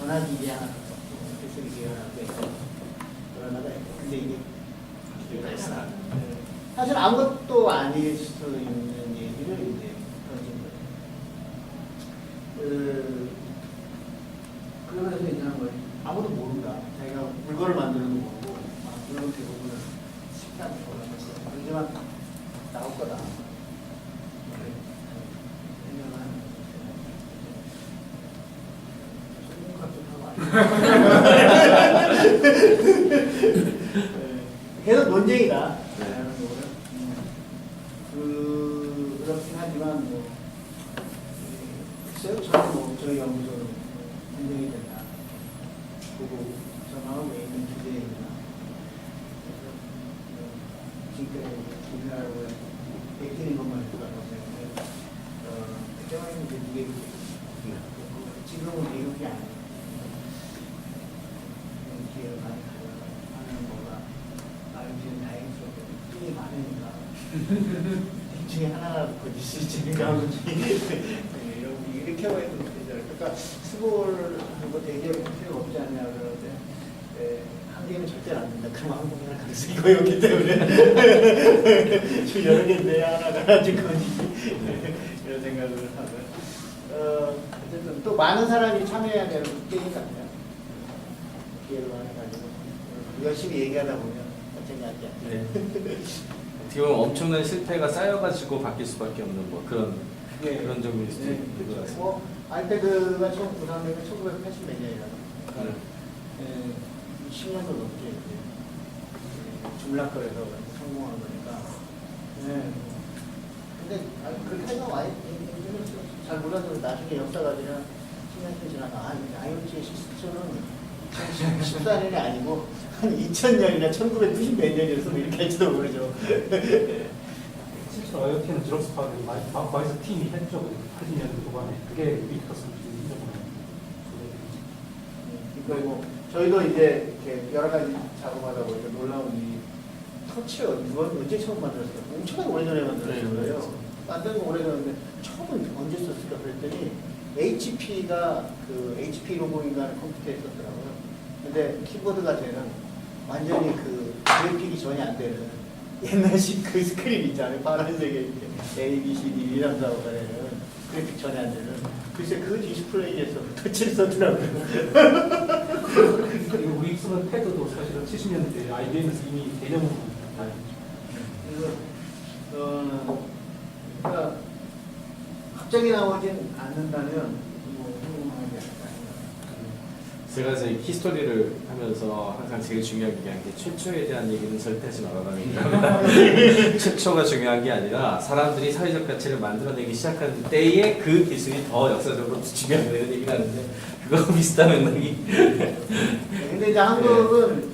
전화기계 하나, 기계 하나 뺐고, 그러다가 근데 이게 사실 아무것도 아닐 수 있는 얘기를 이제 던진 거예요. 그러면서 얘기하는 거예요. 아무도 모른다. 자기가 물건을 만드는 거 모르고, 물건 대부분은 쉽지 않게 올라가서 그러지만 나올 거다. 계속 논쟁이다. 그렇긴 하지만 뭐 글쎄요, 저는 뭐 저희 연구소는 논쟁이 된다. 보고 전화하고 있는 기대입니다. 지금까지 우리나라로 베끼는 것만 해도 그때만 이제 미국이 지금은 미국이 아니에요. 기회를 많이 가져가는 거가 지금 다행스럽게 띵이 많으니까 이 중에 하나라도 거짓일 수 있으니까 이렇게 해야 되는 거죠. 그러니까 스몰하고 대기업이 필요가 없지 않냐 그러는데 한 개는 절대 안 된다. 그럼 한국이나 가능성이 거의 없기 때문에 지금 여러 개인데 하나가 가지고 이런 생각을 하고요. 어쨌든 또 많은 사람이 참여해야 되는 게임 같아요. 기회를 해가지고 열심히 얘기하다 보면 어쩌냐 네. 어떻게 보면 엄청난 실패가 쌓여가지고 바뀔 수밖에 없는 뭐 그런 점일 수도 있는 것 같습니다. 뭐 아이패드가 처음 구상된 게 1980 몇 년이라서 10년도 넘게 이제 중락거래에서 성공한 거니까. 근데 그렇게 해서 잘 몰라도 나중에 역사가 그냥 10년 지나가 IoT 시스템은 14년이 아니고 한 2000년이나 1990 몇 년이었으면 이렇게 할지도 모르죠. 실제로 IoT는 드롭스파는 마이스 팀이 했죠. 80년대 후반에. 그게 위크스를 그러니까 뭐 저희도 이제 이렇게 여러 가지 작업하다 보니까 놀라운 이 터치요. 이건 언제 처음 만들었어요? 엄청나게 오래전에 만들었어요. 거예요. 만든 거 오래전인데 처음은 언제 썼을까 그랬더니 HP가 그 HP 로고인가는 컴퓨터에 썼더라고요. 근데 키보드가 되는 완전히 그 그래픽이 전혀 안 되는 옛날식 그 스크린 있잖아요. 파란색에 이렇게 A, B, C, D, 1, 2, 3, 4, 5가 되는 그래픽 전혀 안 되는 글쎄 그 디스플레이에서 터치를 썼더라고요. 그리고 우리 쓰는 패드도 사실은 70년대 IBM에서 이미 개념으로 그러니까 갑자기 나오진 않는다면 뭐 성공하는 게 아닐까. 제가 저희 히스토리를 하면서 항상 제일 중요한 게 최초에 대한 얘기는 절대 하지 말아라는 얘기입니다. 최초가 중요한 게 아니라 사람들이 사회적 가치를 만들어내기 시작하는 때에 그 기술이 더 역사적으로 중요하다는 얘기를 하는데 그거 비슷한 맥락이. 근데 이제 한국은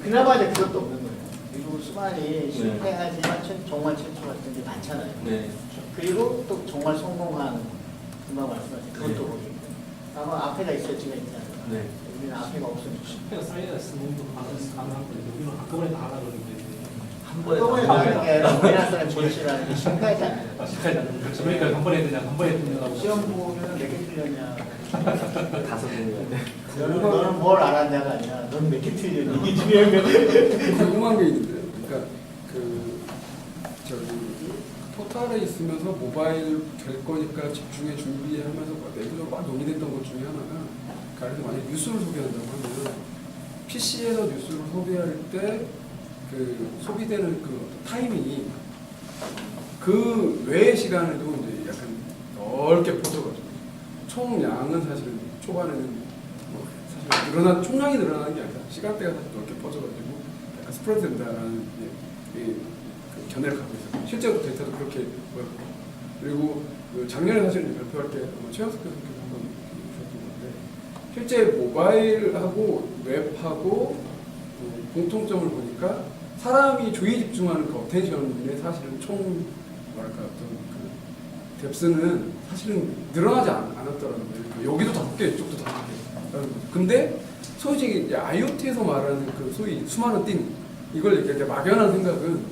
그나마 이제 그것도 없는 거예요. 미국 수많이 실패하지만 정말 최초 같은 게 많잖아요. 네. 그리고 또 정말 성공한 금방 말씀하신 그것도 거기 있고 아마 앞에가 있어야 지가 있잖아요. 네. 우리는 앞에가 없으니까. 실패가 쌓여야 쓰는 것도 가능한 건데 우리는 한꺼번에 다 하려고 그러는데 한 번에 똥을 다 나는 게 아니라 우리나라 사람 진실하는 게 신기하지 않아요. 그렇죠. 그러니까 한 번에 그냥 한 번에 끝내라고. 시험 보면 몇 개 틀렸냐. 다섯 명인데. 너는 뭘 알았냐가 아니라 넌 몇 개 틀렸니? 이게 중요한 거지. 궁금한 게 있는데요. 그러니까 저기 포탈에 있으면서 모바일 될 거니까 집중해 준비하면서 내부적으로 막 논의됐던 것 중에 하나가, 그래서 만약 뉴스를 소개한다고 하면 PC에서 뉴스를 소비할 때 그 소비되는 그 타이밍이 그 외의 시간에도 이제 약간 넓게 퍼져가지고 총량은 사실은 초반에는 뭐 사실 총량이 늘어나는 게 아니라 시간대가 사실 넓게 퍼져가지고 약간 스프레드 된다라는 그 견해를 갖고 있어요. 실제로 데이터도 그렇게 보였고, 그리고 그 작년에 사실 발표할 때 최영석 교수님께서 한번 주셨던 건데, 실제 모바일하고 웹하고 공통점을 보니까 사람이 주의 집중하는 그 어텐션의 사실은 총 뭐랄까 어떤 그 뎁스는 사실은 늘어나지 않았더라는 거예요. 여기도 5개, 이쪽도 5개. 근데 소위 이제 IoT에서 말하는 그 소위 수많은 띵, 이걸 얘기할 때 막연한 생각은,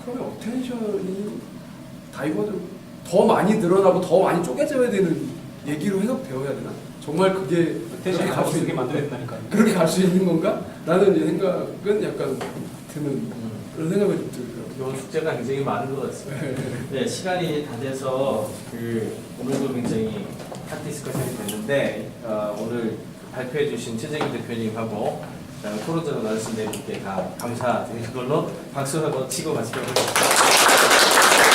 그러면 어텐션이 다이버전 더 많이 늘어나고 더 많이 쪼개져야 되는 얘기로 해석되어야 되나? 정말 그게 텐션이 그렇게 갈수 있게 만들어낸다니까. 그렇게 갈 수 있는 건가? 라는 이제 생각은 약간 드는 그런 생각이 좀 들더라고요. 이 숙제가 굉장히 많은 것 같습니다. 네, 시간이 다 돼서 오늘도 굉장히 핫 디스커션이 됐는데, 오늘 발표해 주신 최재규 대표님하고 토론자로 나오신 네 분께 다 감사드리는 걸로 박수 한번 치고 마치도록 하겠습니다.